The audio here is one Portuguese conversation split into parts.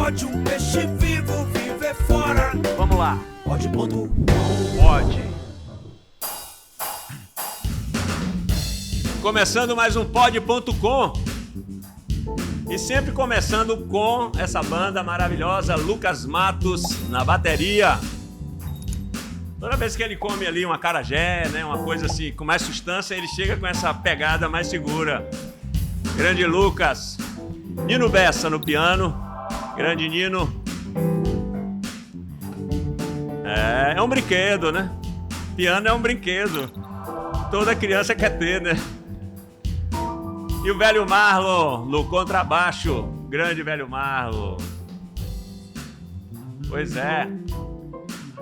pode um peixe vivo viver fora? Vamos lá. Pode.com. Pode. Começando mais um Pod.com. E sempre começando com essa banda maravilhosa, Lucas Matos na bateria. Toda vez que ele come ali uma acarajé, né, uma coisa assim, com mais substância, ele chega com essa pegada mais segura. Grande Lucas. Nino Bessa no piano. Grande Nino. É um brinquedo, né? Piano é um brinquedo. Toda criança quer ter, né? E o velho Marlon no contrabaixo. Grande velho Marlon. Pois é.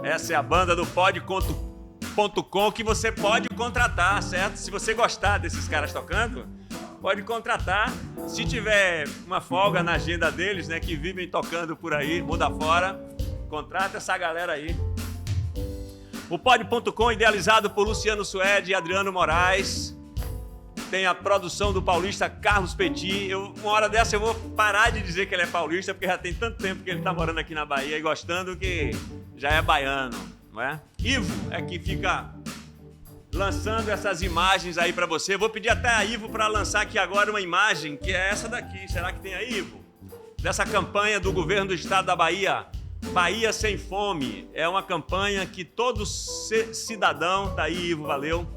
Essa é a banda do Pod.com que você pode contratar, certo? Se você gostar desses caras tocando, pode contratar. Se tiver uma folga na agenda deles, né, que vivem tocando por aí, mundo afora, contrata essa galera aí. O Pod.com, idealizado por Luciano Suede e Adriano Moraes. Tem a produção do paulista Carlos Petit. Uma hora dessa eu vou parar de dizer que ele é paulista, porque já tem tanto tempo que ele está morando aqui na Bahia e gostando que já é baiano, não é? Ivo é que fica lançando essas imagens aí para você. Vou pedir até a Ivo para lançar aqui agora uma imagem, que é essa daqui. Será que tem aí, Ivo? Dessa campanha do governo do estado da Bahia, Bahia Sem Fome. É uma campanha que todo cidadão, tá aí, Ivo, valeu.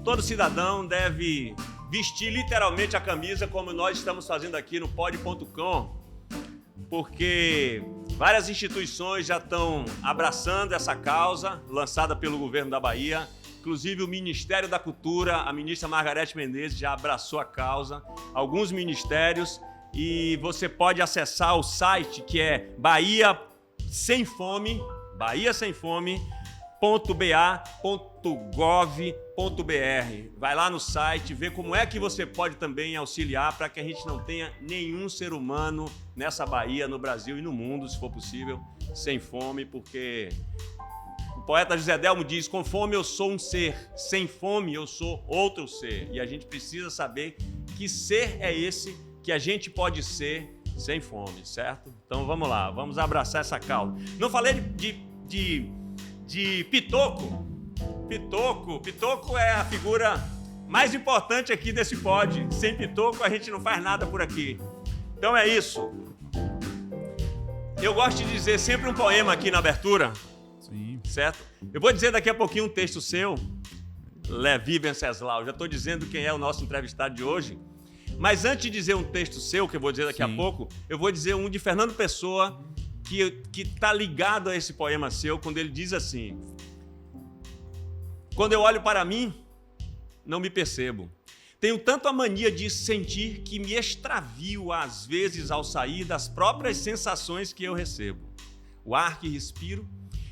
Todo cidadão deve vestir literalmente a camisa como nós estamos fazendo aqui no Pod.com, porque várias instituições já estão abraçando essa causa lançada pelo governo da Bahia. Inclusive o Ministério da Cultura, a ministra Margarete Menezes já abraçou a causa, alguns ministérios, e você pode acessar o site que é Bahia Sem Fome, bahiasemfome.ba.gov.br. Vai lá no site, vê como é que você pode também auxiliar para que a gente não tenha nenhum ser humano nessa Bahia, no Brasil e no mundo, se for possível, sem fome, porque o poeta José Delmo diz: com fome eu sou um ser, sem fome eu sou outro ser. E a gente precisa saber que ser é esse que a gente pode ser sem fome, certo? Então vamos lá, vamos abraçar essa causa. Não falei de Pitoco. Pitoco é a figura mais importante aqui desse pod. Sem Pitoco a gente não faz nada por aqui. Então é isso. Eu gosto de dizer sempre um poema aqui na abertura. Sim. Certo? Eu vou dizer daqui a pouquinho um texto seu, Levi Venceslau. Já estou dizendo quem é o nosso entrevistado de hoje. Mas antes de dizer um texto seu, que eu vou dizer daqui a pouco, eu vou dizer um de Fernando Pessoa, que está ligado a esse poema seu, quando ele diz assim: quando eu olho para mim, não me percebo. Tenho tanto a mania de sentir que me extravio às vezes ao sair das próprias sensações que eu recebo. O ar que respiro,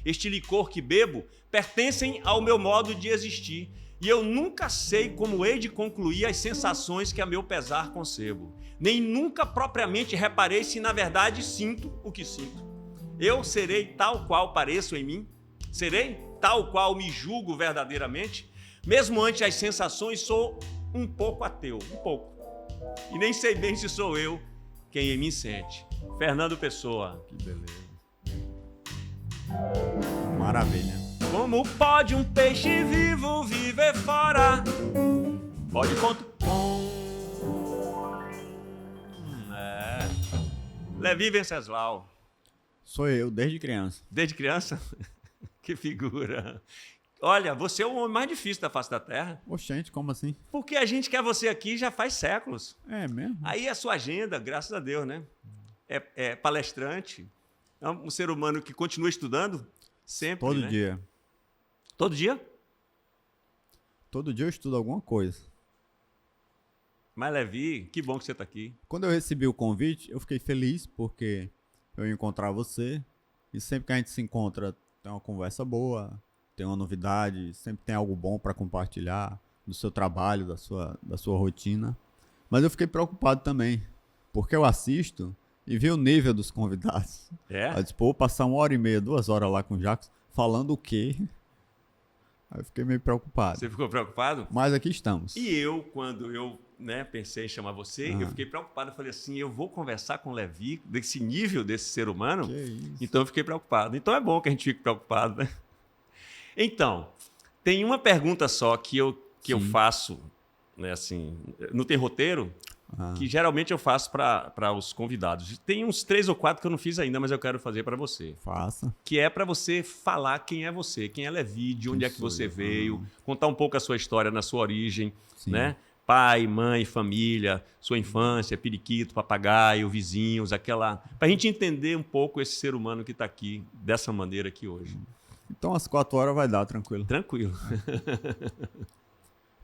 este licor que bebo, pertencem ao meu modo de existir, e eu nunca sei como hei de concluir as sensações que a meu pesar concebo. Nem nunca propriamente reparei se na verdade sinto o que sinto. Eu serei tal qual pareço em mim? Serei tal qual me julgo verdadeiramente? Mesmo ante as sensações sou um pouco ateu, um pouco. E nem sei bem se sou eu quem em mim sente. Fernando Pessoa. Que beleza. Maravilha. Como pode um peixe vivo viver fora? Pod.com. Levi Venceslau. Sou eu, desde criança. Desde criança? Que figura. Olha, você é o homem mais difícil da face da Terra. Oxente, como assim? Porque a gente quer você aqui já faz séculos. É mesmo? Aí a sua agenda, graças a Deus, né? É palestrante. É um ser humano que continua estudando sempre, Todo né? dia. Todo dia? Todo dia eu estudo alguma coisa. Mas, Levi, que bom que você está aqui. Quando eu recebi o convite, eu fiquei feliz porque eu ia encontrar você. E sempre que a gente se encontra, tem uma conversa boa, tem uma novidade, sempre tem algo bom para compartilhar do seu trabalho, da sua rotina. Mas eu fiquei preocupado também, porque eu assisto e vi o nível dos convidados. É? Eu disse, pô, vou passar 1h30, 2 horas lá com o Jacques, falando o quê? Aí eu fiquei meio preocupado. Você ficou preocupado? Mas aqui estamos. E eu, quando eu né, pensei em chamar você, eu fiquei preocupado. Eu falei assim, eu vou conversar com o Levi desse nível, desse ser humano? Que isso. Então eu fiquei preocupado. Então é bom que a gente fique preocupado, né? Então, tem uma pergunta só que eu faço, né, assim, não tem roteiro, que geralmente eu faço para os convidados. Tem uns 3 ou 4 que eu não fiz ainda, mas eu quero fazer para você. Faça. Que é para você falar quem é você, quem é Levi, de onde é que você veio, contar um pouco a sua história na sua origem, né? Pai, mãe, família, sua infância, periquito, papagaio, vizinhos, aquela... Para a gente entender um pouco esse ser humano que está aqui, dessa maneira aqui hoje. Então, às 4 horas vai dar, tranquilo. Tranquilo.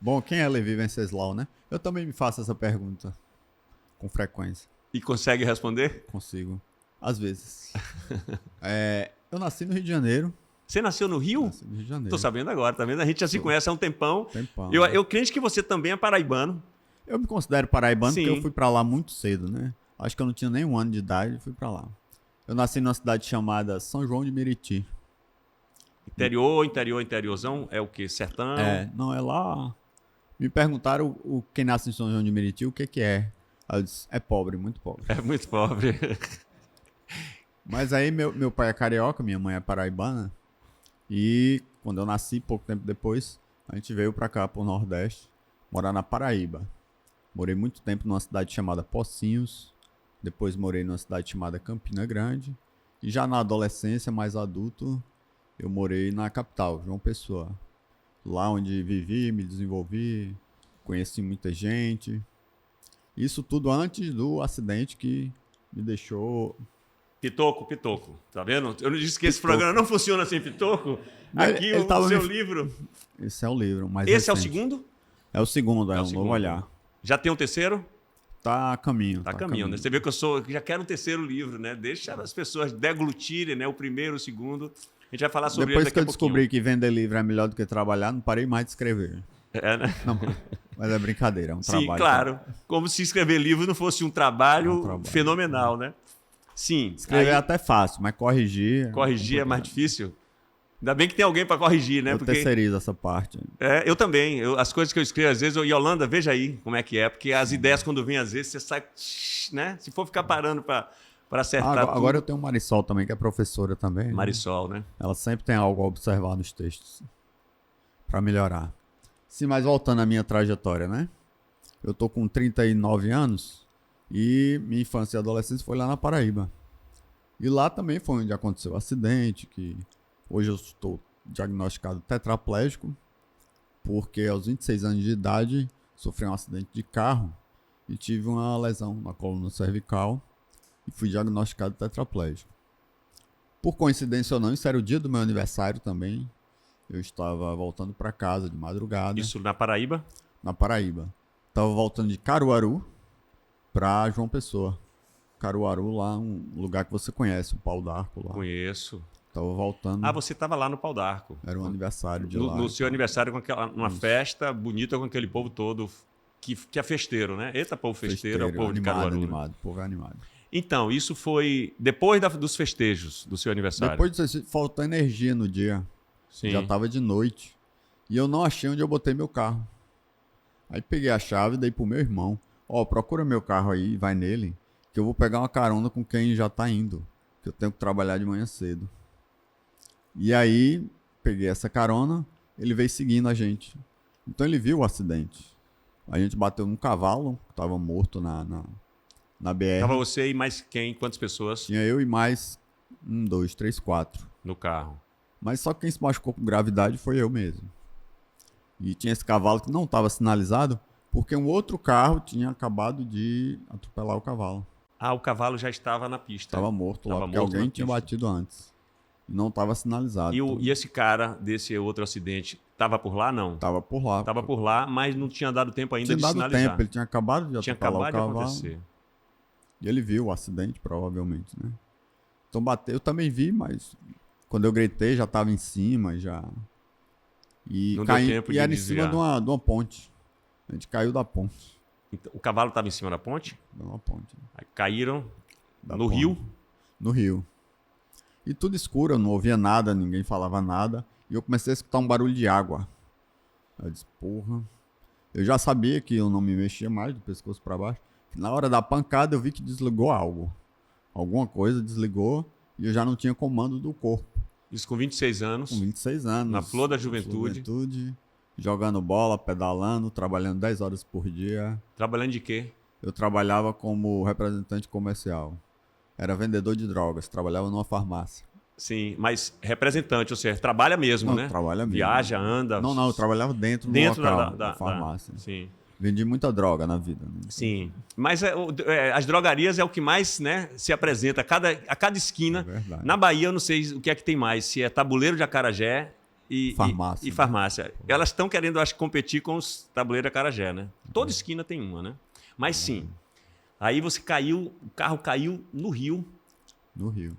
Bom, quem é Levi Venceslau, né? Eu também me faço essa pergunta com frequência. E consegue responder? Consigo. Às vezes. Eu nasci no Rio de Janeiro. Você nasceu no Rio? Nasci no Rio de Janeiro. Tô sabendo agora, tá vendo? A gente já se conhece há um tempão. Tempão. Eu creio que você também é paraibano. Eu me considero paraibano Sim. porque eu fui pra lá muito cedo, né? Acho que eu não tinha nem 1 ano de idade e fui pra lá. Eu nasci numa cidade chamada São João de Meriti. Interiorzão é o quê? Sertão? Não é lá. Me perguntaram quem nasce em São João de Meriti, o que é. Aí eu disse, é pobre, muito pobre. É muito pobre. Mas aí meu pai é carioca, minha mãe é paraibana. E quando eu nasci, pouco tempo depois, a gente veio pra cá, pro Nordeste, morar na Paraíba. Morei muito tempo numa cidade chamada Pocinhos. Depois morei numa cidade chamada Campina Grande. E já na adolescência, mais adulto, eu morei na capital, João Pessoa. Lá onde vivi, me desenvolvi, conheci muita gente. Isso tudo antes do acidente que me deixou... Pitoco. Tá vendo? Eu não disse que esse programa não funciona sem pitoco. Aqui Ele o tava seu livro. Esse é o livro mais Esse é o recente. segundo? É o segundo, é o um segundo. novo olhar. Já tem um terceiro? Tá a caminho. Tá a caminho, né? Você vê que já quero um terceiro livro, né? Deixa as pessoas deglutirem, né? O primeiro, o segundo. A gente vai falar sobre Depois ele que eu daqui a pouquinho. descobri que vender livro é melhor do que trabalhar, não parei mais de escrever. É, né? Não, mas é brincadeira, é um Sim, trabalho. claro. Como se escrever livro não fosse um trabalho, trabalho. fenomenal, né? Sim. Escrever aí, é até fácil, mas corrigir... corrigir é mais difícil. Ainda bem que tem alguém para corrigir, né? Eu terceirizo essa parte. Eu também. As coisas que eu escrevo, às vezes, Yolanda, veja aí como é que é. Porque as ideias, quando vêm, às vezes, você sai, né? Se for ficar parando para acertar tudo. Agora eu tenho Marisol também, que é professora também. Marisol, né? Ela sempre tem algo a observar nos textos para melhorar. Sim, mas voltando à minha trajetória, né? Eu tô com 39 anos e minha infância e adolescência foi lá na Paraíba. E lá também foi onde aconteceu o acidente, que hoje eu estou diagnosticado tetraplégico, porque aos 26 anos de idade sofri um acidente de carro e tive uma lesão na coluna cervical e fui diagnosticado tetraplégico. Por coincidência ou não, isso era o dia do meu aniversário também. Eu estava voltando para casa de madrugada. Isso na Paraíba? Na Paraíba. Estava voltando de Caruaru para João Pessoa. Caruaru, lá um lugar que você conhece, o Pau d'Arco lá. Conheço. Tava voltando. Ah, você estava lá no Pau d'Arco. Era um aniversário de lá. No seu aniversário, com numa festa bonita com aquele povo todo que é festeiro, né? Eita, povo festeiro, é o povo animado, de Caruaru. Animado, o povo é animado. Então, isso foi depois dos festejos do seu aniversário. Depois disso, faltou energia no dia. Sim. Já tava de noite. E eu não achei onde eu botei meu carro. Aí peguei a chave e dei pro meu irmão. Procura meu carro aí, vai nele, que eu vou pegar uma carona com quem já tá indo. Que eu tenho que trabalhar de manhã cedo. E aí, peguei essa carona, ele veio seguindo a gente. Então ele viu o acidente. A gente bateu num cavalo, que tava morto na BR. Tava você e mais quem? Quantas pessoas Tinha eu e mais 1, 2, 3, 4. no carro? Mas só quem se machucou com gravidade foi eu mesmo. E tinha esse cavalo que não estava sinalizado, porque um outro carro tinha acabado de atropelar o cavalo. Ah, o cavalo já estava na pista. Estava morto lá, Tava porque morto alguém na tinha pista. batido antes. E não estava sinalizado. E esse cara desse outro acidente estava por lá, não? Tava por lá. Estava por lá, mas não tinha dado tempo ainda Tinha de dado sinalizar. tempo, ele tinha acabado de Tinha atropelar acabado o de cavalo. acontecer. E ele viu o acidente, provavelmente, né? Então bateu, eu também vi, mas quando eu gritei já estava em cima, já... E, Não deu tempo de era em desviar. cima de uma ponte. A gente caiu da ponte. Então, o cavalo estava em cima da ponte? De uma ponte. Aí caíram Da no ponte. rio. No rio. E tudo escuro, eu não ouvia nada, ninguém falava nada. E eu comecei a escutar um barulho de água. Aí eu disse, porra. Eu já sabia que eu não me mexia mais do pescoço para baixo. Na hora da pancada eu vi que desligou algo. Alguma coisa desligou e eu já não tinha comando do corpo. Isso com 26 anos. Com 26 anos. Na flor da juventude. Jogando bola, pedalando, trabalhando 10 horas por dia. Trabalhando de quê? Eu trabalhava como representante comercial. Era vendedor de drogas, trabalhava numa farmácia. Sim, mas representante, ou seja, trabalha mesmo, Não, né? trabalha mesmo. Viaja, anda. Não, eu trabalhava dentro do local, da farmácia. Sim. Vendi muita droga na vida. Né? Sim. Mas as drogarias é o que mais, né, se apresenta a cada esquina. É verdade. Na Bahia, eu não sei o que é que tem mais, se é tabuleiro de acarajé e Farmácia, e né? farmácia. Elas estão querendo, acho, competir com os tabuleiros de acarajé, né? Toda esquina tem uma, né? Mas sim. Aí você caiu, o carro caiu no rio. No Rio.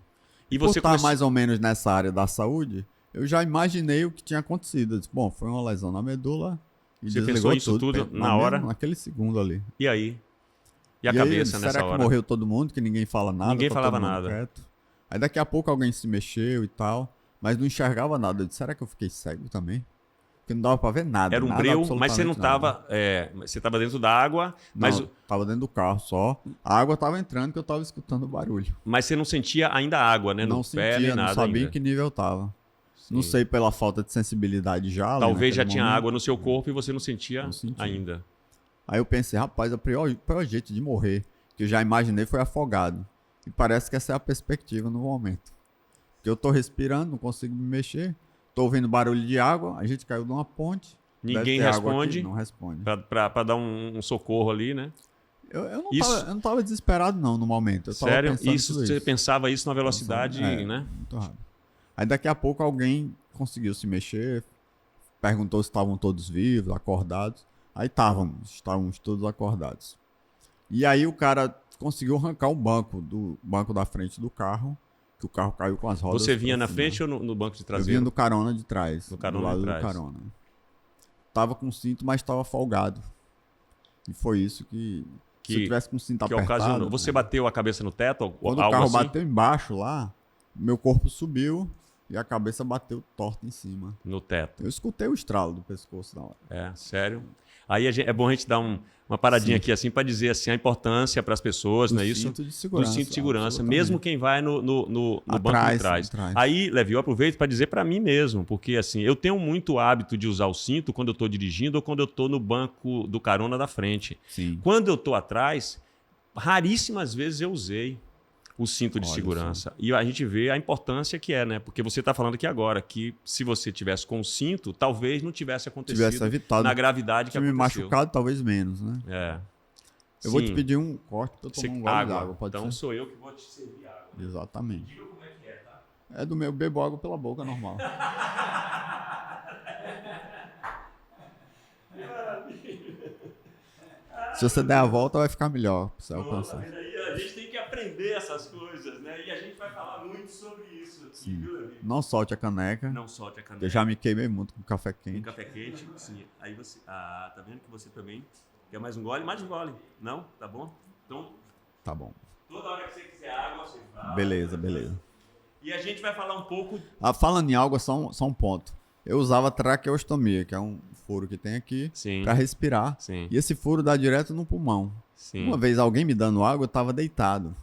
E Por você estar começou... mais ou menos nessa área da saúde, eu já imaginei o que tinha acontecido. Eu disse, bom, foi uma lesão na medula e Você desligou pensou isso tudo na hora? Naquele segundo ali. E aí? E a aí, cabeça nessa será hora? que morreu todo mundo, que ninguém fala nada? Ninguém tá falava todo mundo nada. quieto? Aí daqui a pouco alguém se mexeu e tal, mas não enxergava nada. Eu disse, será que eu fiquei cego também? Porque não dava pra ver nada. Era um nada, breu, mas você não absolutamente nada. estava... você estava dentro da água, mas, Não, tava dentro do carro só. A água tava entrando que eu tava escutando o barulho. mas você não sentia ainda água, né? Não No pé, nem sentia, nada não sabia ainda. em que nível eu tava. Não Sim. sei pela falta de sensibilidade já. ali Talvez já naquele tinha momento. água no seu corpo e você não sentia, Não sentia. ainda. Aí eu pensei, rapaz, o pior jeito de morrer, que eu já imaginei, foi afogado. E parece que essa é a perspectiva no momento. Porque eu tô respirando, não consigo me mexer, tô ouvindo barulho de água, a gente caiu de uma ponte. Ninguém deve ter água responde. aqui, não responde. Pra dar um socorro ali, né? Eu não tava desesperado não no momento. Eu tava Sério? pensando Isso, tudo você pensava isso na velocidade, né? Muito rápido. Aí daqui a pouco alguém conseguiu se mexer, perguntou se estavam todos vivos, acordados. Aí estávamos todos acordados. E aí o cara conseguiu arrancar o banco da frente do carro, que o carro caiu com as rodas. Você vinha pra na cima. frente ou no banco de Eu traseiro? vinha do carona de trás, Do carona do lado de trás. do carona. Tava com cinto, mas estava folgado. E foi isso que se eu tivesse com o cinto que apertado... ocasionou. Você bateu a cabeça no teto? Ou Quando algo o carro assim? bateu embaixo lá, meu corpo subiu e a cabeça bateu torta em cima. No teto. Eu escutei o estralo do pescoço na hora. É, sério. Aí é bom a gente dar uma paradinha Sim. aqui assim para dizer assim, a importância para as pessoas, Do não é isso? cinto de segurança, Do cinto de segurança, absolutamente. mesmo quem vai no banco de Atrás, trás. atrás. Aí, Levi, eu aproveito para dizer para mim mesmo, porque assim, eu tenho muito hábito de usar o cinto quando eu estou dirigindo ou quando eu estou no banco do carona da frente. Sim. Quando eu estou atrás, raríssimas vezes eu usei o cinto de Olha segurança. E a gente vê a importância que é, né? Porque você está falando aqui agora que se você tivesse com o cinto, talvez não tivesse acontecido Tivesse evitado. na gravidade que Tinha me aconteceu. machucado, talvez menos, né? É. Eu vou Sim. te pedir um corte pra eu tomar um gole água. d'água, pode Então ser? sou eu que vou te servir água. Exatamente. Diga como é que é, tá? É do meu, bebo água pela boca, normal. Se você der a volta, vai ficar melhor pra você alcançar. Mas aí a gente tem que aprender essas coisas, né? E a gente vai falar muito sobre isso aqui, Sim. viu, Levi? Não solte a caneca. Não solte a Eu caneca. já me queimei muito com café Um quente. café quente, sim. Aí você... Ah, tá vendo que você também quer mais um gole? Mais um gole. Não? Tá bom? Então, Tá bom. toda hora que você quiser água, você fala. Beleza, beleza. E a gente vai falar um pouco... Falando em água, só um ponto. Eu usava traqueostomia, que é um furo que tem aqui, Sim, pra respirar. sim, E esse furo dá direto no pulmão. sim. Uma vez alguém me dando água, eu tava deitado.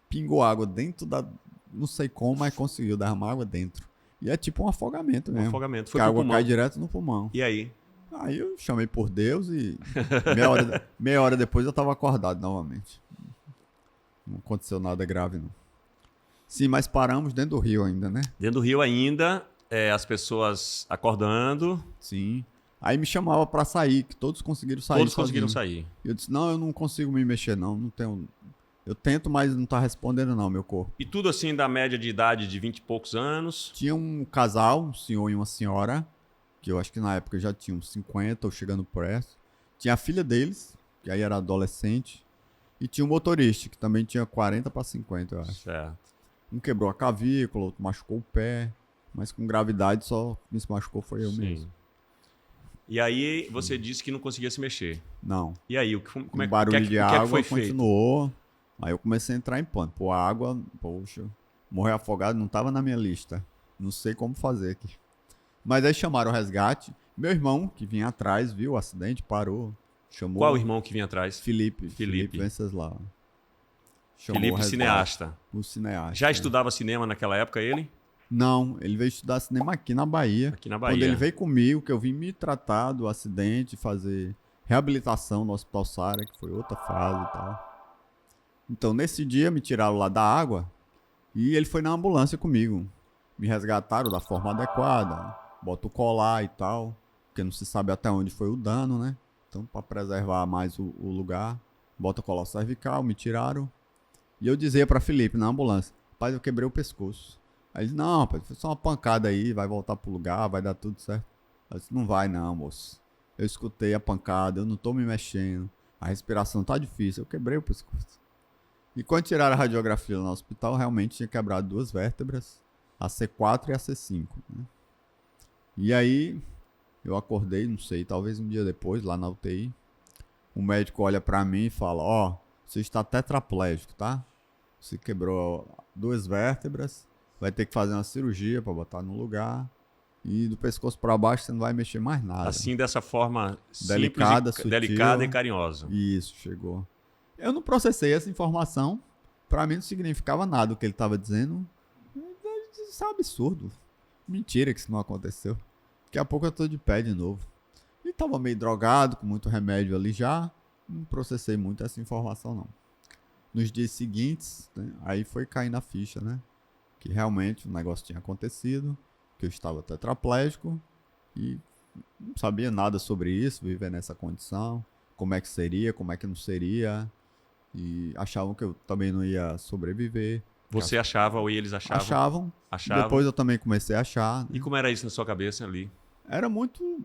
Pingou água dentro da... Não sei como, mas conseguiu derramar água dentro. E é tipo um afogamento Um mesmo. afogamento. Porque Foi a pro água pulmão. cai direto no pulmão. E aí? Aí eu chamei por Deus e meia hora depois eu tava acordado novamente. Não aconteceu nada grave, não. Sim, mas paramos dentro do rio ainda, né? Dentro do rio ainda, as pessoas acordando, Sim. Aí me chamava pra sair, que todos conseguiram sair. todos conseguiram sozinhos. sair. Eu disse, não, eu não consigo me mexer, não tenho... Eu tento, mas não tá respondendo não, meu corpo. E tudo assim da média de idade de 20 e poucos anos. Tinha um casal, um senhor e uma senhora, que eu acho que na época já tinha uns 50 ou chegando perto. Tinha a filha deles, que aí era adolescente. E tinha um motorista, que também tinha 40 para 50, eu acho. Certo. Um quebrou a clavícula, outro machucou o pé. Mas com gravidade só quem se machucou foi eu Sim. mesmo. E aí você disse que não conseguia se mexer. Não. E aí, como O é, barulho de o que água foi feito? continuou. Aí eu comecei a entrar em pânico. Pô, a água, poxa, morrer afogado não tava na minha lista. Não sei como fazer aqui. Mas aí chamaram o resgate. Meu irmão, que vinha atrás, viu o acidente, parou, chamou... Qual o irmão que vinha atrás? Felipe Venceslau. Chamou Felipe, o resgate, cineasta. o cineasta. Já né? estudava cinema naquela época, ele? Não, ele veio estudar cinema aqui na Bahia. Aqui na Bahia. Quando ele veio comigo, que eu vim me tratar do acidente, fazer reabilitação no Hospital Sara, que foi outra fase e tal. Então, nesse dia, me tiraram lá da água e ele foi na ambulância comigo. Me resgataram da forma adequada, bota o colar e tal, porque não se sabe até onde foi o dano, né? Então, para preservar mais o lugar, bota o colar cervical, me tiraram. E eu dizia para Felipe na ambulância: rapaz, eu quebrei o pescoço. Aí ele disse: não, rapaz, foi só uma pancada aí, vai voltar pro lugar, vai dar tudo certo. Eu disse: não vai não, moço. Eu escutei a pancada, eu não tô me mexendo, a respiração tá difícil, eu quebrei o pescoço. E quando tiraram a radiografia no hospital, realmente tinha quebrado 2 vértebras, a C4 e a C5. Né? E aí, eu acordei, não sei, talvez um dia depois, lá na UTI, o médico olha pra mim e fala: ó, você está tetraplégico, tá? Você quebrou 2 vértebras, vai ter que fazer uma cirurgia para botar no lugar. E do pescoço para baixo você não vai mexer mais nada. Assim, dessa forma delicada, simples, sutil. delicada e carinhosa. Isso, chegou. Eu não processei essa informação. Para mim não significava nada o que ele estava dizendo. Isso é um absurdo. Mentira que isso não aconteceu. Daqui a pouco eu tô de pé de novo. E tava meio drogado, com muito remédio ali já. Não processei muito essa informação, não. Nos dias seguintes, né, aí foi cair na ficha, né? Que realmente o negócio tinha acontecido, que eu estava tetraplégico e não sabia nada sobre isso, viver nessa condição, como é que seria, como é que não seria. E achavam que eu também não ia sobreviver. Você achava ou eles achavam? Achavam. Depois eu também comecei a achar. Né? E como era isso na sua cabeça ali? Era muito...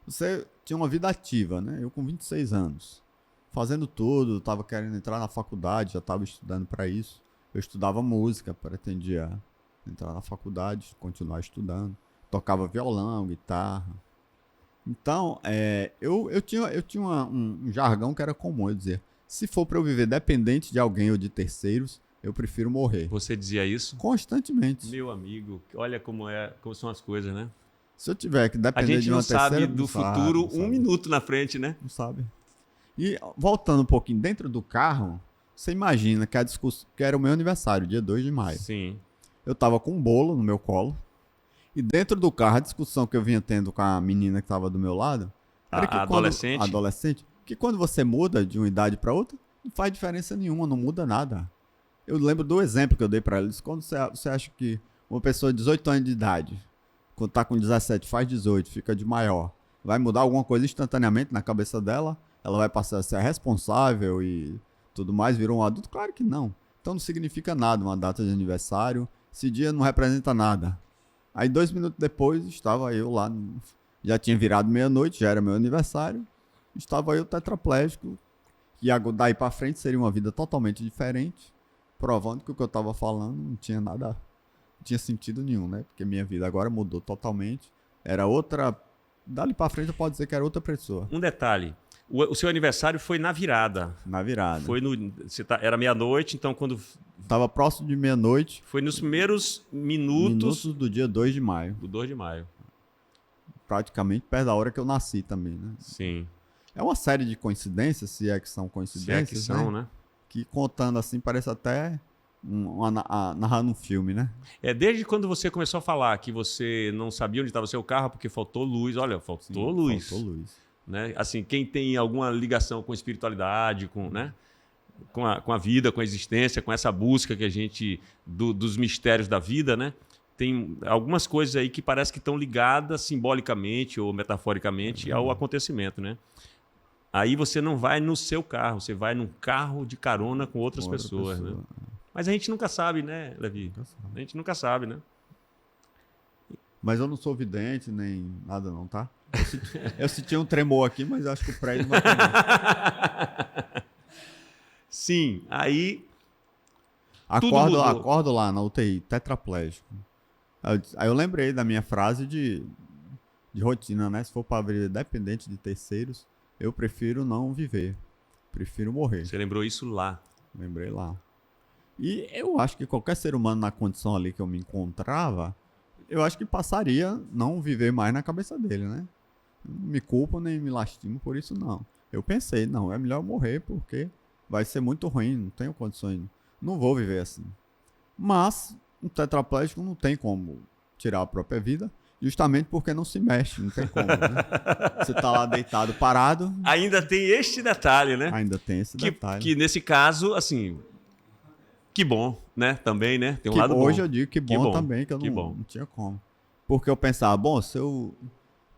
Você tinha uma vida ativa, né? Eu com 26 anos. Fazendo tudo, estava querendo entrar na faculdade, já estava estudando para isso. Eu estudava música, pretendia entrar na faculdade, continuar estudando. Tocava violão, guitarra. Então, eu tinha um jargão que era comum, eu dizia: se for para eu viver dependente de alguém ou de terceiros, eu prefiro morrer. Você dizia isso? Constantemente. Meu amigo, olha como são as coisas, né? Se eu tiver que depender de uma terceira... A gente não sabe do futuro um minuto na frente, né? Não sabe. E voltando um pouquinho, dentro do carro, você imagina que a discussão, que era o meu aniversário, dia 2 de maio. Sim. Eu tava com um bolo no meu colo. E dentro do carro, a discussão que eu vinha tendo com a menina que tava do meu lado... Era que adolescente? Adolescente. Que quando você muda de uma idade para outra, não faz diferença nenhuma, não muda nada. Eu lembro do exemplo que eu dei para ela. Quando você acha que uma pessoa de 18 anos de idade, quando tá com 17, faz 18, fica de maior, vai mudar alguma coisa instantaneamente na cabeça dela? Ela vai passar a ser responsável e tudo mais, virou um adulto? Claro que não. Então não significa nada uma data de aniversário. Esse dia não representa nada. Aí 2 minutos depois, estava eu lá, já tinha virado meia-noite, já era meu aniversário, estava eu tetraplégico, e daí para frente seria uma vida totalmente diferente, provando que o que eu estava falando não tinha nada, não tinha sentido nenhum, né? Porque minha vida agora mudou totalmente, era outra, dali para frente eu posso dizer que era outra pessoa. Um detalhe, o seu aniversário foi na virada. Na virada. Foi era meia-noite, então quando... Estava próximo de meia-noite. Foi nos primeiros minutos do dia 2 de maio. Do 2 de maio. Praticamente perto da hora que eu nasci também, né? Sim. É uma série de coincidências, se é que são coincidências, se é que são, né? Que contando assim parece até narrando um filme, né? Desde quando você começou a falar que você não sabia onde estava o seu carro porque faltou luz, olha, faltou luz. Faltou luz. Né? Assim, quem tem alguma ligação com espiritualidade, né? com a vida, com a existência, com essa busca que a gente dos mistérios da vida, né? Tem algumas coisas aí que parece que estão ligadas simbolicamente ou metaforicamente ao acontecimento, né? Aí você não vai no seu carro, você vai num carro de carona com outras pessoas, né? Mas a gente nunca sabe, né, Levi? A gente nunca sabe, né? Mas eu não sou vidente nem nada não, tá? Eu senti um tremor aqui, mas acho que o prédio não vai tremer. Sim, aí... Acordo lá na UTI, tetraplégico. Aí eu lembrei da minha frase de rotina, né? Se for para viver dependente de terceiros, eu prefiro não viver. Prefiro morrer. Você lembrou isso lá? Lembrei lá. E eu acho que qualquer ser humano na condição ali que eu me encontrava, eu acho que passaria não viver mais na cabeça dele, né? Não me culpo nem me lastimo por isso, não. Eu pensei, não, é melhor eu morrer porque vai ser muito ruim, não tenho condições, não vou viver assim. Mas um tetraplégico não tem como tirar a própria vida, justamente porque não se mexe, não tem como, né? Você tá lá deitado, parado, Ainda tem este detalhe, né? ainda tem esse detalhe. Que nesse caso, assim, que bom, né? Também, né? Tem um lado bom. Hoje eu digo que bom, bom, também, que eu que não, bom. não tinha como. Porque eu pensava, bom, se eu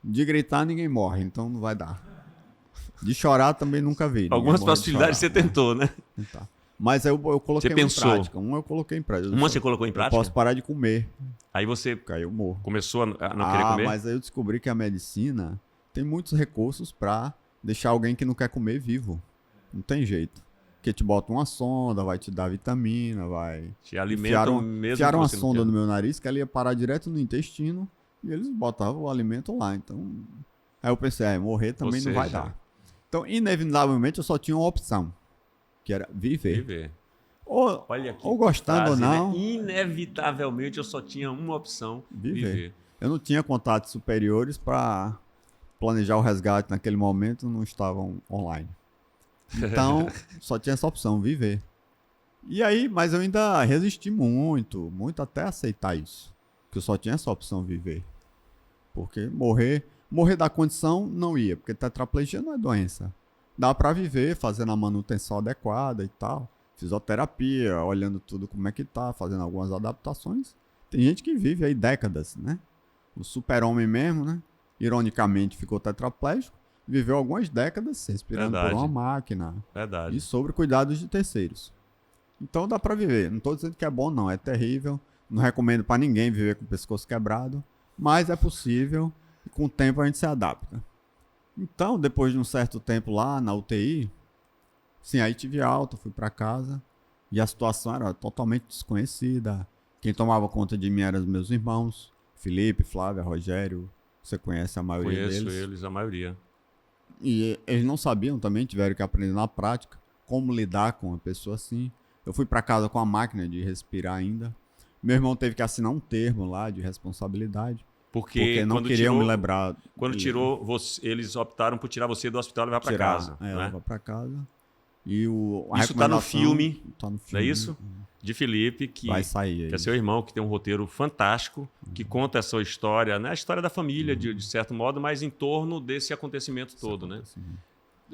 de gritar ninguém morre, então não vai dar. De chorar também nunca vi. ninguém Algumas morre de possibilidades você chorar. tentou, né? Tá. Mas eu coloquei Você uma em pensou. prática. Uma eu coloquei em prática. Uma você colocou em Eu prática? posso parar de comer, Aí você porque aí eu morro. começou a não querer comer? Mas aí eu descobri que a medicina tem muitos recursos pra deixar alguém que não quer comer vivo. Não tem jeito. Porque te bota uma sonda, vai te dar vitamina, vai... Te alimentam mesmo Enfiaram que uma você não sonda quer. no meu nariz que ela ia parar direto no intestino e eles botavam o alimento lá. Então, aí eu pensei, morrer também Ou não vai seja, dar. Então, inevitavelmente, eu só tinha uma opção, que era viver. Viver. Ou, Olha que ou gostando frase, ou não, né? Inevitavelmente eu só tinha uma opção: viver. eu não tinha contatos superiores para planejar o resgate naquele momento, não estavam online. Então, só tinha essa opção, viver. E aí, mas eu ainda resisti muito, muito até aceitar isso. Que eu só tinha essa opção, viver. Porque morrer da condição não ia, porque tetraplegia não é doença. Dá pra viver fazendo a manutenção adequada e tal. Fisioterapia, olhando tudo como é que tá, fazendo algumas adaptações. Tem gente que vive aí décadas, né? O super-homem mesmo, né? Ironicamente ficou tetraplégico, viveu algumas décadas respirando Verdade. por uma máquina Verdade. e sobre cuidados de terceiros. Então dá pra viver. Não tô dizendo que é bom, não. É terrível. Não recomendo pra ninguém viver com o pescoço quebrado. Mas é possível e com o tempo a gente se adapta. Então, depois de um certo tempo lá na UTI, sim, aí tive alta, fui pra casa e a situação era totalmente desconhecida. Quem tomava conta de mim eram os meus irmãos, Felipe, Flávia, Rogério. Você conhece a maioria Conheço deles. eles, a maioria. E eles não sabiam também, tiveram que aprender na prática como lidar com uma pessoa assim. Eu fui para casa com a máquina de respirar ainda. Meu irmão teve que assinar um termo lá de responsabilidade, porque não quando queriam tirou, me lembrar. Quando tirou, eles optaram por tirar você do hospital e levar para tirar, casa. né? levar para casa. E a Isso tá no recomendação- filme, tá no Não filme, é isso? De Felipe, que Vai sair aí. que é seu irmão, que tem um roteiro fantástico, que conta essa história, né? A história da família, de certo modo, mas em torno desse acontecimento todo, né?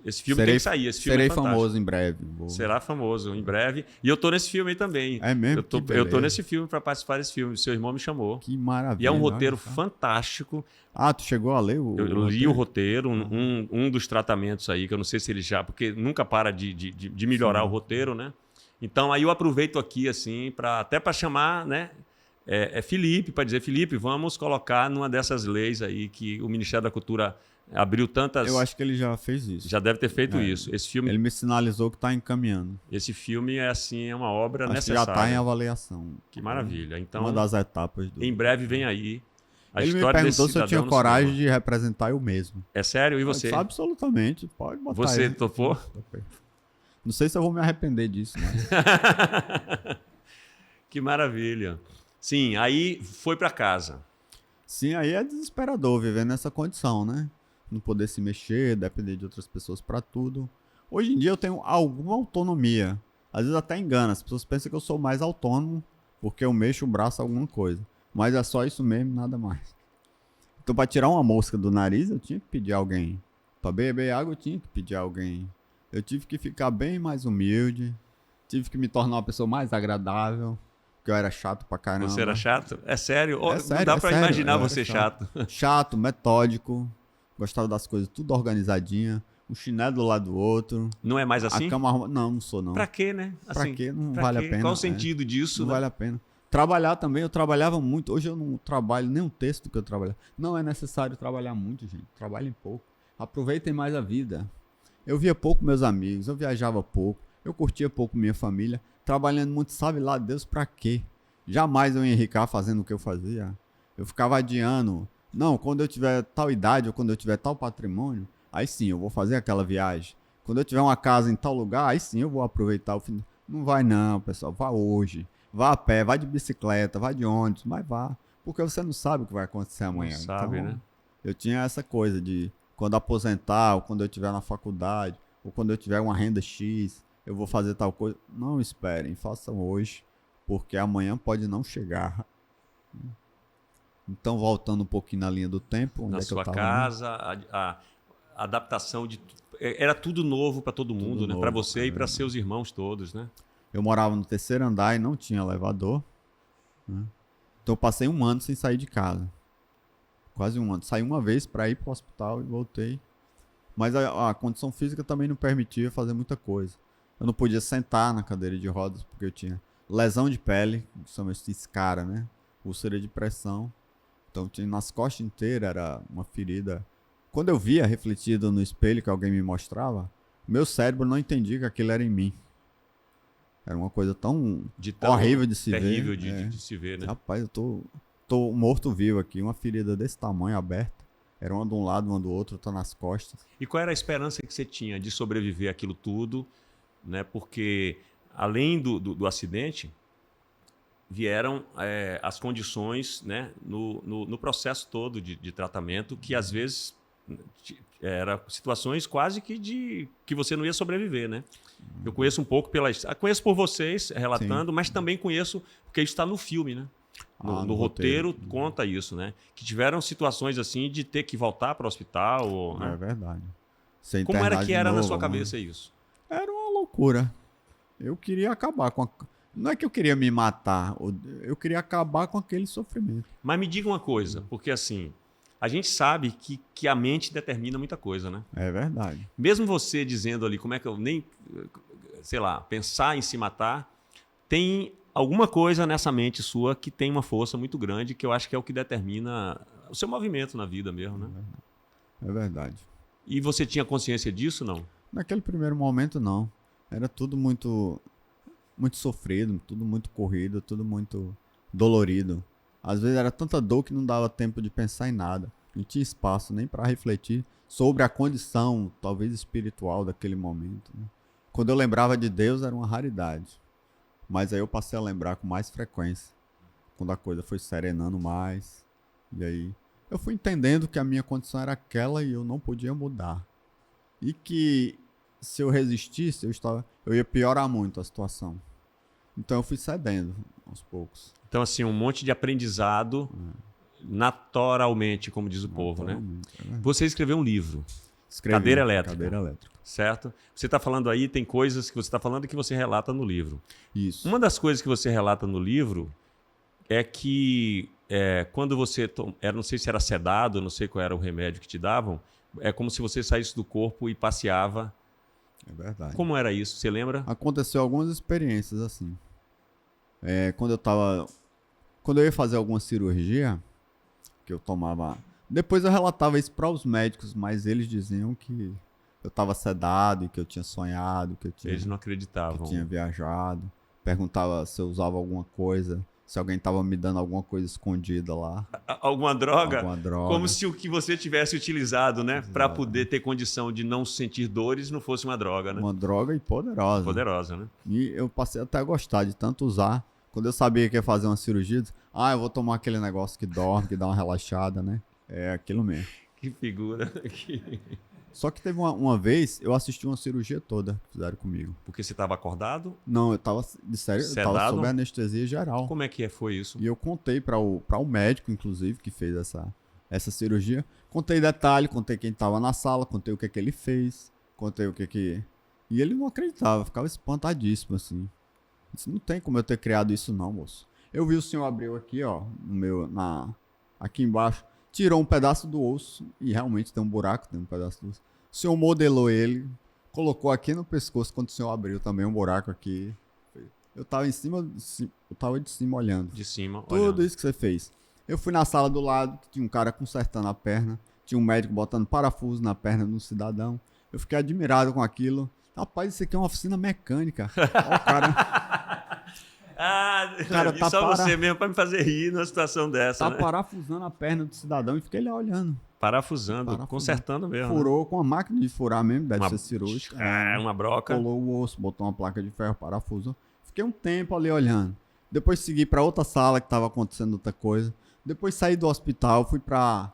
Esse filme tem que sair, esse filme serei é fantástico. famoso em breve. Será famoso em breve. E eu tô nesse filme aí também. É mesmo? Eu tô, Que eu tô beleza. nesse filme para participar desse filme. Seu irmão me chamou. Que maravilha. E é um roteiro olha só. fantástico. Ah, tu chegou a ler o Eu li o roteiro, um dos tratamentos aí, que eu não sei se ele já... Porque nunca para de melhorar o roteiro, né? Então, aí eu aproveito aqui, assim, até para chamar, né? Felipe, para dizer, Felipe, vamos colocar numa dessas leis aí que o Ministério da Cultura abriu tantas... Eu acho que ele já fez isso. Já deve ter feito É. isso. Esse filme, Ele me sinalizou que está encaminhando. esse filme é, assim, é uma obra Acho que necessária. já está em avaliação. Que maravilha. Então, Uma das etapas do... em breve vem aí a Ele me história desse perguntou se eu cidadão tinha no coragem cinema. de representar eu mesmo. É sério? E Eu você? disse, absolutamente, pode botar Você ele. topou? Não sei se eu vou me arrepender disso, mas... Que maravilha. Sim, aí foi para casa. Sim, aí é desesperador viver nessa condição, né? Não poder se mexer, depender de outras pessoas pra tudo. Hoje em dia eu tenho alguma autonomia. Às vezes até engana, as pessoas pensam que eu sou mais autônomo porque eu mexo o braço em alguma coisa. Mas é só isso mesmo, nada mais. Então pra tirar uma mosca do nariz eu tinha que pedir alguém. Pra beber água eu tinha que pedir alguém. Eu tive que ficar bem mais humilde. Tive que me tornar uma pessoa mais agradável. Porque eu era chato pra caramba. Você era chato? É sério? É Não sério, dá é para sério, imaginar eu era você chato. Chato, metódico. Gostava das coisas tudo organizadinha. Um chinelo do lado do outro. Não é mais assim? A cama arrumada. Não sou não. Pra quê, né? Pra quê? Não pra vale quê? a pena. Qual o é. sentido disso? Não né? vale a pena. Trabalhar também, eu trabalhava muito. Hoje eu não trabalho nem um terço do que eu trabalho. Não é necessário trabalhar muito, gente. Trabalhem pouco. Aproveitem mais a vida. Eu via pouco meus amigos, eu viajava pouco, eu curtia pouco minha família. Trabalhando muito, sabe lá Deus pra quê? Jamais eu ia enricar fazendo o que eu fazia. Eu ficava adiando. Não, quando eu tiver tal idade ou quando eu tiver tal patrimônio, aí sim eu vou fazer aquela viagem. Quando eu tiver uma casa em tal lugar, aí sim eu vou aproveitar o fim. Não vai não, pessoal. Vá hoje. Vá a pé, vá de bicicleta, vá de ônibus, mas vá. Porque você não sabe o que vai acontecer amanhã. Não sabe, Então, né? eu tinha essa coisa de quando aposentar, ou quando eu estiver na faculdade, ou quando eu tiver uma renda X, eu vou fazer tal coisa. Não esperem, façam hoje, porque amanhã pode não chegar. Então, voltando um pouquinho na linha do tempo, onde Na é que sua eu tava, casa, a adaptação de... Era tudo novo para todo mundo, né? Para novo, você e para seus irmãos todos, né? Eu morava no 3º andar e não tinha elevador, né? Então eu passei um ano sem sair de casa. Quase um ano. Saí uma vez para ir para o hospital e voltei. Mas a condição física também não permitia fazer muita coisa. Eu não podia sentar na cadeira de rodas porque eu tinha lesão de pele, que chama escara, né? Úlcera de pressão. Então tinha nas costas inteiras, era uma ferida. Quando eu via refletido no espelho que alguém me mostrava, meu cérebro não entendia que aquilo era em mim. Era uma coisa tão horrível de se ver. Terrível de se ver, né? Rapaz, eu tô morto-vivo aqui, uma ferida desse tamanho aberta. Era uma de um lado, uma do outro, outra nas costas. E qual era a esperança que você tinha de sobreviver àquilo tudo, né? Porque além do acidente, vieram as condições, né? No processo todo de tratamento, que às vezes eram situações quase que você não ia sobreviver, né? Eu conheço um pouco conheço por vocês relatando, mas também conheço porque isso está no filme, né? No roteiro conta isso, né? Que tiveram situações assim de ter que voltar para o hospital. É verdade. Como era que era na sua cabeça isso? Era uma loucura. Eu queria acabar com Não é que eu queria me matar, eu queria acabar com aquele sofrimento. Mas me diga uma coisa, porque assim, a gente sabe que a mente determina muita coisa, né? É verdade. Mesmo você dizendo ali, como é que eu nem, sei lá, pensar em se matar, tem alguma coisa nessa mente sua que tem uma força muito grande, que eu acho que é o que determina o seu movimento na vida mesmo, né? É verdade. E você tinha consciência disso, não? Naquele primeiro momento, não. Era tudo muito sofrido, tudo muito corrido, tudo muito dolorido. Às vezes era tanta dor que não dava tempo de pensar em nada. Não tinha espaço nem para refletir sobre a condição, talvez espiritual, daquele momento, né? Quando eu lembrava de Deus, era uma raridade. Mas aí eu passei a lembrar com mais frequência, quando a coisa foi serenando mais. E aí eu fui entendendo que a minha condição era aquela e eu não podia mudar. E que se eu resistisse, eu ia piorar muito a situação. Então eu fui cedendo aos poucos. Então, assim, um monte de aprendizado naturalmente, como diz o povo, né? Você escreveu um livro, Cadeira Elétrica. Cadeira Elétrica. Certo? Você está falando aí, tem coisas que você está falando que você relata no livro. Isso. Uma das coisas que você relata no livro é que quando você... não sei se era sedado, não sei qual era o remédio que te davam, é como se você saísse do corpo e passeava. É verdade. Como era isso? Você lembra? Aconteceu algumas experiências assim. Quando eu ia fazer alguma cirurgia, que eu tomava... Depois eu relatava isso para os médicos, mas eles diziam que eu estava sedado e que eu tinha sonhado, que eu tinha... Eles não acreditavam. Que eu tinha viajado. Perguntava se eu usava alguma coisa, se alguém estava me dando alguma coisa escondida lá. Alguma droga? Alguma droga. Como se o que você tivesse utilizado, né? Para poder ter condição de não sentir dores não fosse uma droga, né? Uma droga e poderosa. Poderosa, né? E eu passei até a gostar de tanto usar. Quando eu sabia que ia fazer uma cirurgia, eu disse, eu vou tomar aquele negócio que dorme, que dá uma relaxada, né? É aquilo mesmo. Que figura. Só que teve uma vez, eu assisti uma cirurgia toda que fizeram comigo. Porque você estava acordado? Não, eu tava, de sério, sedado? Eu tava sob anestesia geral. Como é que foi isso? E eu contei para o médico, inclusive, que fez essa cirurgia. Contei detalhe, contei quem tava na sala, contei o que ele fez, contei o que... E ele não acreditava, ficava espantadíssimo, assim. Disse, não tem como eu ter criado isso não, moço. Eu vi o senhor abriu aqui, ó, aqui embaixo, tirou um pedaço do osso, e realmente tem um buraco, tem um pedaço do osso. O senhor modelou ele, colocou aqui no pescoço, quando o senhor abriu também um buraco aqui. Eu tava eu tava de cima olhando. De cima, tudo olhando. Isso que você fez. Eu fui na sala do lado, que tinha um cara consertando a perna, tinha um médico botando parafuso na perna de um cidadão. Eu fiquei admirado com aquilo. Rapaz, isso aqui é uma oficina mecânica. Ó, o cara... cara, tá só você mesmo para me fazer rir numa situação dessa, tá né? parafusando a perna do cidadão e fiquei lá olhando. Parafusando, consertando mesmo. Furou com a máquina de furar mesmo, deve ser cirúrgica. Uma broca. Colou o osso, botou uma placa de ferro, parafusou. Fiquei um tempo ali olhando. Depois segui para outra sala que estava acontecendo outra coisa. Depois saí do hospital, fui para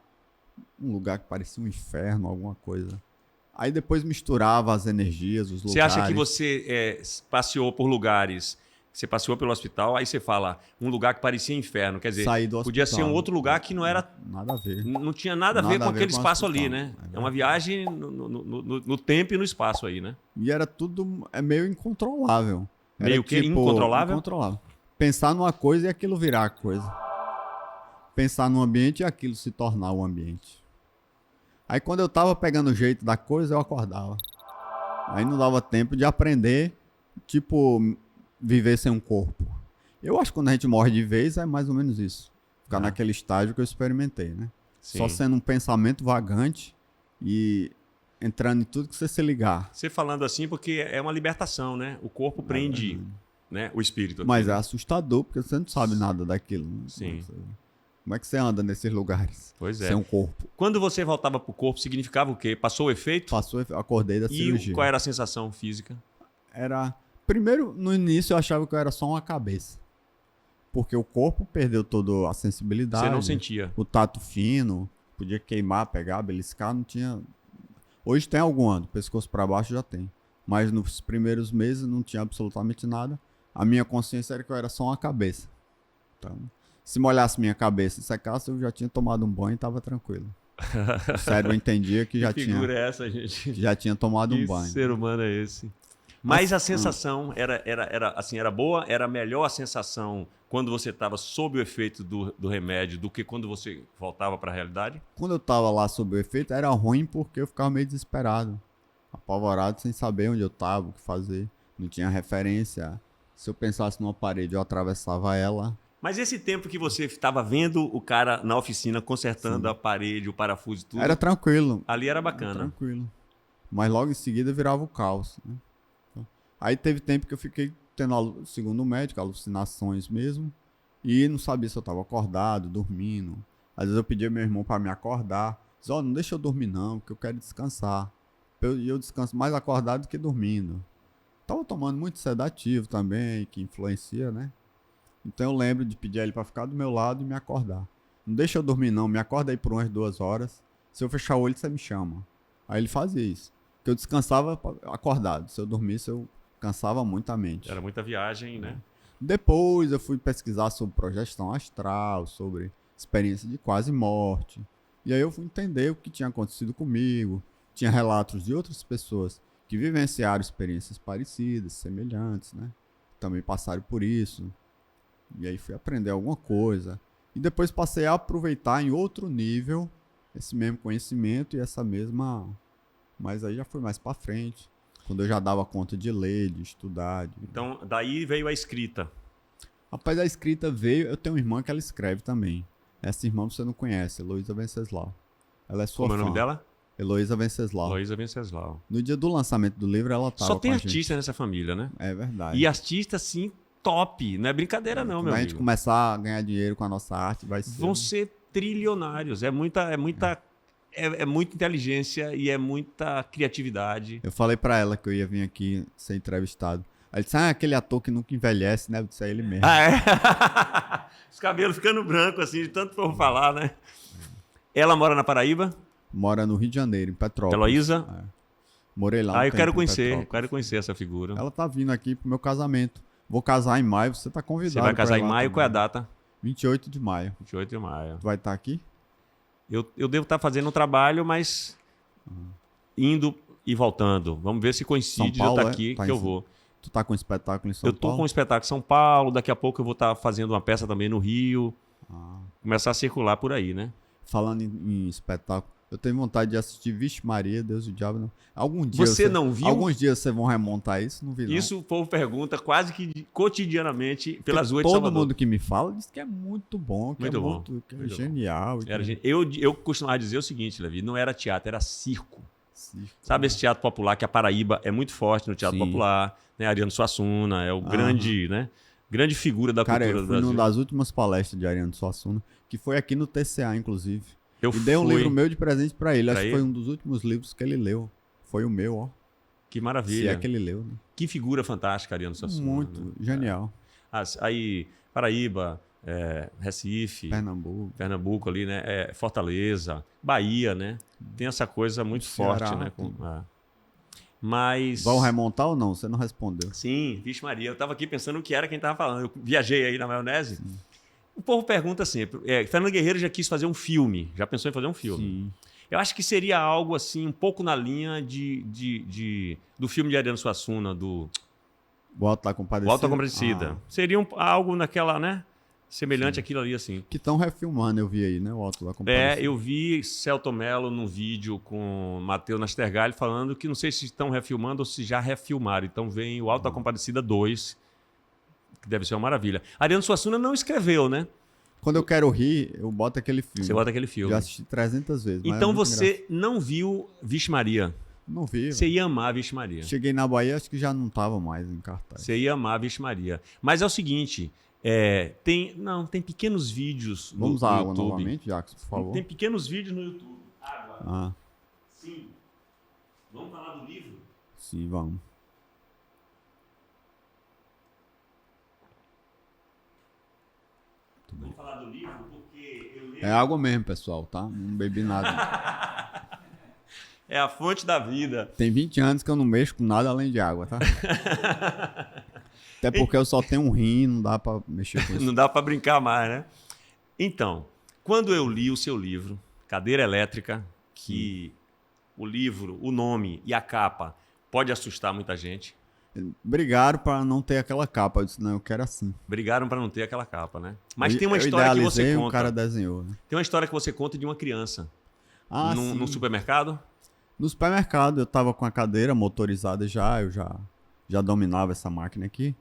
um lugar que parecia um inferno, alguma coisa. Aí depois misturava as energias, os lugares. Você acha que você passeou por lugares, você passeou pelo hospital, aí você fala um lugar que parecia inferno, quer dizer, Saí do podia ser hospital. um outro lugar que não era, Nada a ver. não tinha nada a ver Nada com a ver aquele com o espaço hospital, ali, né? é É uma viagem no tempo e no espaço aí, né? E era tudo meio incontrolável. Era Meio que incontrolável? Incontrolável. Pensar numa coisa e aquilo virar a coisa. Pensar num ambiente e aquilo se tornar o ambiente. Aí quando eu tava pegando o jeito da coisa, eu acordava. Aí não dava tempo de aprender, tipo, viver sem um corpo. Eu acho que quando a gente morre de vez é mais ou menos isso. Ficar naquele estágio que eu experimentei, né? Sim. Só sendo um pensamento vagante e entrando em tudo que você se ligar. Você falando assim porque é uma libertação, né? O corpo prende, né, o espírito. aqui, Mas né? é assustador, porque você não sabe nada daquilo. Né? Sim. Como é que você anda nesses lugares? Pois é. Sem um corpo. Quando você voltava pro corpo, significava o quê? Passou o efeito? Passou, eu acordei da E cirurgia. qual era a sensação física? Era... Primeiro, no início, eu achava que eu era só uma cabeça. Porque o corpo perdeu toda a sensibilidade. Você não sentia. O tato fino, podia queimar, pegar, beliscar, não tinha... Hoje tem algum ano, pescoço para baixo já tem. Mas nos primeiros meses não tinha absolutamente nada. A minha consciência era que eu era só uma cabeça. Então, se molhasse minha cabeça e secasse, eu já tinha tomado um banho e estava tranquilo. O cérebro entendia que Que figura é essa, gente? já tinha tomado Que um banho. ser humano é esse? Mas a sensação era boa? Era melhor a sensação quando você estava sob o efeito do remédio do que quando você voltava para a realidade? Quando eu tava lá sob o efeito, era ruim porque eu ficava meio desesperado. Apavorado, sem saber onde eu tava, o que fazer. Não tinha referência. Se eu pensasse numa parede, eu atravessava ela. Mas esse tempo que você estava vendo o cara na oficina consertando a parede, o parafuso e tudo, Era tranquilo. ali era bacana. Tranquilo. Mas logo em seguida virava o caos. Né? Aí teve tempo que eu fiquei tendo, segundo o médico, alucinações mesmo. E não sabia se eu estava acordado, dormindo. Às vezes eu pedia meu irmão para me acordar. Dizia, não deixa eu dormir não, porque eu quero descansar. E eu descanso mais acordado do que dormindo. Tava tomando muito sedativo também, que influencia, né? Então eu lembro de pedir a ele para ficar do meu lado e me acordar. Não deixa eu dormir não, me acorda aí por umas 2 horas. Se eu fechar o olho, você me chama. Aí ele fazia isso. Porque eu descansava acordado. Se eu dormisse, eu cansava muito a mente. Era muita viagem, né? Depois eu fui pesquisar sobre projeção astral, sobre experiência de quase morte. E aí eu fui entender o que tinha acontecido comigo. Tinha relatos de outras pessoas que vivenciaram experiências parecidas, semelhantes, né? Também passaram por isso. E aí fui aprender alguma coisa. E depois passei a aproveitar em outro nível esse mesmo conhecimento e essa mesma... Mas aí já foi mais pra frente. Quando eu já dava conta de ler, de estudar. Então, daí veio a escrita. Rapaz, a escrita veio... Eu tenho uma irmã que ela escreve também. Essa irmã você não conhece, Heloísa Venceslau. Ela é sua Como é o fã. nome dela? Heloísa Venceslau. Heloísa Venceslau. No dia do lançamento do livro, ela tava Só tem com a gente. artista nessa família, né? É verdade. E artista, assim, top. Não é brincadeira não, Quando meu a gente amigo. começar a ganhar dinheiro com a nossa arte, vai ser... Vão ser trilionários. É muita inteligência e é muita criatividade. Eu falei pra ela que eu ia vir aqui ser entrevistado. Aí ele disse, aquele ator que nunca envelhece, né? Eu disse, é ele mesmo. Ah, é? Os cabelos ficando brancos, assim, de tanto por falar, né? Ela mora na Paraíba? Mora no Rio de Janeiro, em Petrópolis. Heloísa? É. Morei lá um Ah, eu tempo quero em conhecer. Petrópolis. Quero conhecer essa figura. Ela tá vindo aqui pro meu casamento. Vou casar em maio, você tá convidado. Você vai casar pra em ir lá maio? também. Qual é a data? 28 de maio. 28 de maio. Tu vai estar aqui? Eu devo estar fazendo um trabalho, mas indo e voltando. Vamos ver se coincide de eu Paulo, estar é? aqui, Tá que eu em- vou. Tu tá com um espetáculo em São Eu tô Paulo? com um espetáculo em São Paulo, daqui a pouco eu vou estar fazendo uma peça também no Rio. Ah. Começar a circular por aí, né? Falando em espetáculo, eu tenho vontade de assistir Vixe Maria, Deus e o Diabo. Não. Algum dia Você não viu? Alguns dias vocês vão remontar isso? Não vi, não. Isso o povo pergunta quase que cotidianamente pelas Porque ruas de todo Salvador. mundo que me fala diz que é muito bom, que Muito é bom, muito, que é muito bom. genial. Era eu costumava dizer o seguinte, Levi, não era teatro, era circo. Sabe esse teatro popular que a Paraíba é muito forte no teatro Sim. popular, né? Ariano Suassuna é o grande, né? Grande figura da Cara, cultura eu do fui Brasil. numa das últimas palestras de Ariano Suassuna, que foi aqui no TCA, inclusive. Eu E dei um fui. livro meu de presente pra ele. Pra Acho que ele? foi um dos últimos livros que ele leu. Foi o meu, ó. Que Se maravilha. é que ele leu, né? Que figura fantástica, Ariano Suassuna. Muito né? genial. Aí, Paraíba, Recife, Pernambuco. ali, né? Fortaleza, Bahia, né? Tem essa coisa muito Ceará, forte, né? Mas... Vão remontar ou não? Você não respondeu. Sim, vixe Maria, eu estava aqui pensando o que era quem estava falando. Eu viajei aí na maionese. Sim. O povo pergunta sempre. Fernando Guerreiro já quis fazer um filme, já pensou em fazer um filme. Sim. Eu acho que seria algo assim, um pouco na linha do filme de Ariano Suassuna, do O Alto da Compadecida. O Alto da Compadecida. Seria algo naquela, né? Semelhante àquilo ali, assim. Que estão refilmando, eu vi aí, né? O Alto da Compadecida. Eu vi Celto Mello num vídeo com Matheus Nastergalli falando que não sei se estão refilmando ou se já refilmaram. Então vem o Alto da Compadecida 2, que deve ser uma maravilha. Ariano Suassuna não escreveu, né? Quando eu quero rir, eu boto aquele filme. Você bota aquele filme. Já assisti 300 vezes. Então você não viu Vixe Maria? Não vi. Você ia amar Vixe Maria. Cheguei na Bahia, acho que já não estava mais em cartaz. Você ia amar Vixe Maria. Mas é o seguinte, tem pequenos vídeos no YouTube. Vamos à água novamente, Jackson, por favor. Tem pequenos vídeos no YouTube. Água. Ah. Sim. Vamos falar do livro? Sim, vamos. Vamos falar do livro porque eu lembro... É água mesmo, pessoal, tá? Não bebi nada. É a fonte da vida. Tem 20 anos que eu não mexo com nada além de água, tá? Até porque eu só tenho um rim, não dá pra mexer com isso. Não dá pra brincar mais, né? Então, quando eu li o seu livro, Cadeira Elétrica, que o livro, o nome e a capa pode assustar muita gente. Brigaram para não ter aquela capa. Eu disse, não, eu quero assim. Brigaram para não ter aquela capa, né? Mas tem uma história que você conta. O cara desenhou, né? Tem uma história que você conta de uma criança. Sim. No supermercado? No supermercado, eu tava com a cadeira motorizada eu já dominava essa máquina aqui.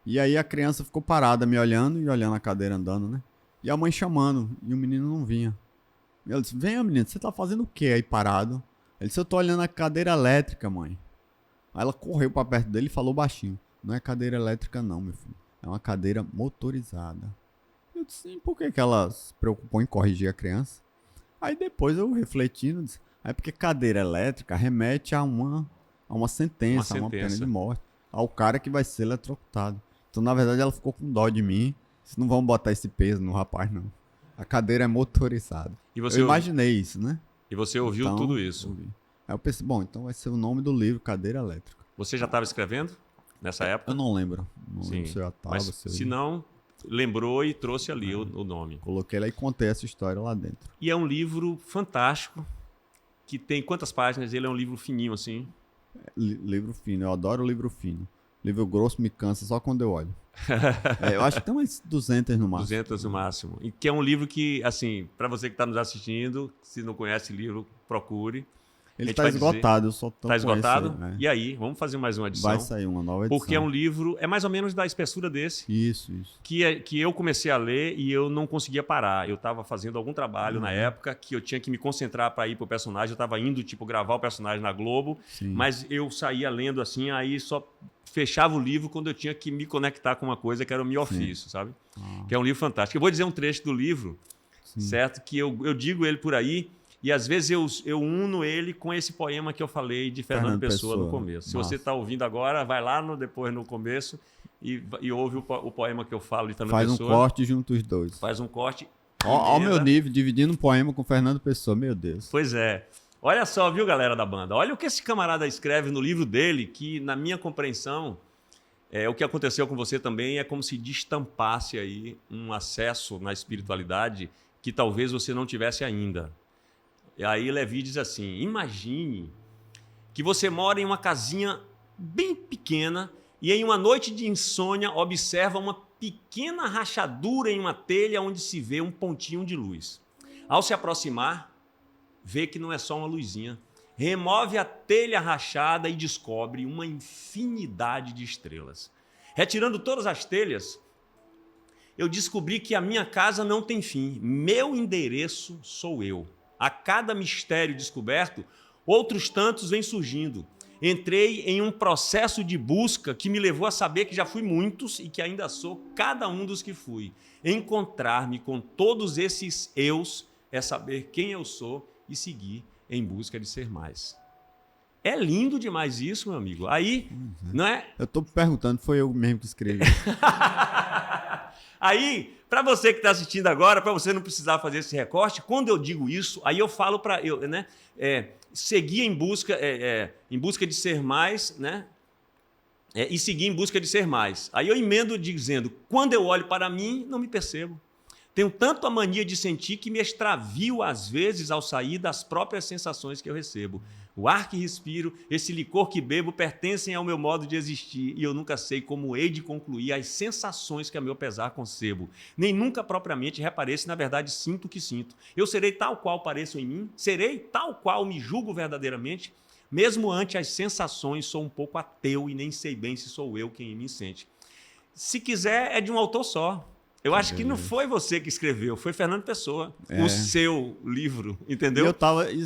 E aí a criança ficou parada me olhando e olhando a cadeira andando, né? E a mãe chamando, e o menino não vinha. Eu disse, venha menino, você tá fazendo o quê aí parado? Ele disse, eu tô olhando a cadeira elétrica, mãe. Aí ela correu pra perto dele e falou baixinho, não é cadeira elétrica não, meu filho. É uma cadeira motorizada. Eu disse, por que ela se preocupou em corrigir a criança? Aí depois eu refletindo, disse, é porque cadeira elétrica remete a uma sentença, a uma pena de morte, ao cara que vai ser eletrocutado. Então, na verdade, ela ficou com dó de mim. Vocês não vão botar esse peso no rapaz, não. A cadeira é motorizada. Eu imaginei isso, né? E você ouviu então, tudo isso? Ouvi. Aí eu pensei, bom, então vai ser o nome do livro, Cadeira Elétrica. Você já estava escrevendo nessa época? Eu não lembro. Não lembro se eu já estava. Mas se não, lembrou e trouxe ali o nome. Coloquei lá e contei essa história lá dentro. E é um livro fantástico, que tem quantas páginas? Ele é um livro fininho assim? Livro fino, eu adoro livro fino. Livro grosso me cansa só quando eu olho. Eu acho que tem umas 200 no máximo. 200 no máximo. E que é um livro que, assim, para você que está nos assistindo, se não conhece o livro, procure. Ele está esgotado, eu só tô Está esgotado? Né? E aí, vamos fazer mais uma edição? Vai sair uma nova edição. Porque é um livro, é mais ou menos da espessura desse. Isso. Que eu comecei a ler e eu não conseguia parar. Eu estava fazendo algum trabalho na época que eu tinha que me concentrar para ir pro personagem. Eu estava indo, gravar o personagem na Globo. Sim. Mas eu saía lendo assim, aí só fechava o livro quando eu tinha que me conectar com uma coisa que era o meu ofício, sabe? Que é um livro fantástico. Eu vou dizer um trecho do livro, certo? Que eu digo ele por aí. E às vezes eu uno ele com esse poema que eu falei de Fernando Pessoa no começo. Se você está ouvindo agora, vai lá depois no começo e ouve o poema que eu falo de Fernando Pessoa. Faz um corte junto os dois. Faz um corte. Ó o meu nível, dividindo um poema com Fernando Pessoa, meu Deus. Pois é. Olha só, viu, galera da banda? Olha o que esse camarada escreve no livro dele, que na minha compreensão, o que aconteceu com você também é como se destampasse aí um acesso na espiritualidade que talvez você não tivesse ainda. E aí Levi diz assim, imagine que você mora em uma casinha bem pequena e em uma noite de insônia observa uma pequena rachadura em uma telha onde se vê um pontinho de luz. Ao se aproximar, vê que não é só uma luzinha. Remove a telha rachada e descobre uma infinidade de estrelas. Retirando todas as telhas, eu descobri que a minha casa não tem fim. Meu endereço sou eu. A cada mistério descoberto, outros tantos vêm surgindo. Entrei em um processo de busca que me levou a saber que já fui muitos e que ainda sou cada um dos que fui. Encontrar-me com todos esses eus é saber quem eu sou e seguir em busca de ser mais. É lindo demais isso, meu amigo. Aí, não é? Eu estou perguntando, foi eu mesmo que escrevi. Aí, Para você que está assistindo agora, para você não precisar fazer esse recorte, quando eu digo isso, aí eu falo para eu, né? Seguir em busca de ser mais, né? E seguir em busca de ser mais. Aí eu emendo dizendo, quando eu olho para mim, não me percebo. Tenho tanto a mania de sentir que me extravio, às vezes, ao sair das próprias sensações que eu recebo. O ar que respiro, esse licor que bebo, pertencem ao meu modo de existir e eu nunca sei como hei de concluir as sensações que a meu pesar concebo. Nem nunca propriamente reparei se, na verdade, sinto o que sinto. Eu serei tal qual pareço em mim? Serei tal qual me julgo verdadeiramente? Mesmo ante as sensações, sou um pouco ateu e nem sei bem se sou eu quem me sente. Se quiser, é de um autor só. Eu acho que não foi você que escreveu, foi Fernando Pessoa, o seu livro, entendeu?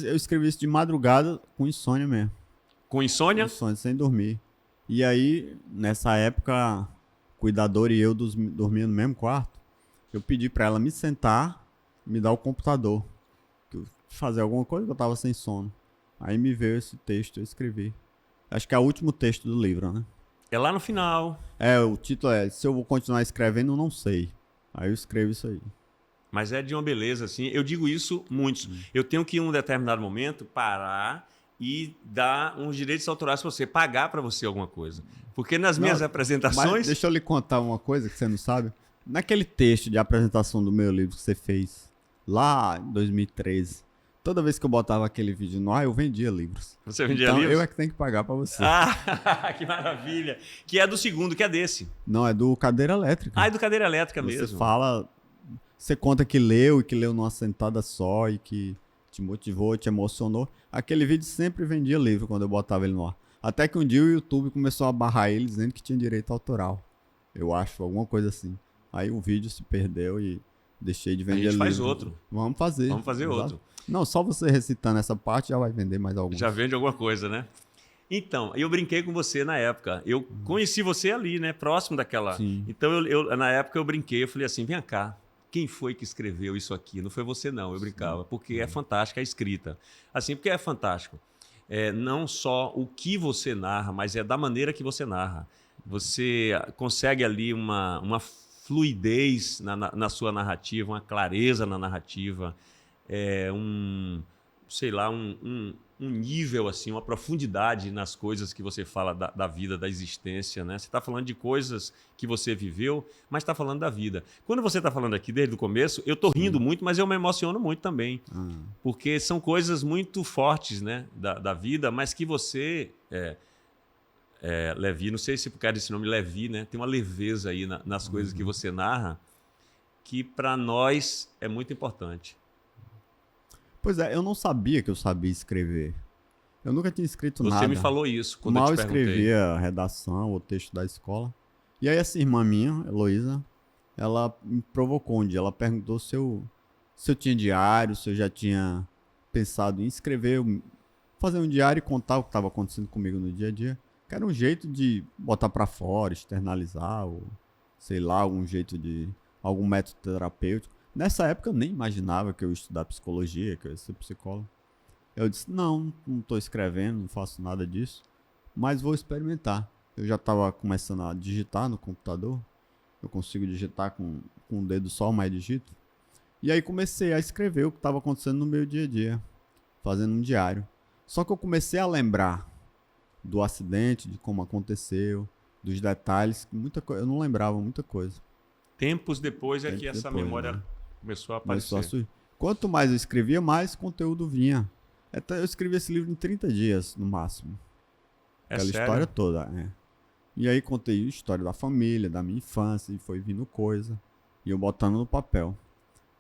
Eu escrevi isso de madrugada com insônia mesmo. Com insônia? Insônia, sem dormir. E aí, nessa época, cuidador e eu dormia no mesmo quarto. Eu pedi pra ela me sentar, me dar o computador. Fazer alguma coisa que eu tava sem sono. Aí me veio esse texto, eu escrevi. Acho que é o último texto do livro, né? É lá no final. O título é Se Eu Vou Continuar Escrevendo, Não Sei. Aí eu escrevo isso aí. Mas é de uma beleza, assim. Eu digo isso muito. Eu tenho que, em um determinado momento, parar e dar uns direitos autorais para você, pagar para você alguma coisa. Porque nas minhas apresentações... Mas deixa eu lhe contar uma coisa que você não sabe. Naquele texto de apresentação do meu livro que você fez lá em 2013, toda vez que eu botava aquele vídeo no ar, eu vendia livros. Você vendia então, livros? Eu é que tenho que pagar para você. Que maravilha. Que é do segundo, que é desse. Não, é do Cadeira Elétrica. É do Cadeira Elétrica mesmo. Você fala... Você conta que leu e que leu numa sentada só e que te motivou, te emocionou. Aquele vídeo sempre vendia livro quando eu botava ele no ar. Até que um dia o YouTube começou a barrar ele dizendo que tinha direito autoral. Eu acho, alguma coisa assim. Aí o vídeo se perdeu e deixei de vender livro. A gente faz outro. Vamos fazer. Vamos fazer outro. Não, só você recitando essa parte já vai vender mais alguns. Já vende alguma coisa, né? Então, eu brinquei com você na época. Eu conheci você ali, né? Próximo daquela... Sim. Então, na época eu brinquei. Eu falei assim, vem cá. Quem foi que escreveu isso aqui? Não foi você, não. Eu brincava. Porque é fantástica a escrita. Assim, porque é fantástico. Não só o que você narra, mas é da maneira que você narra. Você consegue ali uma fluidez na sua narrativa, uma clareza na narrativa, um nível, assim, uma profundidade nas coisas que você fala da vida, da existência, né? Você está falando de coisas que você viveu, mas está falando da vida. Quando você está falando aqui desde o começo, eu estou rindo muito, mas eu me emociono muito também. Porque são coisas muito fortes, né, da vida, mas que você... Levi, não sei se por causa desse nome Levi, né? Tem uma leveza aí nas coisas que você narra que para nós é muito importante. Pois é, eu não sabia que eu sabia escrever. Eu nunca tinha escrito nada. Você me falou isso quando Mal eu te perguntei. escrevia a redação, o texto da escola. E aí essa irmã minha, Heloísa, ela me provocou um dia. Ela perguntou se eu tinha diário, se eu já tinha pensado em escrever, fazer um diário e contar o que estava acontecendo comigo no dia a dia. Que era um jeito de botar para fora, externalizar, ou sei lá, algum método terapêutico. Nessa época eu nem imaginava que eu ia estudar psicologia, que eu ia ser psicólogo. Eu disse, não estou escrevendo, não faço nada disso, mas vou experimentar. Eu já estava começando a digitar no computador, eu consigo digitar com o dedo só, mas digito. E aí comecei a escrever o que estava acontecendo no meu dia a dia, fazendo um diário. Só que eu comecei a lembrar do acidente, de como aconteceu, dos detalhes, eu não lembrava muita coisa. Tempos depois que essa memória começou a aparecer. Quanto mais eu escrevia, mais conteúdo vinha. Até eu escrevi esse livro em 30 dias, no máximo. Aquela história toda, E aí contei a história da família, da minha infância, e foi vindo coisa. E eu botando no papel.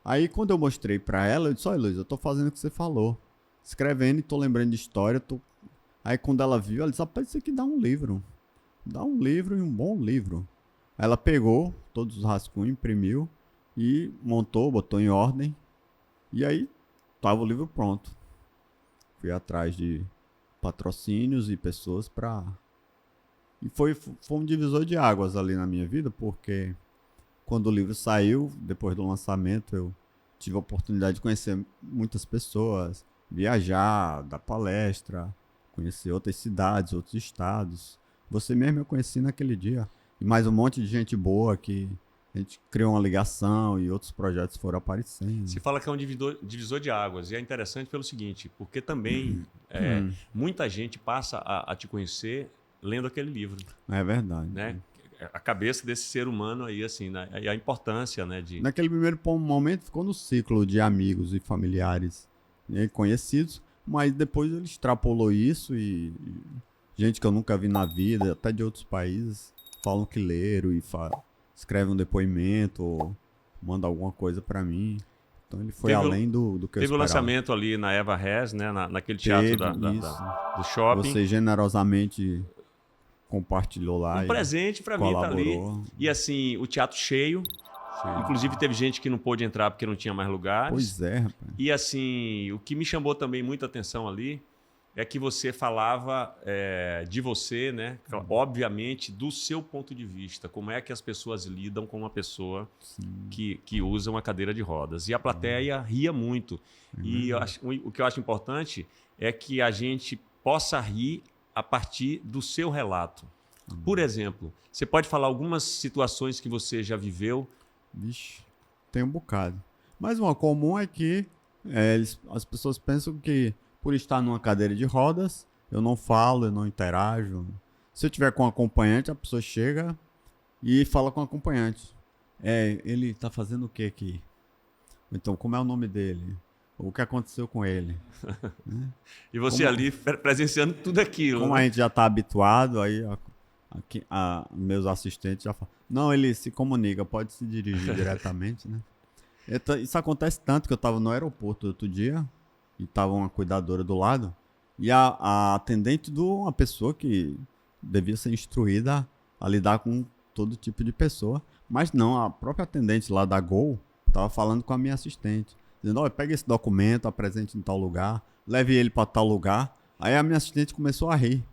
Aí quando eu mostrei pra ela, eu disse, olha Luiz, eu tô fazendo o que você falou. Escrevendo e tô lembrando de história. Aí quando ela viu, ela disse, rapaz, isso aqui dá um livro. Dá um livro e um bom livro. Aí ela pegou todos os rascunhos, imprimiu e montou, botou em ordem. E aí tava o livro pronto. Fui atrás de patrocínios e pessoas E foi um divisor de águas ali na minha vida, porque quando o livro saiu, depois do lançamento, eu tive a oportunidade de conhecer muitas pessoas, viajar, dar palestra, conhecer outras cidades, outros estados. Você mesmo eu conheci naquele dia. E mais um monte de gente boa que a gente criou uma ligação e outros projetos foram aparecendo. Se fala que é um divisor de águas. E é interessante pelo seguinte, porque também muita gente passa a te conhecer lendo aquele livro. É verdade. Né? A cabeça desse ser humano aí, assim, né? E a importância, né? Naquele primeiro momento ficou no ciclo de amigos e familiares, né, conhecidos, mas depois ele extrapolou isso e gente que eu nunca vi na vida, até de outros países, falam que leram e escrevem um depoimento ou mandam alguma coisa pra mim. Então ele foi além do que eu esperava. Teve o lançamento ali na Eva Res, né? Naquele teatro do shopping. Você generosamente compartilhou lá. Um presente pra mim tá ali. E assim, o teatro cheio. Inclusive teve gente que não pôde entrar porque não tinha mais lugares. Pois é, rapaz. E assim, o que me chamou também muita atenção ali é que você falava de você, né? Obviamente, do seu ponto de vista. Como é que as pessoas lidam com uma pessoa que usa uma cadeira de rodas. E a plateia ria muito. E o que eu acho importante é que a gente possa rir a partir do seu relato. Por exemplo, você pode falar algumas situações que você já viveu? Vixe, tem um bocado. Mas uma comum é que as pessoas pensam que por estar numa cadeira de rodas, eu não falo, eu não interajo. Se eu tiver com um acompanhante, a pessoa chega e fala com o acompanhante. Ele tá fazendo o que aqui? Então, como é o nome dele? O que aconteceu com ele? Né? E você ali presenciando tudo aquilo. Como né? a gente já está habituado, aí meus assistentes já falam, não, ele se comunica, pode se dirigir diretamente, né? Isso acontece tanto que eu estava no aeroporto outro dia e estava uma cuidadora do lado e a atendente de uma pessoa que devia ser instruída a lidar com todo tipo de pessoa, mas não, a própria atendente lá da Gol estava falando com a minha assistente. Dizendo, pega esse documento, apresente em tal lugar, leve ele para tal lugar. Aí a minha assistente começou a rir.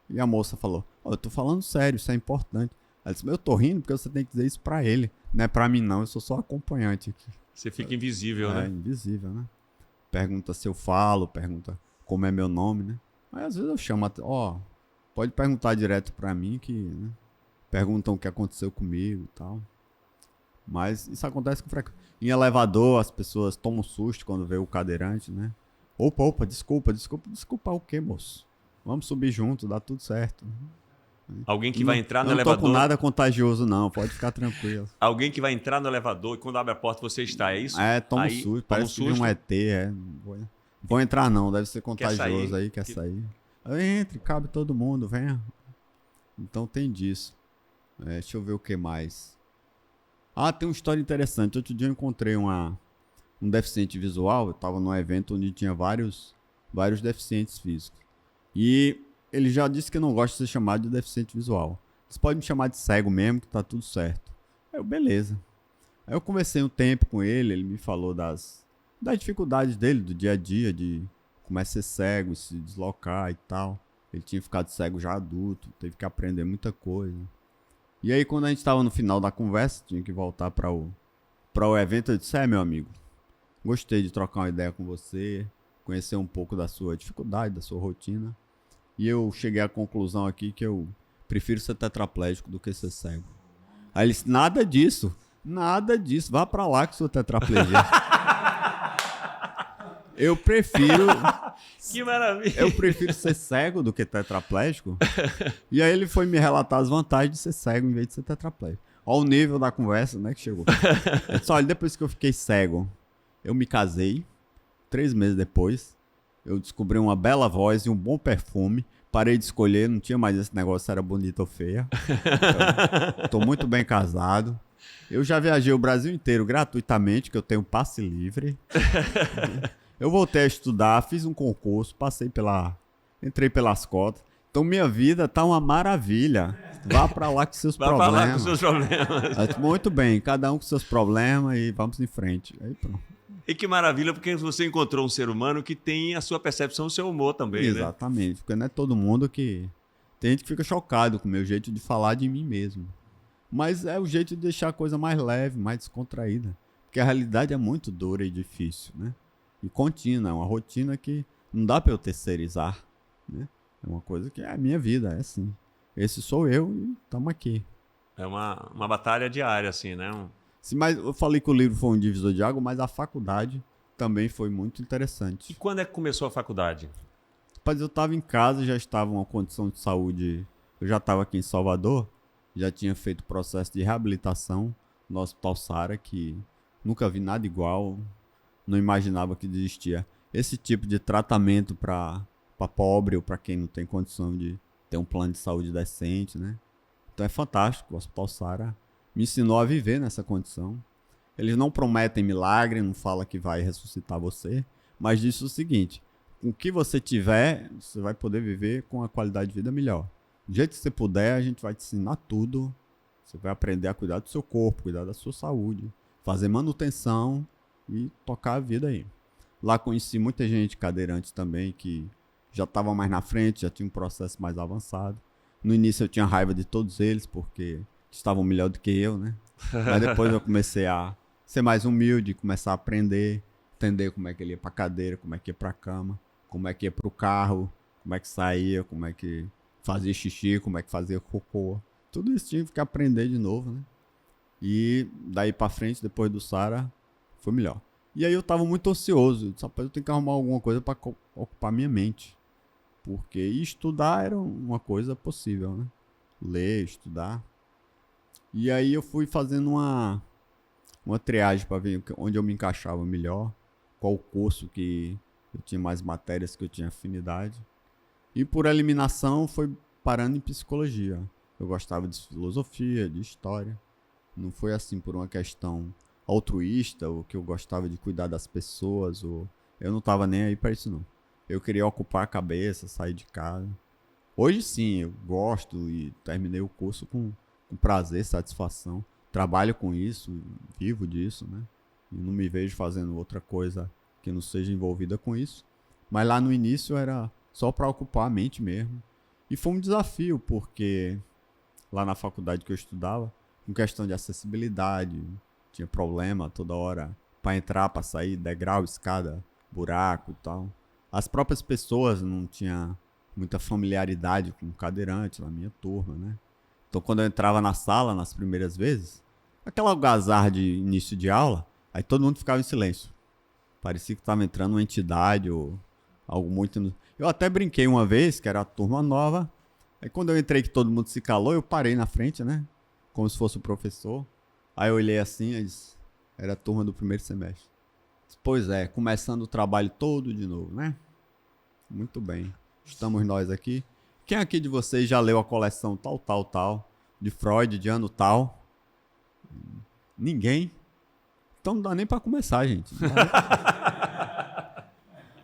E a moça falou, eu tô falando sério, isso é importante. Ela disse, eu tô rindo porque você tem que dizer isso para ele. Não é para mim não, eu sou só acompanhante aqui. Você fica invisível, né? Invisível, né? Pergunta se eu falo, pergunta como é meu nome, né? Aí às vezes eu chamo, pode perguntar direto para mim que, né? Perguntam o que aconteceu comigo e tal. Mas isso acontece com frequência. Em elevador, as pessoas tomam susto quando vê o cadeirante, né? Opa, desculpa o quê, moço? Vamos subir junto, dá tudo certo. Alguém que vai entrar no elevador... Não tô com nada contagioso, não. Pode ficar tranquilo. Alguém que vai entrar no elevador e quando abre a porta você está, é isso? Toma um susto. Parece que um ET, Vou entrar não, deve ser contagioso aí, quer sair. Entre, cabe todo mundo, venha. Então tem disso. Deixa eu ver o que mais. Tem uma história interessante. Outro dia eu encontrei um deficiente visual. Eu estava num evento onde tinha vários deficientes físicos. E ele já disse que não gosta de ser chamado de deficiente visual. Você pode me chamar de cego mesmo, que tá tudo certo. Aí eu, beleza. Aí eu conversei um tempo com ele me falou das dificuldades dele, do dia a dia, de como é ser cego, se deslocar e tal. Ele tinha ficado cego já adulto, teve que aprender muita coisa. E aí, quando a gente estava no final da conversa, tinha que voltar para o evento, eu disse, meu amigo, gostei de trocar uma ideia com você, conhecer um pouco da sua dificuldade, da sua rotina. E eu cheguei à conclusão aqui que eu prefiro ser tetraplégico do que ser cego. Aí ele disse, nada disso, vá para lá com sua tetraplegia. Eu prefiro... Que maravilha! Eu prefiro ser cego do que tetraplégico. E aí ele foi me relatar as vantagens de ser cego em vez de ser tetraplégico. Olha o nível da conversa, né, que chegou. Ele disse, olha, depois que eu fiquei cego, eu me casei. 3 meses depois, eu descobri uma bela voz e um bom perfume. Parei de escolher, não tinha mais esse negócio se era bonita ou feia. Estou muito bem casado. Eu já viajei o Brasil inteiro gratuitamente, que eu tenho passe livre. Eu voltei a estudar, fiz um concurso, entrei pelas cotas. Então minha vida tá uma maravilha. Vá pra lá com seus problemas. Vá pra lá com seus problemas. Muito bem, cada um com seus problemas e vamos em frente. Aí pronto. E que maravilha, porque você encontrou um ser humano que tem a sua percepção, o seu humor também, Exatamente, porque não é todo mundo que... Tem gente que fica chocado com o meu jeito de falar de mim mesmo. Mas é o jeito de deixar a coisa mais leve, mais descontraída. Porque a realidade é muito dura e difícil, né? E contínua, é uma rotina que não dá para eu terceirizar, né? É uma coisa que é a minha vida, é assim. Esse sou eu e estamos aqui. É uma batalha diária, assim, né? Sim, mas eu falei que o livro foi um divisor de água, mas a faculdade também foi muito E interessante. quando é que começou a faculdade? Mas eu estava em casa, já estava em uma condição de saúde. Eu já estava aqui em Salvador, já tinha feito processo de reabilitação no Hospital Sara, que nunca vi nada igual, não imaginava que existia esse tipo de tratamento para pobre ou para quem não tem condição de ter um plano de saúde decente, né? Então é fantástico, o Hospital Sara me ensinou a viver nessa condição. Eles não prometem milagre, não fala que vai ressuscitar você, mas diz o seguinte: com o que você tiver, você vai poder viver com a qualidade de vida melhor. Do jeito que você puder, a gente vai te ensinar tudo. Você vai aprender a cuidar do seu corpo, cuidar da sua saúde, fazer manutenção e tocar a vida aí. Lá conheci muita gente cadeirante também que já estava mais na frente, já tinha um processo mais avançado. No início eu tinha raiva de todos eles porque estavam melhor do que eu, né? Mas depois eu comecei a ser mais humilde, começar a aprender, entender como é que ele ia pra cadeira, como é que ia pra cama, como é que ia pro carro, como é que saía, como é que fazia xixi, como é que fazia cocô. Tudo isso tinha que aprender de novo, né? E daí pra frente, depois do Sara, foi melhor. E aí eu tava muito ocioso, só eu tenho que arrumar alguma coisa pra ocupar minha mente. Porque estudar era uma coisa possível, né? Ler, estudar. E aí eu fui fazendo uma triagem para ver onde eu me encaixava melhor, qual curso que eu tinha mais matérias que eu tinha afinidade. E por eliminação foi parando em psicologia. Eu gostava de filosofia, de história. Não foi assim por uma questão altruísta, ou que eu gostava de cuidar das pessoas, ou eu não estava nem aí para isso não. Eu queria ocupar a cabeça, sair de casa. Hoje sim, eu gosto e terminei o curso com prazer, satisfação. Trabalho com isso, vivo disso, né? E não me vejo fazendo outra coisa que não seja envolvida com isso. Mas lá no início era só para ocupar a mente mesmo. E foi um desafio, porque lá na faculdade que eu estudava, com questão de acessibilidade, tinha problema toda hora para entrar, para sair, degrau, escada, buraco e tal. As próprias pessoas não tinham muita familiaridade com cadeirante na minha turma, né? Então quando eu entrava na sala nas primeiras vezes, aquela algazarra de início de aula, aí todo mundo ficava em silêncio. Parecia que estava entrando uma entidade ou algo muito... Eu até brinquei uma vez, que era a turma nova, aí quando eu entrei que todo mundo se calou, eu parei na frente, né? Como se fosse o professor. Aí eu olhei assim, e disse, era a turma do primeiro semestre. Pois é, começando o trabalho todo de novo, né? Muito bem. Estamos nós aqui. Quem aqui de vocês já leu a coleção tal, de Freud, de ano tal? Ninguém? Então não dá nem pra começar, gente.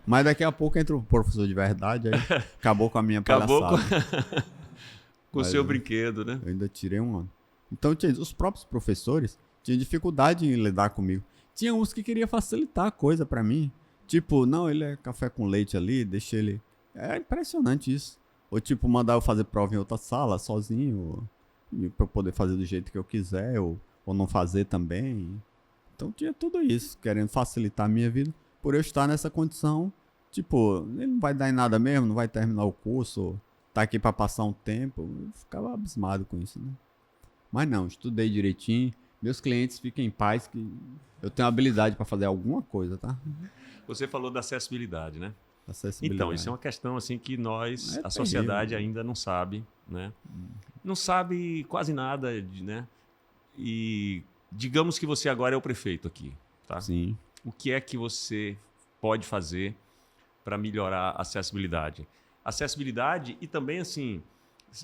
Mas daqui a pouco entra o professor de verdade, aí acabou com a minha palhaçada. Acabou com o seu brinquedo, né? Eu ainda tirei um ano. Então os próprios professores tinham dificuldade em lidar comigo. Tinha uns que queriam facilitar a coisa pra mim. Tipo, não, ele é café com leite ali, deixa ele... É impressionante isso. Ou tipo, mandar eu fazer prova em outra sala, sozinho, pra eu poder fazer do jeito que eu quiser, ou não fazer também. Então tinha tudo isso, querendo facilitar a minha vida. Por eu estar nessa condição, tipo, ele não vai dar em nada mesmo, não vai terminar o curso, tá aqui pra passar um tempo. Eu ficava abismado com isso, né? Mas não, estudei direitinho. Meus clientes fiquem em paz que eu tenho habilidade pra fazer alguma coisa, tá? Você falou da acessibilidade, né? Acessibilidade. Então, isso é uma questão assim que nós, É a sociedade terrível. ainda não sabe, né? Não sabe quase nada, né? E digamos que você agora é o prefeito aqui, tá? Sim. O que é que você pode fazer para melhorar a acessibilidade? Acessibilidade e também, assim,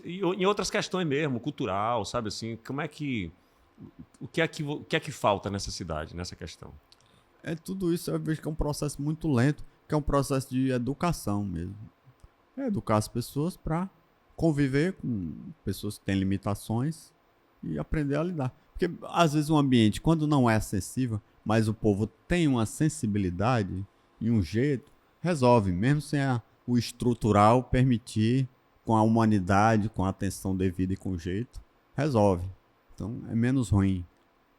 em outras questões mesmo, cultural, sabe assim, como é que... O que é que falta nessa cidade, nessa questão? É tudo isso, eu vejo que é um processo muito lento, que é um processo de educação mesmo. É educar as pessoas para conviver com pessoas que têm limitações e aprender a lidar. Porque às vezes um ambiente, quando não é acessível, mas o povo tem uma sensibilidade e um jeito, resolve, mesmo sem o estrutural permitir, com a humanidade, com a atenção devida e com jeito, resolve. Então é menos ruim.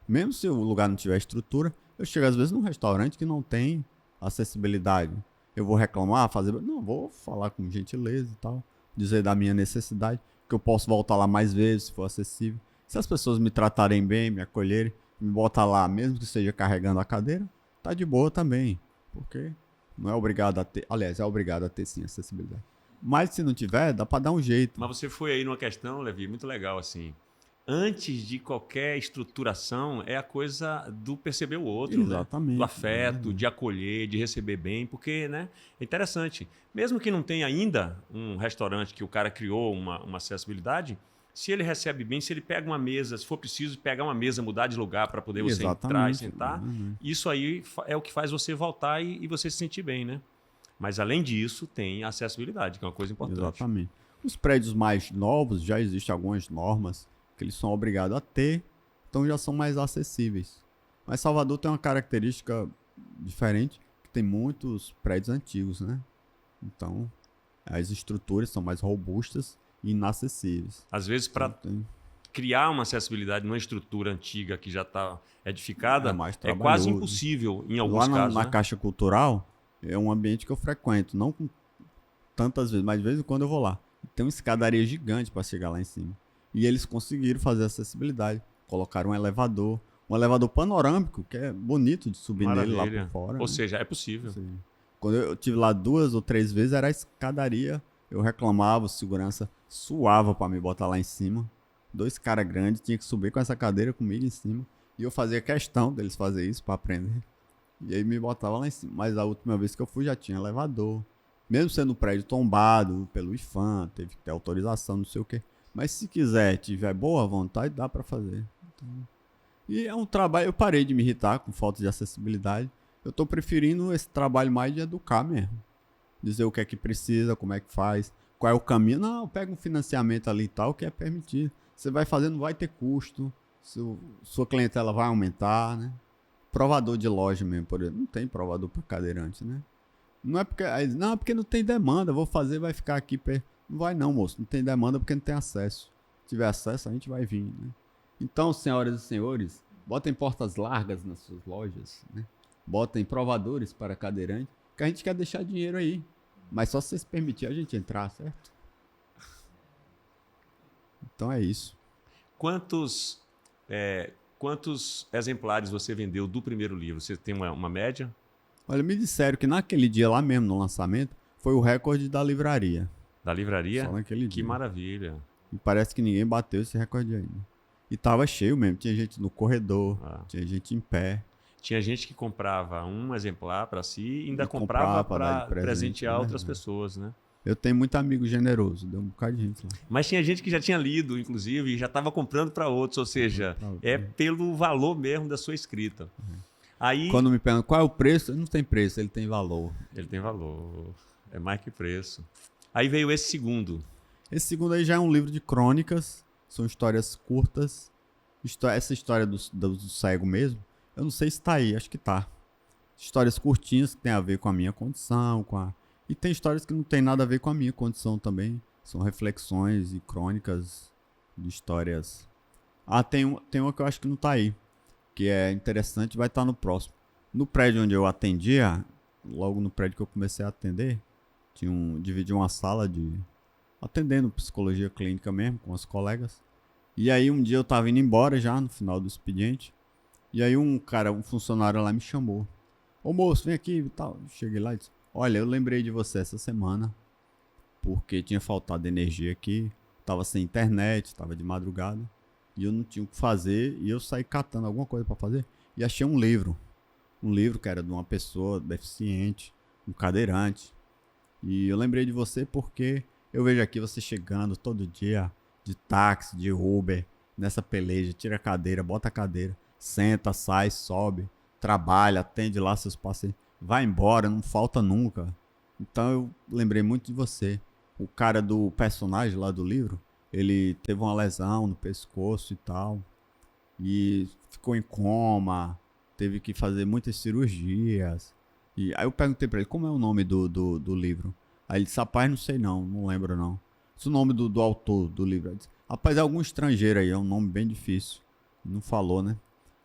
Mesmo se o lugar não tiver estrutura, eu chego às vezes num restaurante que não tem acessibilidade. Eu vou reclamar, fazer... Não, vou falar com gentileza e tal. Dizer da minha necessidade, que eu posso voltar lá mais vezes, se for acessível. Se as pessoas me tratarem bem, me acolherem, me botar lá, mesmo que seja carregando a cadeira, tá de boa também. Porque não é obrigado a ter. Aliás, é obrigado a ter sim acessibilidade. Mas se não tiver, dá para dar um jeito. Mas você foi aí numa questão, Levi, muito legal, assim. Antes de qualquer estruturação, é a coisa do perceber o outro, Exatamente. né? Do afeto, de acolher, de receber bem, porque, né, é interessante. Mesmo que não tenha ainda um restaurante que o cara criou uma acessibilidade, se ele recebe bem, se ele pega uma mesa, se for preciso pegar uma mesa, mudar de lugar para poder você entrar e sentar, isso aí é o que faz você voltar e você se sentir bem, né? Mas, além disso, tem a acessibilidade, que é uma coisa importante. Exatamente. Os prédios mais novos, já existem algumas normas que eles são obrigados a ter, então já são mais acessíveis. Mas Salvador tem uma característica diferente, que tem muitos prédios antigos, né? Então, as estruturas são mais robustas e inacessíveis. Às vezes, para criar uma acessibilidade numa estrutura antiga que já está edificada, é quase impossível em alguns casos. Lá na Caixa Cultural, é um ambiente que eu frequento, não com tantas vezes, mas de vez em quando eu vou lá. Tem uma escadaria gigante para chegar lá em cima. E eles conseguiram fazer acessibilidade. Colocaram um elevador panorâmico, que é bonito de subir nele lá por fora. Ou seja, é possível. Quando eu tive lá 2 ou 3 vezes, era a escadaria. Eu reclamava, o segurança suava para me botar lá em cima. 2 caras grandes, tinha que subir com essa cadeira comigo em cima. E eu fazia questão deles fazer isso para aprender. E aí me botava lá em cima. Mas a última vez que eu fui já tinha elevador. Mesmo sendo um prédio tombado pelo IFAM, teve que ter autorização, não sei o quê. Mas se quiser, tiver boa vontade, dá para fazer. Então, e é um trabalho, eu parei de me irritar com falta de acessibilidade. Eu tô preferindo esse trabalho mais de educar mesmo. Dizer o que é que precisa, como é que faz, qual é o caminho. Não, pega um financiamento ali e tal, que é permitido. Você vai fazendo, vai ter custo. Sua clientela vai aumentar, né? Provador de loja mesmo, por exemplo. Não tem provador para cadeirante, né? Não é porque... Não, porque não tem demanda. Vou fazer, vai ficar aqui... Não vai não, moço. Não tem demanda porque não tem acesso. Se tiver acesso, a gente vai vir, né? Então, senhoras e senhores, botem portas largas nas suas lojas, né? Botem provadores para cadeirante, que a gente quer deixar dinheiro aí. Mas só se vocês permitirem a gente entrar, certo? Então é isso. Quantos exemplares você vendeu do primeiro livro? Você tem uma média? Olha, me disseram que naquele dia lá mesmo, no lançamento, foi o recorde da livraria. Da livraria? Só naquele dia. Que maravilha. E parece que ninguém bateu esse recorde ainda. E tava cheio mesmo. Tinha gente no corredor, tinha gente em pé. Tinha gente que comprava um exemplar para si e ainda comprava para presentear outras pessoas, né? Eu tenho muito amigo generoso, deu um bocado de gente lá. Mas tinha gente que já tinha lido, inclusive, e já estava comprando para outros, ou seja, é pelo valor mesmo da sua escrita. Aí, quando me perguntam qual é o preço, não tem preço, ele tem valor. Ele tem valor, é mais que preço. Aí veio esse segundo. Esse segundo aí já é um livro de crônicas, são histórias curtas. Essa história do cego mesmo, eu não sei se tá aí, acho que tá. Histórias curtinhas que tem a ver com a minha condição, e tem histórias que não tem nada a ver com a minha condição também. São reflexões e crônicas de histórias. Tem uma que eu acho que não tá aí, que é interessante, vai estar no próximo. No prédio onde eu atendia, logo no prédio que eu comecei a atender, dividi uma sala atendendo psicologia clínica mesmo, com as colegas. E aí um dia eu tava indo embora já, no final do expediente, e aí um funcionário lá me chamou. Ô moço, vem aqui e tal. Cheguei lá e disse, olha, eu lembrei de você essa semana, porque tinha faltado energia aqui, tava sem internet, tava de madrugada, e eu não tinha o que fazer, e eu saí catando alguma coisa para fazer, e achei um livro que era de uma pessoa deficiente, um cadeirante, e eu lembrei de você porque eu vejo aqui você chegando todo dia, de táxi, de Uber, nessa peleja, tira a cadeira, bota a cadeira, senta, sai, sobe, trabalha, atende lá seus pacientes, vai embora, não falta nunca. Então eu lembrei muito de você. O cara do personagem lá do livro, ele teve uma lesão no pescoço e tal, e ficou em coma, teve que fazer muitas cirurgias. E aí eu perguntei pra ele, como é o nome do livro? Aí ele disse, rapaz, não sei não lembro não. Esse é o nome do autor do livro. Disse, rapaz, é algum estrangeiro aí, é um nome bem difícil. Não falou, né?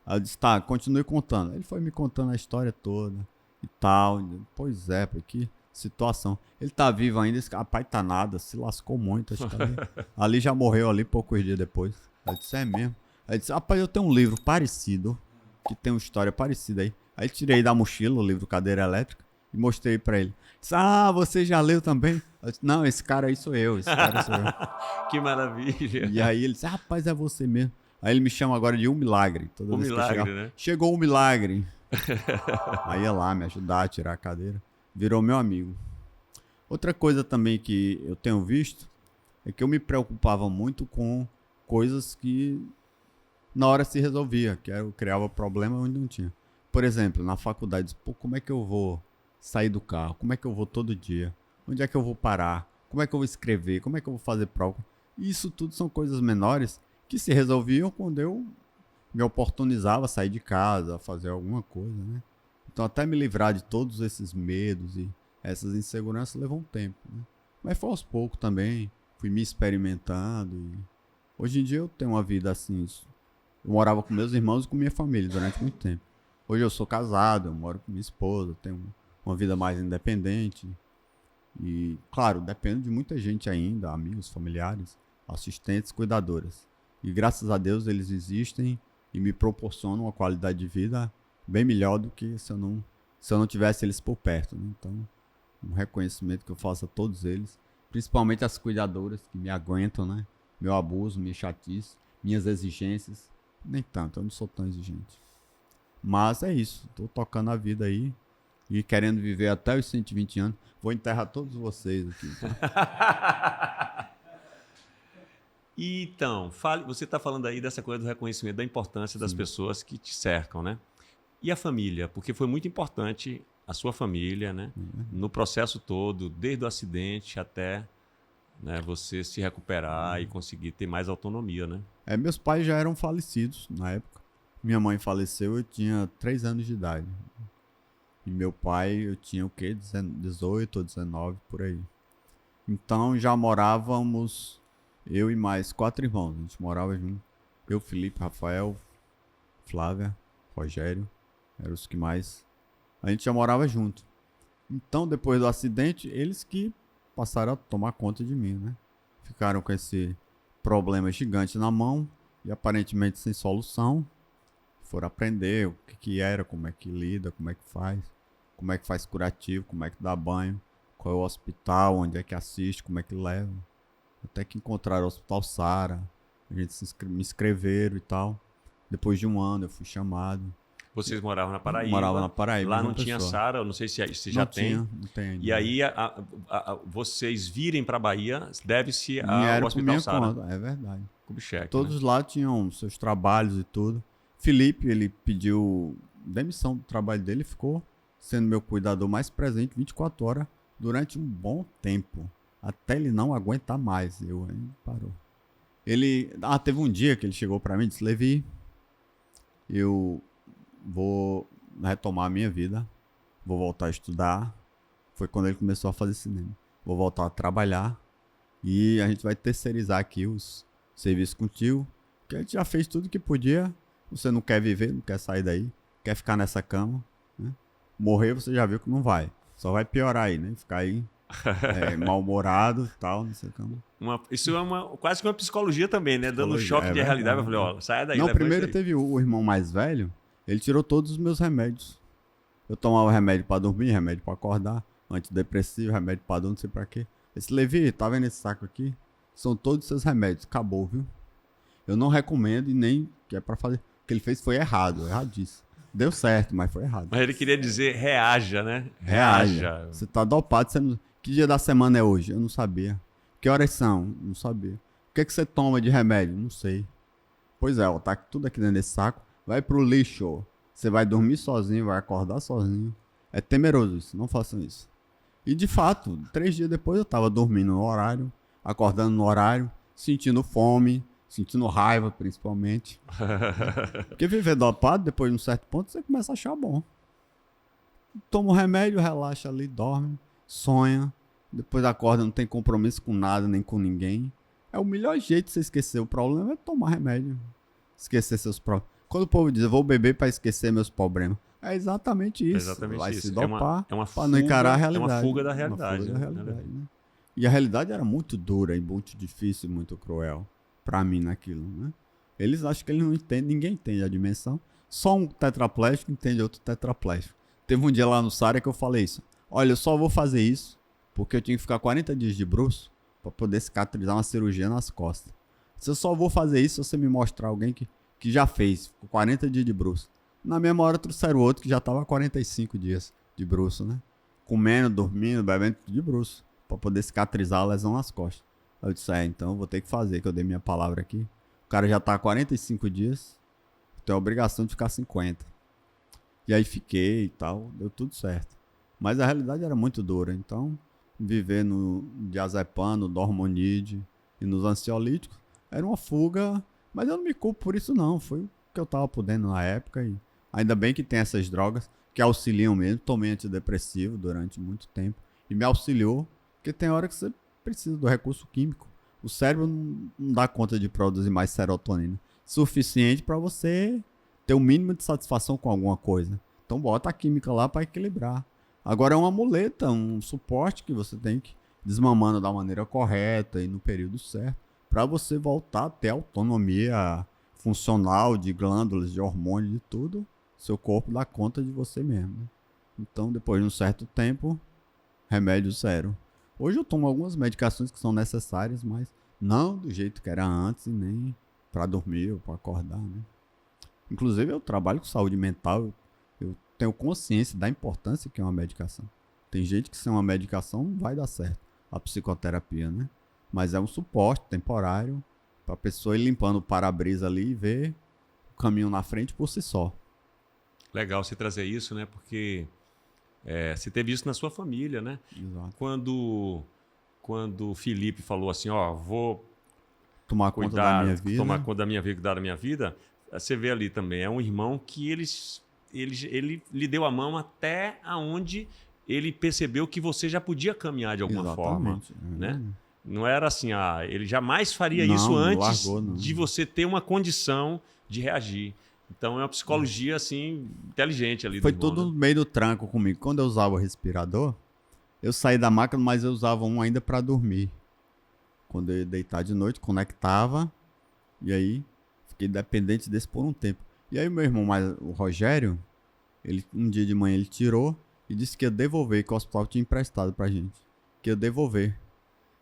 Aí eu disse, tá, continue contando. Ele foi me contando a história toda e tal. Pois é, que situação. Ele tá vivo ainda, esse rapaz tá nada, se lascou muito. Acho que ali já morreu ali poucos dias depois. Eu disse, é mesmo? Aí disse, rapaz, eu tenho um livro parecido, que tem uma história parecida aí. Aí tirei da mochila o livro Cadeira Elétrica e mostrei pra ele. Disse, você já leu também? Eu disse, não, esse cara aí sou eu, esse cara sou eu. Que maravilha. E aí ele disse, rapaz, é você mesmo. Aí ele me chama agora de Um Milagre. Toda Um vez milagre, que eu chegava, né? chegou um milagre. Aí ia lá me ajudar a tirar a cadeira. Virou meu amigo. Outra coisa também que eu tenho visto é que eu me preocupava muito com coisas que na hora se resolvia, que eu criava problema onde não tinha. Por exemplo, na faculdade, pô, como é que eu vou sair do carro? Como é que eu vou todo dia? Onde é que eu vou parar? Como é que eu vou escrever? Como é que eu vou fazer prova? Isso tudo são coisas menores que se resolviam quando eu me oportunizava a sair de casa, a fazer alguma coisa, né? Então até me livrar de todos esses medos e essas inseguranças levou um tempo, né? Mas foi aos poucos também, fui me experimentando e hoje em dia eu tenho uma vida assim, eu morava com meus irmãos e com minha família durante muito tempo. Hoje eu sou casado, eu moro com minha esposa, tenho uma vida mais independente e, claro, dependo de muita gente ainda, amigos, familiares, assistentes, cuidadoras. E graças a Deus eles existem e me proporcionam uma qualidade de vida bem melhor do que se eu não tivesse eles por perto, né? Então, um reconhecimento que eu faço a todos eles, principalmente as cuidadoras que me aguentam, né? Meu abuso, minha chatice, minhas exigências. Nem tanto, eu não sou tão exigente. Mas é isso, tô tocando a vida aí e querendo viver até os 120 anos. Vou enterrar todos vocês aqui. Tá? Então, você está falando aí dessa coisa do reconhecimento, da importância das pessoas que te cercam, né? E a família? Porque foi muito importante a sua família, né? No processo todo, desde o acidente até, né, você se recuperar e conseguir ter mais autonomia, né? Meus pais já eram falecidos na época. Minha mãe faleceu, eu tinha 3 anos de idade. E meu pai, eu tinha o quê? 18 ou 19, por aí. Então já morávamos, eu e mais 4 irmãos. A gente morava junto. Eu, Felipe, Rafael, Flávia, Rogério. Eram os que mais... A gente já morava junto. Então, depois do acidente, eles que passaram a tomar conta de mim, né? Ficaram com esse problema gigante na mão e aparentemente sem solução. Foram aprender o que era, como é que lida, como é que faz curativo, como é que dá banho, qual é o hospital, onde é que assiste, como é que leva. Até que encontraram o Hospital Sara, a gente me inscreveram e tal. Depois de um ano eu fui chamado. Vocês moravam na Paraíba. Morava na Paraíba. Lá não tinha Sara, eu não sei se já tem. Não tem ainda. E aí, vocês virem para a Bahia, deve-se ao Vieram por Hospital minha Sara. conta, é verdade. Kubitschek, Todos né? lá tinham seus trabalhos e tudo. Felipe, ele pediu demissão do trabalho dele e ficou sendo meu cuidador mais presente 24 horas durante um bom tempo. Até ele não aguentar mais. Aí parou. Teve um dia que ele chegou pra mim e disse, Levi, eu vou retomar a minha vida, vou voltar a estudar. Foi quando ele começou a fazer cinema. Vou voltar a trabalhar e a gente vai terceirizar aqui os serviços contigo, que a gente já fez tudo que podia. Você não quer viver, não quer sair daí, quer ficar nessa cama, né? Morrer você já viu que não vai. Só vai piorar aí, né? Ficar aí mal-humorado e tal, nessa cama. Isso é quase que uma psicologia também, né? Dando um choque de verdade, realidade. Eu falei, ó, saia daí. Não, leva primeiro isso aí. teve o irmão mais velho, ele tirou todos os meus remédios. Eu tomava remédio pra dormir, remédio pra acordar, antidepressivo, remédio pra dor, não sei pra quê. Esse Levi, tá vendo esse saco aqui? São todos os seus remédios, acabou, viu? Eu não recomendo e nem que é pra fazer. O que ele fez foi erradíssimo. Deu certo, mas foi errado. Mas ele queria dizer reaja, né? Reaja. Você tá dopado, você não... Que dia da semana é hoje? Eu não sabia. Que horas são? Não sabia. O que você toma de remédio? Não sei. Pois é, ó, tá tudo aqui dentro desse saco. Vai pro lixo. Você vai dormir sozinho, vai acordar sozinho. É temeroso isso, não façam isso. E de fato, 3 dias depois eu tava dormindo no horário, acordando no horário, sentindo fome, sentindo raiva principalmente. Porque viver dopado, depois de um certo ponto, você começa a achar bom. Toma um remédio, relaxa ali, dorme, sonha, depois acorda, não tem compromisso com nada, nem com ninguém. É o melhor jeito de você esquecer. O problema é tomar remédio. Esquecer seus problemas. Quando o povo diz, eu vou beber para esquecer meus problemas. É exatamente isso. Exatamente vai isso. se dopar é uma para não encarar a fuga, realidade. É uma fuga da realidade. Uma fuga da realidade, né? E a realidade era muito dura e muito difícil, muito cruel para mim naquilo, né? Eles acham que eles não entendem, ninguém entende a dimensão. Só um tetraplégico entende outro tetraplégico. Teve um dia lá no Sara que eu falei isso. Olha, eu só vou fazer isso porque eu tinha que ficar 40 dias de bruço para poder cicatrizar uma cirurgia nas costas. Se eu só vou fazer isso se você me mostrar alguém que já fez, ficou 40 dias de bruço. Na mesma hora trouxeram outro que já estava 45 dias de bruço, né? Comendo, dormindo, bebendo de bruço, para poder cicatrizar a lesão nas costas. Aí eu disse, então eu vou ter que fazer, que eu dei minha palavra aqui. O cara já tá há 45 dias, tem a obrigação de ficar 50. E aí fiquei e tal, deu tudo certo. Mas a realidade era muito dura, então viver no diazepam, no dormonide e nos ansiolíticos era uma fuga, mas eu não me culpo por isso não, foi o que eu tava podendo na época e ainda bem que tem essas drogas que auxiliam mesmo. Tomei antidepressivo durante muito tempo e me auxiliou, porque tem hora que você precisa do recurso químico. O cérebro não dá conta de produzir mais serotonina suficiente para você ter o mínimo de satisfação com alguma coisa. Então bota a química lá para equilibrar. Agora é uma muleta, um suporte que você tem que ir desmamando da maneira correta e no período certo para você voltar a ter autonomia funcional de glândulas, de hormônio, de tudo. Seu corpo dá conta de você mesmo, né? Então depois de um certo tempo, remédio zero. Hoje eu tomo algumas medicações que são necessárias, mas não do jeito que era antes, nem para dormir ou para acordar, né? Inclusive eu trabalho com saúde mental, eu tenho consciência da importância que é uma medicação. Tem gente que sem uma medicação não vai dar certo, a psicoterapia, né? Mas é um suporte temporário para a pessoa ir limpando o para-brisa ali e ver o caminho na frente por si só. Legal você trazer isso, né? Porque você teve isso na sua família, né? Exato. Quando o Felipe falou assim, vou Tomar conta da minha vida. tomar conta da minha vida, cuidar da minha vida, você vê ali também, é um irmão que ele lhe deu a mão até aonde ele percebeu que você já podia caminhar de alguma forma, né? Não era assim, ele jamais faria isso antes de você ter uma condição de reagir. Então é uma psicologia assim inteligente ali. Foi tudo no meio do tranco comigo. Quando eu usava o respirador, eu saí da máquina, mas eu usava um ainda para dormir. Quando eu ia deitar de noite, conectava e aí fiquei dependente desse por um tempo. E aí meu irmão, o Rogério, um dia de manhã ele tirou e disse que ia devolver, que o hospital tinha emprestado pra gente. Que ia devolver.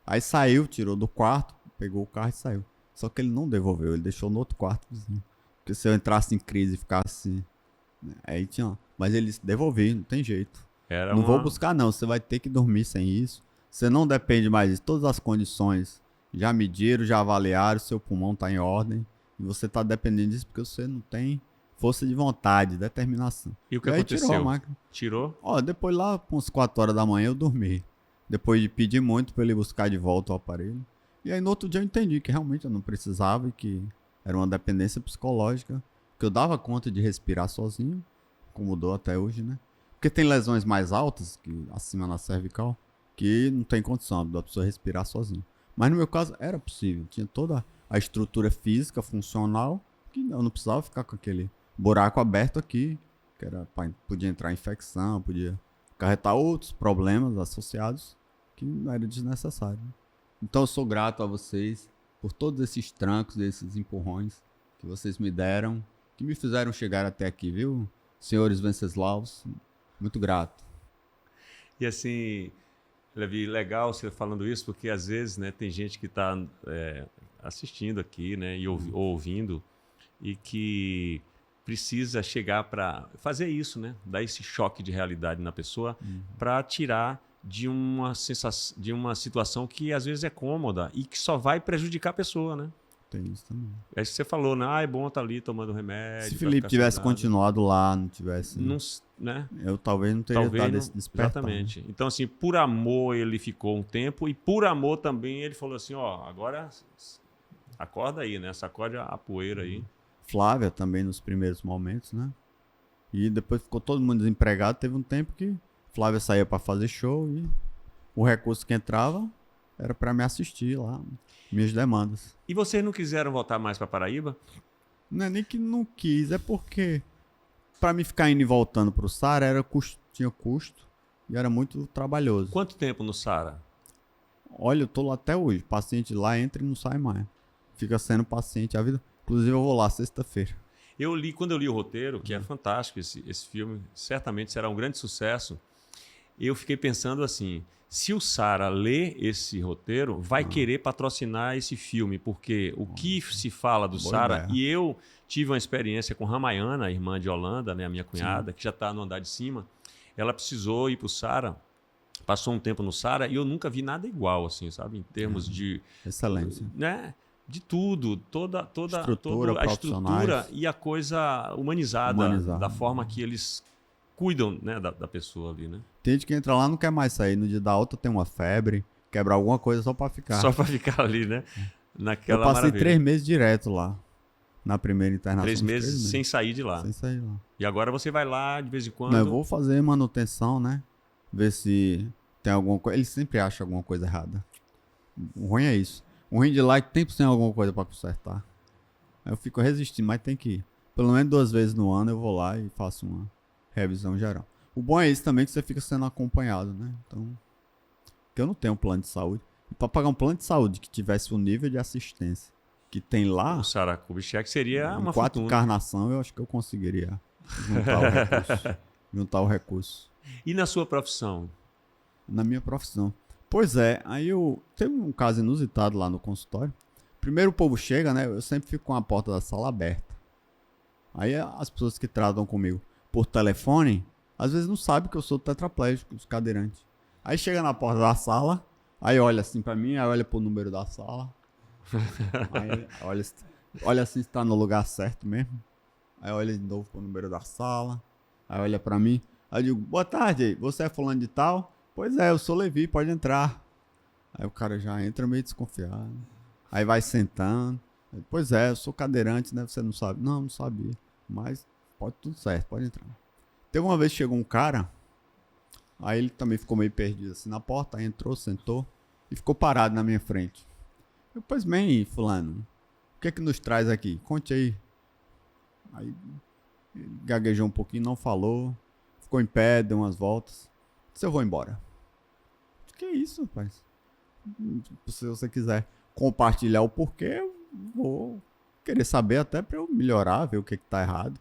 Aí saiu, tirou do quarto, pegou o carro e saiu. Só que ele não devolveu, ele deixou no outro quarto vizinho. Porque se eu entrasse em crise e ficasse... Aí tinha... Mas ele disse, devolvi, não tem jeito. Não vou buscar não, você vai ter que dormir sem isso. Você não depende mais disso. Todas as condições já mediram, já avaliaram, seu pulmão tá em ordem. E você tá dependendo disso porque você não tem força de vontade, determinação. E o que aconteceu? Tirou a máquina. Tirou? Depois lá, uns 4 horas da manhã, eu dormi. Depois de pedir muito pra ele buscar de volta o aparelho. E aí no outro dia eu entendi que realmente eu não precisava e que era uma dependência psicológica. Que eu dava conta de respirar sozinho, como dou até hoje, né? Porque tem lesões mais altas, acima na cervical, que não tem condição da pessoa respirar sozinho. Mas no meu caso era possível. Tinha toda a estrutura física, funcional, que eu não precisava ficar com aquele buraco aberto aqui, que podia entrar infecção, podia acarretar outros problemas associados que não era desnecessário. Então eu sou grato a vocês por todos esses trancos, esses empurrões que vocês me deram, que me fizeram chegar até aqui, viu? Senhores Wenceslaus, muito grato. E assim, Levi, legal você falando isso, porque às vezes, né, tem gente que está assistindo aqui, né, e ouvindo, e que precisa chegar para fazer isso, né, dar esse choque de realidade na pessoa, para tirar de uma situação que às vezes é cômoda e que só vai prejudicar a pessoa, né? Tem isso também. É isso que você falou, né? É bom estar ali tomando remédio. Se Felipe tivesse continuado lá, não tivesse... Não, né? Eu talvez não teria dado esse despertar. Exatamente. Então, assim, por amor ele ficou um tempo e por amor também ele falou assim, agora acorda aí, né? Sacode a poeira aí. Flávia também nos primeiros momentos, né? E depois ficou todo mundo desempregado. Teve um tempo que Flávia saía para fazer show e o recurso que entrava era para me assistir lá, minhas demandas. E vocês não quiseram voltar mais para Paraíba? Não é nem que não quis, é porque para mim ficar indo e voltando pro Sara tinha custo e era muito trabalhoso. Quanto tempo no Sara? Olha, eu tô lá até hoje. Paciente lá entra e não sai mais. Fica sendo paciente a vida. Inclusive eu vou lá sexta-feira. Quando eu li o roteiro, que é fantástico esse filme, certamente será um grande sucesso, eu fiquei pensando assim, se o Sara lê esse roteiro, vai querer patrocinar esse filme, porque o que se fala do Boa Sara, ideia. e eu tive uma experiência com Ramayana, a irmã de Holanda, né, a minha cunhada, que já está no andar de cima, ela precisou ir para o Sara, passou um tempo no Sara, e eu nunca vi nada igual, assim, sabe, em termos de... Excelência. Né? De tudo, toda Estrutura, a estrutura profissionais. e a coisa humanizada, Humanizada. da forma que eles cuidam, né, da pessoa ali, né? Tem gente que entra lá e não quer mais sair. No dia da alta tem uma febre, quebra alguma coisa só pra ficar. Só para ficar ali, né? Eu Naquela passei maravilha. 3 meses direto lá. Na primeira internação. 3 uns meses sem sair de lá. Sem sair lá. E agora você vai lá de vez em quando. Não, eu vou fazer manutenção, né? Ver se tem alguma coisa. Eles sempre acham alguma coisa errada. O ruim é isso. O ruim de lá é que tem alguma coisa pra consertar. Aí eu fico resistindo, mas tem que ir. Pelo menos 2 vezes no ano eu vou lá e faço uma revisão geral. O bom é isso também, que você fica sendo acompanhado, né? Então, porque eu não tenho um plano de saúde. E pra pagar um plano de saúde que tivesse o nível de assistência que tem lá, O Sara Kubitschek seria em uma 4 fortuna. encarnação, eu acho que eu conseguiria juntar o recurso. Juntar o recurso. E na sua profissão? Na minha profissão. Pois é, aí eu teve um caso inusitado lá no consultório. Primeiro o povo chega, né? Eu sempre fico com a porta da sala aberta. Aí as pessoas que tratam comigo por telefone, às vezes não sabem que eu sou tetraplégico, os cadeirantes. Aí chega na porta da sala, aí olha assim pra mim, aí olha pro número da sala. Aí olha assim se tá no lugar certo mesmo. Aí olha de novo pro número da sala. Aí olha pra mim. Aí eu digo, boa tarde, você é fulano de tal? Pois é, eu sou Levi, pode entrar. Aí o cara já entra meio desconfiado. Aí vai sentando. Pois é, eu sou cadeirante, né? Você não sabe? Não sabia. Mas pode tudo certo, pode entrar. Teve uma vez que chegou um cara, aí ele também ficou meio perdido assim na porta, aí entrou, sentou e ficou parado na minha frente. Eu, pois bem, fulano, o que é que nos traz aqui? Conte aí. Aí ele gaguejou um pouquinho, não falou, ficou em pé, deu umas voltas. Disse, eu vou embora. Que isso, rapaz? Se você quiser compartilhar o porquê, eu vou querer saber até pra eu melhorar, ver o que tá errado,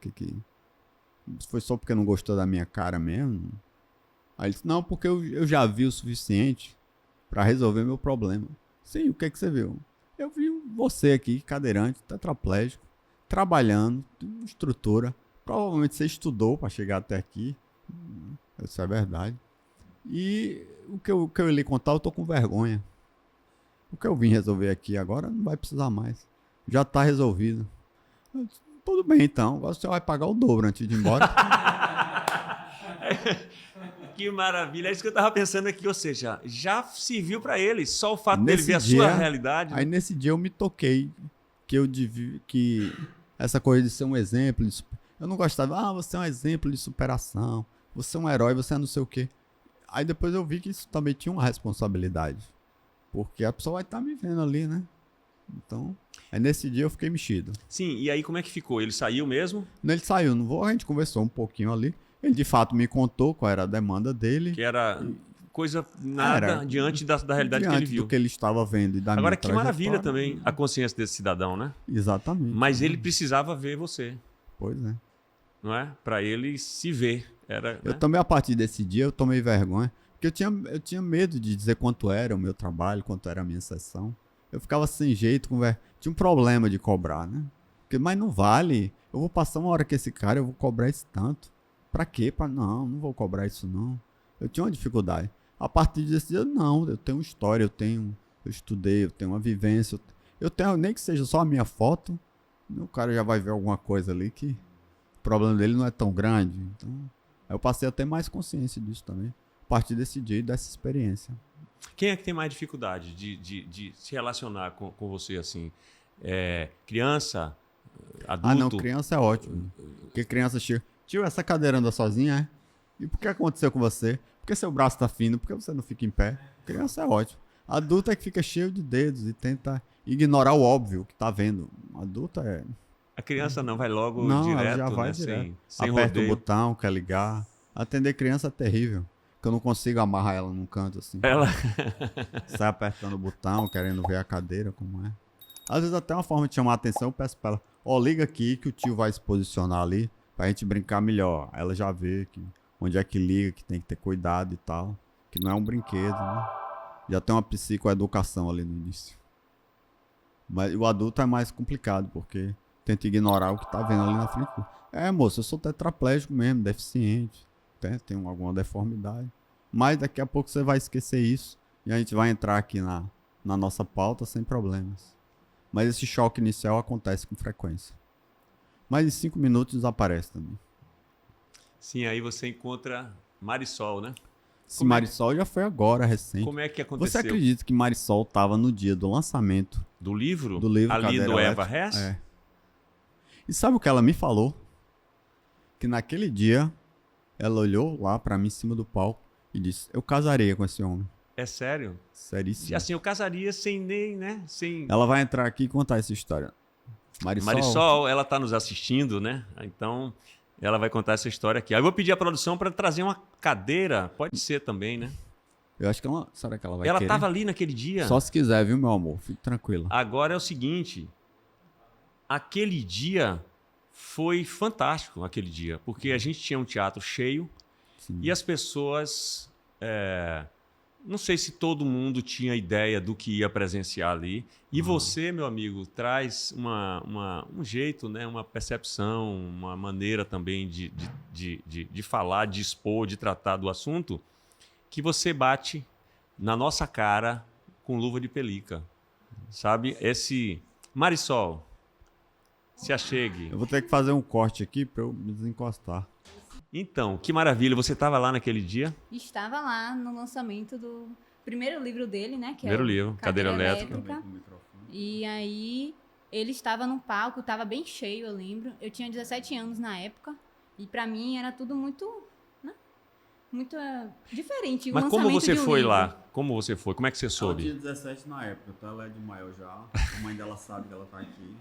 se foi só porque não gostou da minha cara mesmo. Aí ele disse, não, porque eu já vi o suficiente pra resolver meu problema. Sim, o que você viu? Eu vi você aqui, cadeirante, tetraplégico, trabalhando, tem estrutura. Provavelmente você estudou pra chegar até aqui. Isso é verdade. E o que eu lhe contar, eu tô com vergonha. O que eu vim resolver aqui agora não vai precisar mais. Já tá resolvido. Eu disse, tudo bem então, agora você vai pagar o dobro antes de ir embora. Que maravilha, é isso que eu tava pensando aqui, ou seja, já serviu para ele, só o fato dele Nesse ver a dia, sua realidade. Aí nesse dia eu me toquei que essa coisa de ser um exemplo, eu não gostava, você é um exemplo de superação, você é um herói, você é não sei o quê. Aí depois eu vi que isso também tinha uma responsabilidade, porque a pessoa vai estar me vendo ali, né? Então, aí nesse dia eu fiquei mexido. Sim, e aí como é que ficou? Ele saiu mesmo? Ele saiu, a gente conversou um pouquinho ali, ele de fato me contou qual era a demanda dele. Que era coisa nada diante da realidade que ele Diante viu. do que ele estava vendo e da Agora, minha que maravilha trajetória. também a consciência desse cidadão, né? Exatamente. Mas ele precisava ver você, Pois é. não é? Para ele se ver. Eu Né? também, a partir desse dia, eu tomei vergonha. Porque eu tinha medo de dizer quanto era o meu trabalho, quanto era a minha sessão. Eu ficava sem jeito, tinha um problema de cobrar, né? Mas não vale. Eu vou passar uma hora com esse cara, eu vou cobrar esse tanto. Pra quê? Não vou cobrar isso não. Eu tinha uma dificuldade. A partir desse dia, não. Eu tenho história, eu estudei, eu tenho uma vivência. Eu tenho, nem que seja só a minha foto, o cara já vai ver alguma coisa ali que o problema dele não é tão grande. Então, aí eu passei a ter mais consciência disso também. A partir desse dia e dessa experiência. Quem é que tem mais dificuldade de se relacionar com você assim? Criança? Adulto? Não, criança é ótimo. Porque criança chega, tio, essa cadeira anda sozinha, é? E por que aconteceu com você? Porque seu braço tá fino, por que você não fica em pé? Criança é ótimo. Adulto é que fica cheio de dedos e tenta ignorar o óbvio que tá vendo. Adulto é... A criança não vai logo Não, direto, ela já vai né? direto. Sem Aperta rodeio. o botão, quer ligar. Atender criança é terrível. Que eu não consigo amarrar ela num canto assim. Ela... Sai apertando o botão, querendo ver a cadeira como é. Às vezes até uma forma de chamar a atenção, eu peço pra ela, liga aqui que o tio vai se posicionar ali pra gente brincar melhor. Ela já vê que onde é que liga, que tem que ter cuidado e tal. Que não é um brinquedo, né? Já tem uma psicoeducação ali no início. Mas o adulto é mais complicado, porque tenta ignorar o que tá vendo ali na frente. Moço, eu sou tetraplégico mesmo, deficiente. Tenho alguma deformidade. Mas daqui a pouco você vai esquecer isso e a gente vai entrar aqui na nossa pauta sem problemas. Mas esse choque inicial acontece com frequência. Mas em 5 minutos desaparece também. Sim, aí você encontra Marisol, né? Esse Marisol já foi agora, recente. Como é que aconteceu? Você acredita que Marisol estava no dia do lançamento Do livro? do livro Ali Cadeira do Eva Elétrica? Hess? É. E sabe o que ela me falou? Que naquele dia ela olhou lá pra mim em cima do palco e disse: eu casaria com esse homem. É sério? Seríssimo. E assim, eu casaria sem nem, né? Sem... Ela vai entrar aqui e contar essa história. Marisol, ela tá nos assistindo, né? Então, ela vai contar essa história aqui. Aí eu vou pedir à produção para trazer uma cadeira. Pode ser também, né? Eu acho que ela... Será que ela vai Ela querer? tava ali naquele dia. Só se quiser, viu, meu amor? Fique tranquila. Agora é o seguinte. Aquele dia foi fantástico, aquele dia. Porque a gente tinha um teatro cheio. Sim. E as pessoas... Não sei se todo mundo tinha ideia do que ia presenciar ali. E você, meu amigo, traz um jeito, né? Uma percepção, uma maneira também de falar, de expor, de tratar do assunto, que você bate na nossa cara com luva de pelica. Sabe? Esse... Marisol, se achegue. Eu vou ter que fazer um corte aqui pra eu me desencostar. Então, que maravilha. Você estava lá naquele dia? Estava lá no lançamento do primeiro livro dele, né? Que Primeiro é o livro, Cadeira Elétrica. E aí ele estava no palco, estava bem cheio, eu lembro. Eu tinha 17 anos na época e pra mim era tudo muito, né? Muito diferente. Mas como você de um foi livro. lá? Como você foi? Como é que você Ela soube? tinha 17 na época, então ela é de maior já. A mãe dela sabe que ela tá aqui.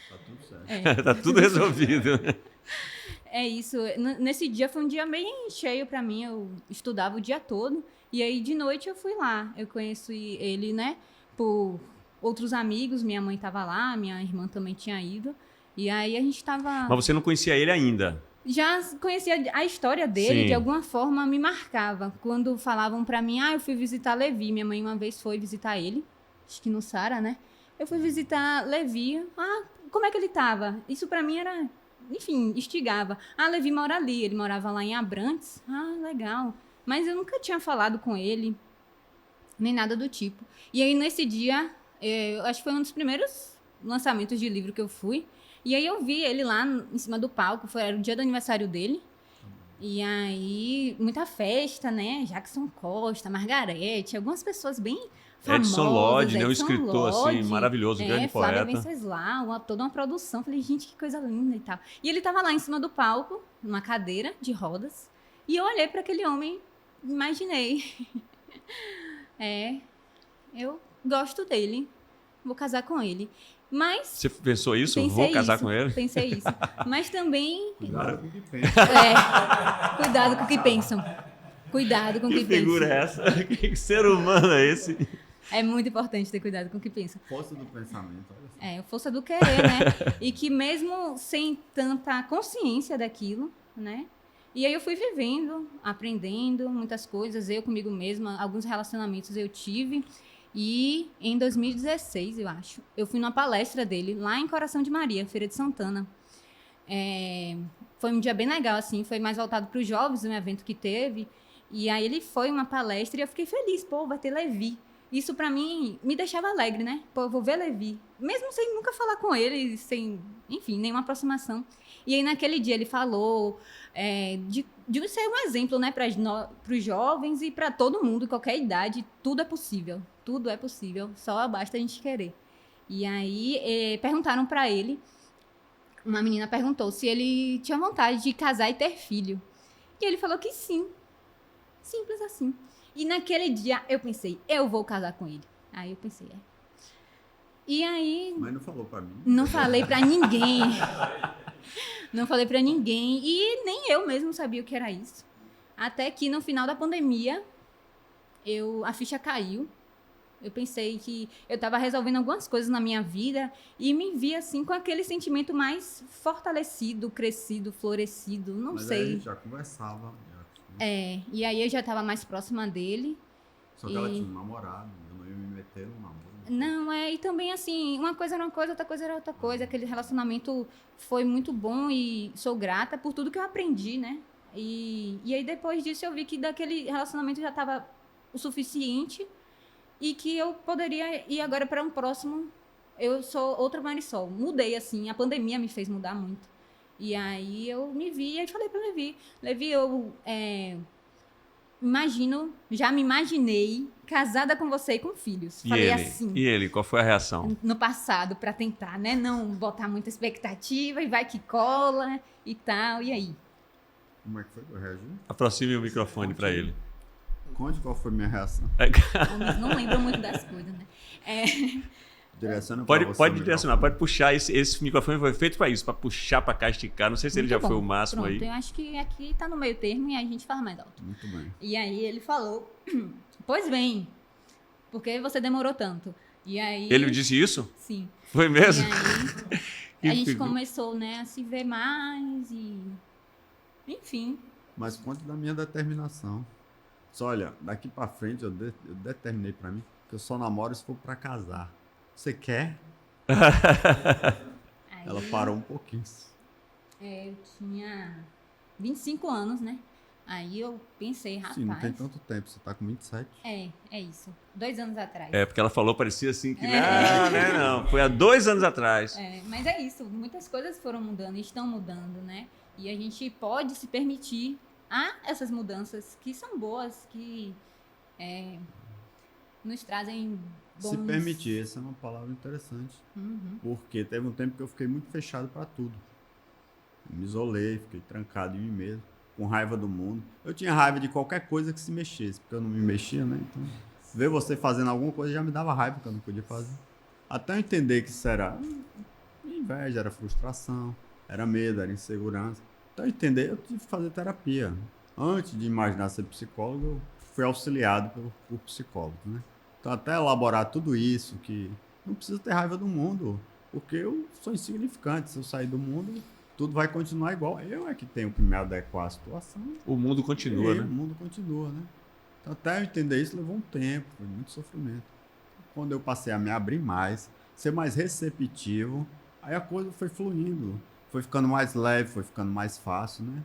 Tá tudo certo. Tá tudo resolvido. É isso. Nesse dia foi um dia bem cheio pra mim. Eu estudava o dia todo. E aí, de noite, eu fui lá. Eu conheci ele, né? Por outros amigos. Minha mãe tava lá. Minha irmã também tinha ido. E aí, a gente tava... Mas você não conhecia ele ainda? Já conhecia a história dele. Sim. De alguma forma, me marcava. Quando falavam pra mim... eu fui visitar Levi. Minha mãe uma vez foi visitar ele. Acho que no Sara, né? Eu fui visitar Levi. Como é que ele tava? Isso pra mim era... Enfim, instigava. Levi mora ali. Ele morava lá em Abrantes. Legal. Mas eu nunca tinha falado com ele. Nem nada do tipo. E aí, nesse dia, eu acho que foi um dos primeiros lançamentos de livro que eu fui. E aí, eu vi ele lá em cima do palco. Era o dia do aniversário dele. E aí, muita festa, né? Jackson Costa, Margarete, algumas pessoas bem famosas. Edson Lodge, né? Um Edson escritor Lodge, assim, maravilhoso, grande Flávia poeta. Venceslau, toda uma produção. Falei, gente, que coisa linda e tal. E ele tava lá em cima do palco, numa cadeira de rodas. E eu olhei para aquele homem, imaginei. Eu gosto dele, vou casar com ele. Mas... Você pensou isso? Pensei Vou casar isso, com ele? Pensei isso. Mas também... Cuidado com o que pensa. Cuidado com o que pensam. Cuidado com o Que que figura é pensam. essa? Que ser humano é esse? É muito importante ter cuidado com o que pensam. Força do pensamento, olha só. A força do querer, né? E que mesmo sem tanta consciência daquilo, né? E aí eu fui vivendo, aprendendo muitas coisas, eu comigo mesma, alguns relacionamentos eu tive. E em 2016, eu acho, eu fui numa palestra dele, lá em Coração de Maria, Feira de Santana. Foi um dia bem legal, assim, foi mais voltado para os jovens, um evento que teve. E aí ele foi uma palestra e eu fiquei feliz, vai ter Levi. Isso pra mim me deixava alegre, né? Eu vou ver Levi. Mesmo sem nunca falar com ele, sem, enfim, nenhuma aproximação. E aí naquele dia ele falou de ser um exemplo, né? Para os jovens e para todo mundo, qualquer idade, tudo é possível. Tudo é possível, só basta a gente querer. E aí perguntaram pra ele, uma menina perguntou se ele tinha vontade de casar e ter filho. E ele falou que sim. Simples assim. E naquele dia eu pensei, eu vou casar com ele. Aí eu pensei, E aí... Mas não falou pra mim. Não falei pra ninguém. Não falei pra ninguém. E nem eu mesmo sabia o que era isso. Até que no final da pandemia, a ficha caiu. Eu pensei que eu estava resolvendo algumas coisas na minha vida e me vi assim com aquele sentimento mais fortalecido, crescido, florescido, não Mas aí a sei. gente já conversava. E aí eu já estava mais próxima dele. Só que ela tinha um namorado, eu não ia me meter no namoro. Não, e também assim, uma coisa era uma coisa, outra coisa era outra coisa. Aquele relacionamento foi muito bom e sou grata por tudo que eu aprendi, né? E aí depois disso eu vi que daquele relacionamento já estava o suficiente e que eu poderia ir agora para um próximo. Eu sou outra Marisol. Mudei, assim, a pandemia me fez mudar muito. E aí eu me vi e falei para Levi, eu já me imaginei casada com você e com filhos. Falei assim. E ele, qual foi a reação? No passado, para tentar, né? Não botar muita expectativa e vai que cola e tal. E aí? Como é que foi que eu reagi? Aproxime o microfone para ele. Conte qual foi a minha reação. Homens não lembram muito das coisas, né? Direciona pra você Pode o direcionar, microfone. pode puxar. Esse microfone foi feito para isso, para puxar para cá, esticar. Não sei se ele já Muito foi bom. o máximo Pronto, aí. eu acho que aqui tá no meio termo e a gente fala mais alto. Muito bem. E aí ele falou, pois bem, por que você demorou tanto? E aí... Ele disse isso? Sim. Foi mesmo? E aí Que a gente figura. começou, né, a se ver mais e... Enfim. Mas conte da minha determinação. Só olha, daqui pra frente eu determinei pra mim que eu só namoro se for pra casar. Você quer? Aí, Ela parou um pouquinho. eu tinha 25 anos, né? Aí eu pensei, rapaz... Sim, não tem tanto tempo. Você tá com 27. É isso. 2 anos atrás. É, porque ela falou, parecia assim que... Não. Foi há 2 anos atrás. Mas é isso, muitas coisas foram mudando, estão mudando, né? E a gente pode se permitir essas mudanças que são boas, que nos trazem bons... Se permitir, essa é uma palavra interessante. Uhum. Porque teve um tempo que eu fiquei muito fechado pra tudo. Eu me isolei, fiquei trancado em mim mesmo, com raiva do mundo. Eu tinha raiva de qualquer coisa que se mexesse, porque eu não me mexia, né? Então, ver você fazendo alguma coisa já me dava raiva, que eu não podia fazer. Até eu entender que isso era inveja, era frustração, era medo, era insegurança. Então, eu entender, eu tive que fazer terapia. Antes de imaginar ser psicólogo, eu fui auxiliado por psicólogos, né? Então, até elaborar tudo isso, que não preciso ter raiva do mundo, porque eu sou insignificante. Se eu sair do mundo, tudo vai continuar igual. Eu é que tenho que me adequar à situação. O mundo continua, E né? o mundo continua, né? Então, até eu entender isso levou um tempo, foi muito sofrimento. Quando eu passei a me abrir mais, ser mais receptivo, aí a coisa foi fluindo, foi ficando mais leve, foi ficando mais fácil, né?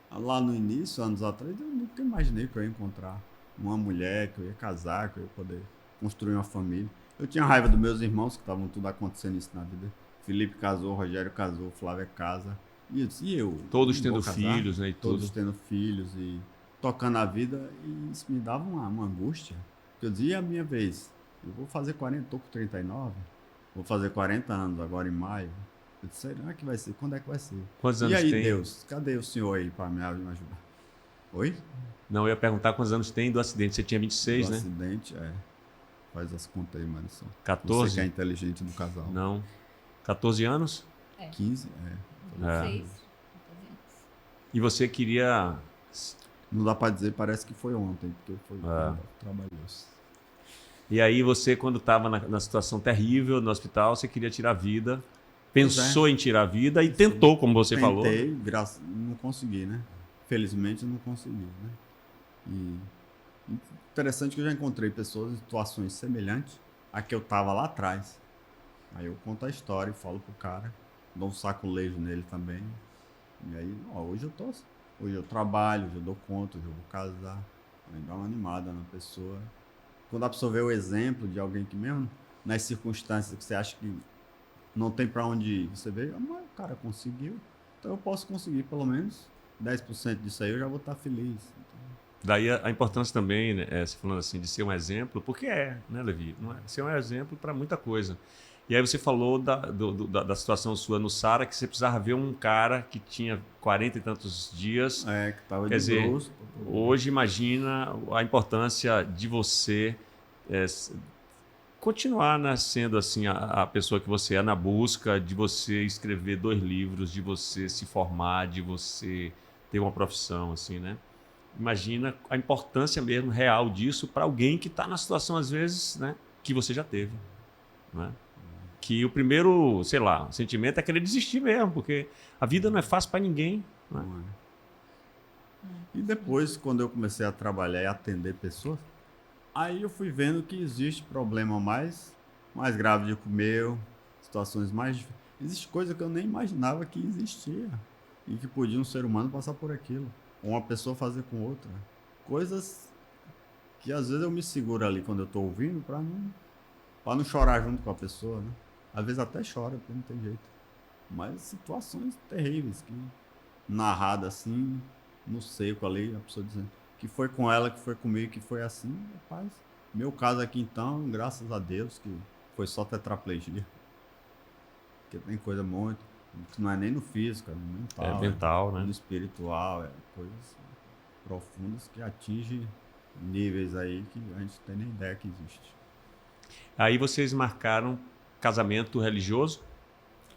Lá no início, anos atrás, eu nunca imaginei que eu ia encontrar uma mulher, que eu ia casar, que eu ia poder construir uma família. Eu tinha raiva dos meus irmãos, que estavam tudo acontecendo isso na vida. Felipe casou, Rogério casou, Flávia casa. E eu disse, e eu? Todos Não tendo vou casar? filhos, né? E Todos tudo. tendo filhos e tocando a vida. E isso me dava uma angústia. Porque eu dizia, e a minha vez? Eu vou fazer 40, tô com 39. Vou fazer 40 anos agora em maio. Eu disse, será que vai ser? Quando é que vai ser? Quantos E anos aí, tem? Deus, cadê o senhor aí para me ajudar? Oi? Não, eu ia perguntar quantos anos tem do acidente. Você tinha 26, Do né? acidente, Faz as contas aí, Marisol. Você 14? que é inteligente do casal. Não. 14 anos? 15? É. 26. E você queria... Não dá para dizer, parece que foi ontem, porque foi trabalhoso. E aí você, quando estava na situação terrível no hospital, você queria tirar a vida. Pensou em tirar a vida e tentou, como você falou. Tentei, não consegui, né? Felizmente não consegui, né? E interessante que eu já encontrei pessoas em situações semelhantes a que eu tava lá atrás. Aí eu conto a história e falo pro cara, dou um saculejo nele também. E aí, hoje eu trabalho, hoje eu dou conta, hoje eu vou casar. Aí dá uma animada na pessoa. Quando a pessoa vê o exemplo de alguém que mesmo nas circunstâncias que você acha que não tem para onde ir, você vê, mas o cara conseguiu, então eu posso conseguir pelo menos 10% disso aí, eu já vou estar feliz. Daí a importância também, né, você falando assim, de ser um exemplo, porque né, Levi? Não é? Ser um exemplo para muita coisa. E aí você falou da situação sua no Sara, que você precisava ver um cara que tinha 40 e tantos dias. Que tava Quer de dizer, grosso. hoje imagina a importância de você continuar, né, sendo assim a pessoa que você é, na busca de você escrever 2 livros, de você se formar, de você ter uma profissão, assim, né? imagina a importância mesmo real disso para alguém que está na situação, às vezes, né, que você já teve. Né? Que o primeiro, sei lá, sentimento é querer desistir mesmo, porque a vida não é fácil para ninguém. Né? Não é. E depois, quando eu comecei a trabalhar e atender pessoas, aí eu fui vendo que existe problema mais grave do que o meu, situações mais difíceis. Existe coisa que eu nem imaginava que existia e que podia um ser humano passar por aquilo, ou uma pessoa fazer com outra. Coisas que às vezes eu me seguro ali quando eu estou ouvindo para não chorar junto com a pessoa, né? Às vezes até chora, porque não tem jeito. Mas situações terríveis que narrada assim, no seco ali, a pessoa dizendo que foi com ela, que foi comigo, que foi assim, rapaz. Meu caso aqui então, graças a Deus, que foi só tetraplegia. Porque tem coisa muito, que não é nem no físico, é no mental. É mental, né? No espiritual, coisas profundas que atingem níveis aí que a gente não tem nem ideia que existe. Aí vocês marcaram casamento religioso,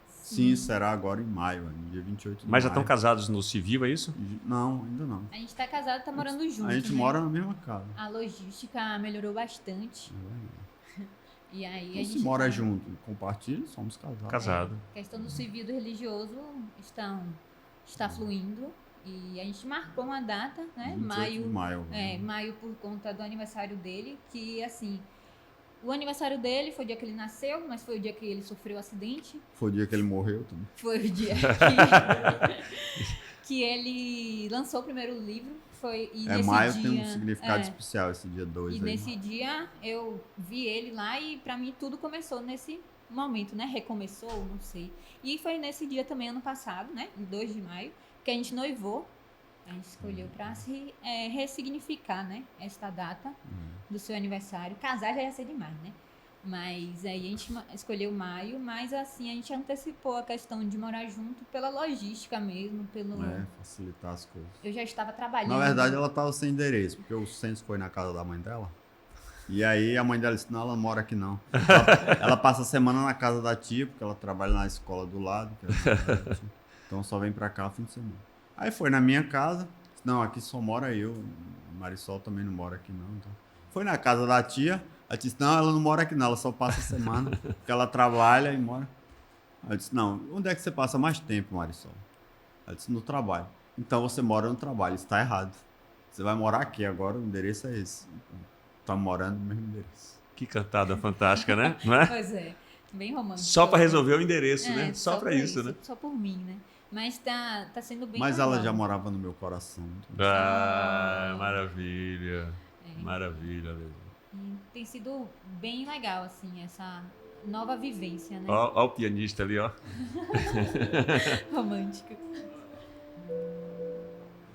Sim, será agora em maio, no dia 28 de mas já maio. estão casados no civil, é isso? Não, ainda não. A gente tá casado, tá morando junto. A gente né? mora na mesma casa. A logística melhorou bastante. E aí a Então, gente se mora tá- junto e compartilha, somos casados. Casado. A questão do civil e do religioso está fluindo. E a gente marcou uma data, né? 28 de maio. Maio por conta do aniversário dele, que assim, o aniversário dele foi o dia que ele nasceu, mas foi o dia que ele sofreu o acidente. Foi o dia que ele morreu também. Foi o dia que ele lançou o primeiro livro. E nesse Maio dia, tem um significado especial, esse dia 2 E aí. nesse dia eu vi ele lá e pra mim tudo começou nesse momento, né? Recomeçou, não sei. E foi nesse dia também, ano passado, né? Em 2 de maio, que a gente noivou. A gente escolheu pra se ressignificar, né? Esta data do seu aniversário. Casar já ia ser demais, né? Mas aí a gente escolheu maio, mas assim, a gente antecipou a questão de morar junto pela logística mesmo, Facilitar as coisas. Eu já estava trabalhando. Na verdade, ela estava sem endereço, porque o censo foi na casa da mãe dela. E aí a mãe dela disse, não, ela não mora aqui não. Ela passa a semana na casa da tia, porque ela trabalha na escola do lado. Então só vem pra cá no fim de semana. Aí foi na minha casa. Não, aqui só mora eu. Marisol também não mora aqui não. Então. Foi na casa da tia. Ela disse, não, ela não mora aqui não, ela só passa a semana. Porque ela trabalha e mora. Ela disse, não, onde é que você passa mais tempo, Marisol? Ela disse, no trabalho. Então você mora no trabalho, isso está errado. Você vai morar aqui agora, o endereço é esse. Tá morando no mesmo endereço. Que cantada fantástica, né? Não é? Pois é, bem romântico. Só para resolver o endereço, né? Só para pra isso, né? Só por mim, né? Mas tá sendo bem Mas normal. ela já morava no meu coração. Ah, maravilha. Maravilha, Levi. E tem sido bem legal, assim, essa nova vivência, né? Ó o pianista ali, ó. Romântica.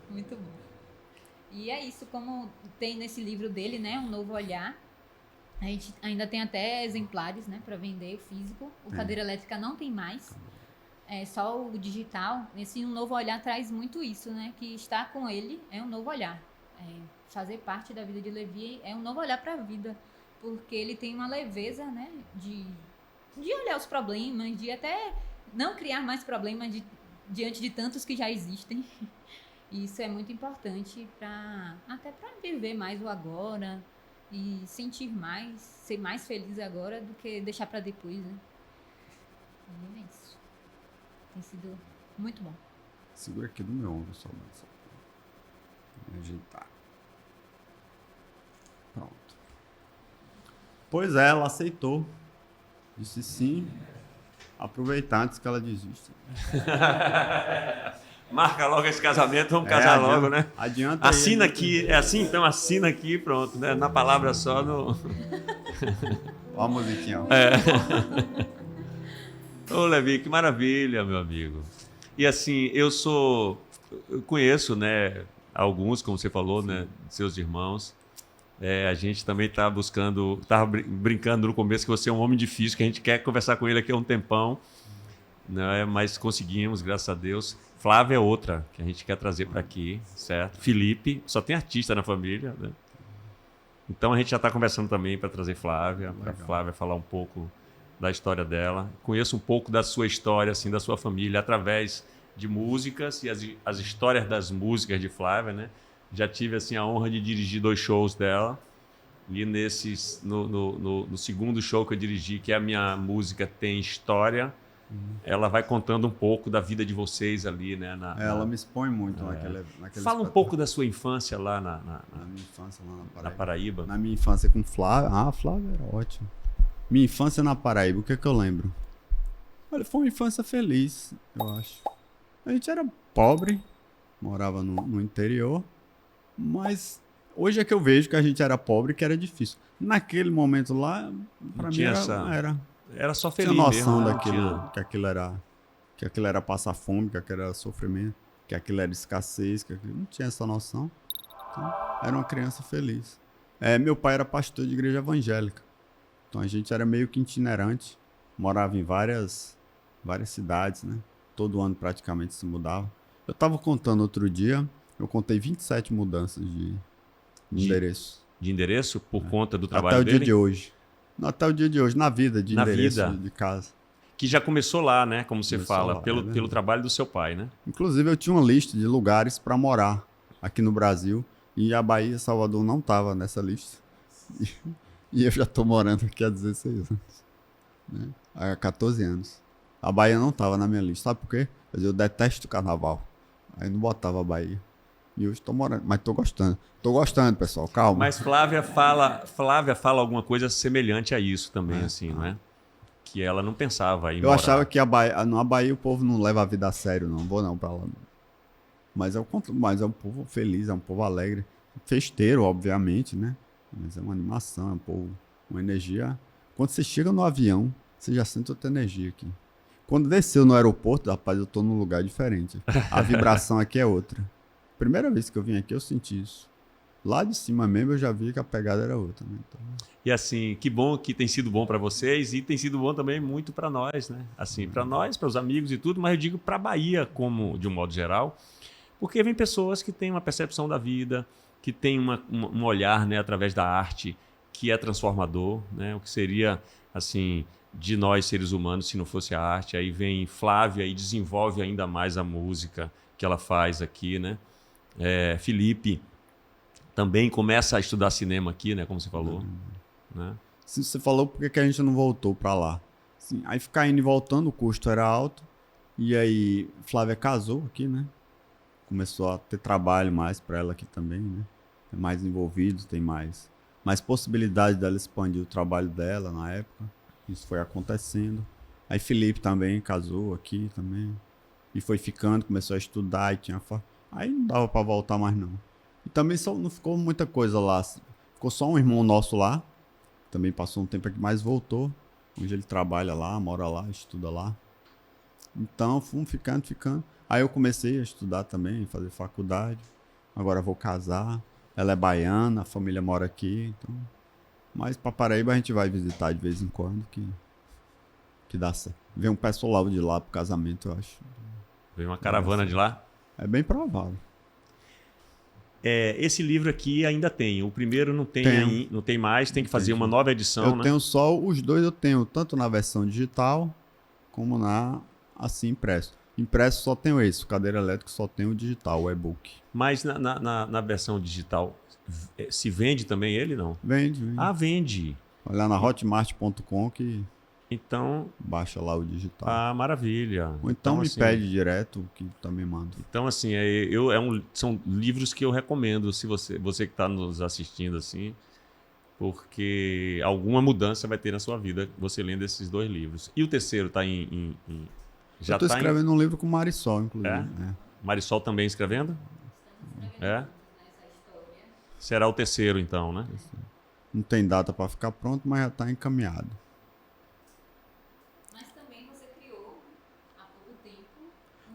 Muito bom. E é isso, como tem nesse livro dele, né? Um novo olhar. A gente ainda tem até exemplares, né? Para vender físico. O Cadeira Elétrica não tem mais. É só o digital. Esse Um Novo Olhar traz muito isso, né? Que estar com ele é um novo olhar. Fazer parte da vida de Levi é um novo olhar para a vida. Porque ele tem uma leveza, né? De olhar os problemas, de até não criar mais problemas diante de tantos que já existem. E isso é muito importante até para viver mais o agora e sentir mais, ser mais feliz agora do que deixar para depois, né? E é isso. Tem sido muito bom. Segura aqui do meu ombro só, mas me ajeitar. Pronto. Pois é, ela aceitou. Disse sim. Aproveitar antes que ela desista. Marca logo esse casamento, vamos casar logo, né? Adianta Assina aí, aqui, é assim? Então assina aqui, pronto, né? Na palavra só, no... Ó a musiquinha, ó. Ô, Levi, que maravilha, meu amigo. E assim, eu conheço, né, alguns, como você falou, né, seus irmãos. A gente também está estava brincando no começo que você é um homem difícil, que a gente quer conversar com ele aqui há um tempão, né, mas conseguimos, graças a Deus. Flávia é outra que a gente quer trazer para aqui, certo? Felipe, só tem artista na família, né? Então a gente já está conversando também para trazer Flávia, para Flávia falar um pouco da história dela. Conheço um pouco da sua história, assim, da sua família, através de músicas e as histórias das músicas de Flávia, né? Já tive assim a honra de dirigir 2 shows dela. E no segundo show que eu dirigi, que é a minha música Tem História, ela vai contando um pouco da vida de vocês ali, né? Ela me expõe muito naquele Fala um espetáculo. pouco da sua infância lá Na minha infância lá na na Paraíba. Paraíba. Na minha infância com Flávia. Ah, Flávia era ótimo. Minha infância na Paraíba, o que é que eu lembro? Olha, foi uma infância feliz, eu acho. A gente era pobre, morava no interior, mas hoje é que eu vejo que a gente era pobre e que era difícil. Naquele momento lá, pra mim tinha era Era só tinha feliz noção mesmo, né? daquilo, que aquilo era passar fome, que aquilo era sofrimento, que aquilo era escassez, não tinha essa noção. Então, era uma criança feliz. Meu pai era pastor de igreja evangélica. Então a gente era meio que itinerante, morava em várias cidades, né? Todo ano praticamente se mudava. Eu tava contando outro dia, eu contei 27 mudanças de endereço. De endereço por conta do trabalho Até o dele. dia de hoje. Até o dia de hoje, na vida de Na endereço vida. de casa. Que já começou lá, né? Como você Começou fala, lá, pelo trabalho do seu pai, né? Inclusive, eu tinha uma lista de lugares para morar aqui no Brasil e a Bahia, Salvador, não tava nessa lista. E eu já tô morando aqui há 16 anos. Né? Há 14 anos. A Bahia não tava na minha lista. Sabe por quê? Eu detesto o carnaval. Aí não botava a Bahia. E hoje tô morando, mas tô gostando. Tô gostando, pessoal, calma. Mas Flávia fala alguma coisa semelhante a isso também, assim, não é? Que ela não pensava em Eu morar. achava que na Bahia o povo não leva a vida a sério, não. Vou não pra lá. Mas é um povo feliz, é um povo alegre. Festeiro, obviamente, né? Mas é uma animação, é um povo, uma energia. Quando você chega no avião, você já sente outra energia aqui. Quando desceu no aeroporto, rapaz, eu tô num lugar diferente. A vibração aqui é outra. Primeira vez que eu vim aqui, eu senti isso. Lá de cima mesmo, eu já vi que a pegada era outra. Né? Então... E assim, que bom que tem sido bom para vocês e tem sido bom também muito para nós, né? Assim, para nós, para os amigos e tudo, mas eu digo para a Bahia como de um modo geral, porque vem pessoas que têm uma percepção da vida, que têm um olhar, né, através da arte, que é transformador, né? O que seria, assim, de nós seres humanos se não fosse a arte. Aí vem Flávia e desenvolve ainda mais a música que ela faz aqui, né? Felipe também começa a estudar cinema aqui, né? Como você falou. Né? Se você falou, por que a gente não voltou pra lá? Assim, aí ficar indo e voltando, o custo era alto. E aí, Flávia casou aqui, né? Começou a ter trabalho mais pra ela aqui também, né? É mais envolvido, tem mais possibilidade dela expandir o trabalho dela na época. Isso foi acontecendo. Aí Felipe também casou aqui também. E foi ficando, começou a estudar e tinha... Aí não dava pra voltar mais não. E também só não ficou muita coisa lá. Ficou só um irmão nosso lá. Também passou um tempo aqui, mas voltou. Hoje ele trabalha lá, mora lá, estuda lá. Então fomos ficando. Aí eu comecei a estudar também, fazer faculdade. Agora vou casar. Ela é baiana, a família mora aqui. Então... Mas pra Paraíba a gente vai visitar de vez em quando, que dá certo. Vem um pessoal de lá pro casamento, eu acho. Vem uma caravana de lá. É bem provável. Esse livro aqui ainda tem. O primeiro não tem, não tem mais, tem que fazer uma nova edição, Eu né? tenho só os dois, eu tenho tanto na versão digital como assim impresso. Impresso só tenho esse, o Cadeira Elétrica só tem o digital, o e-book. Mas na versão digital, se vende também ele, não? Vende. Ah, vende. Olha na hotmart.com que Então, baixa lá o digital. maravilha. Ou então me assim, pede direto que também mando. Então, assim, são livros que eu recomendo, se você que está nos assistindo, assim, porque alguma mudança vai ter na sua vida você lendo esses 2 livros. E o terceiro está já eu tô tá escrevendo um livro com Marisol, inclusive. Marisol também escrevendo? Será o terceiro, então, né? Não tem data para ficar pronto, mas já está encaminhado. Mas também você criou, há pouco tempo,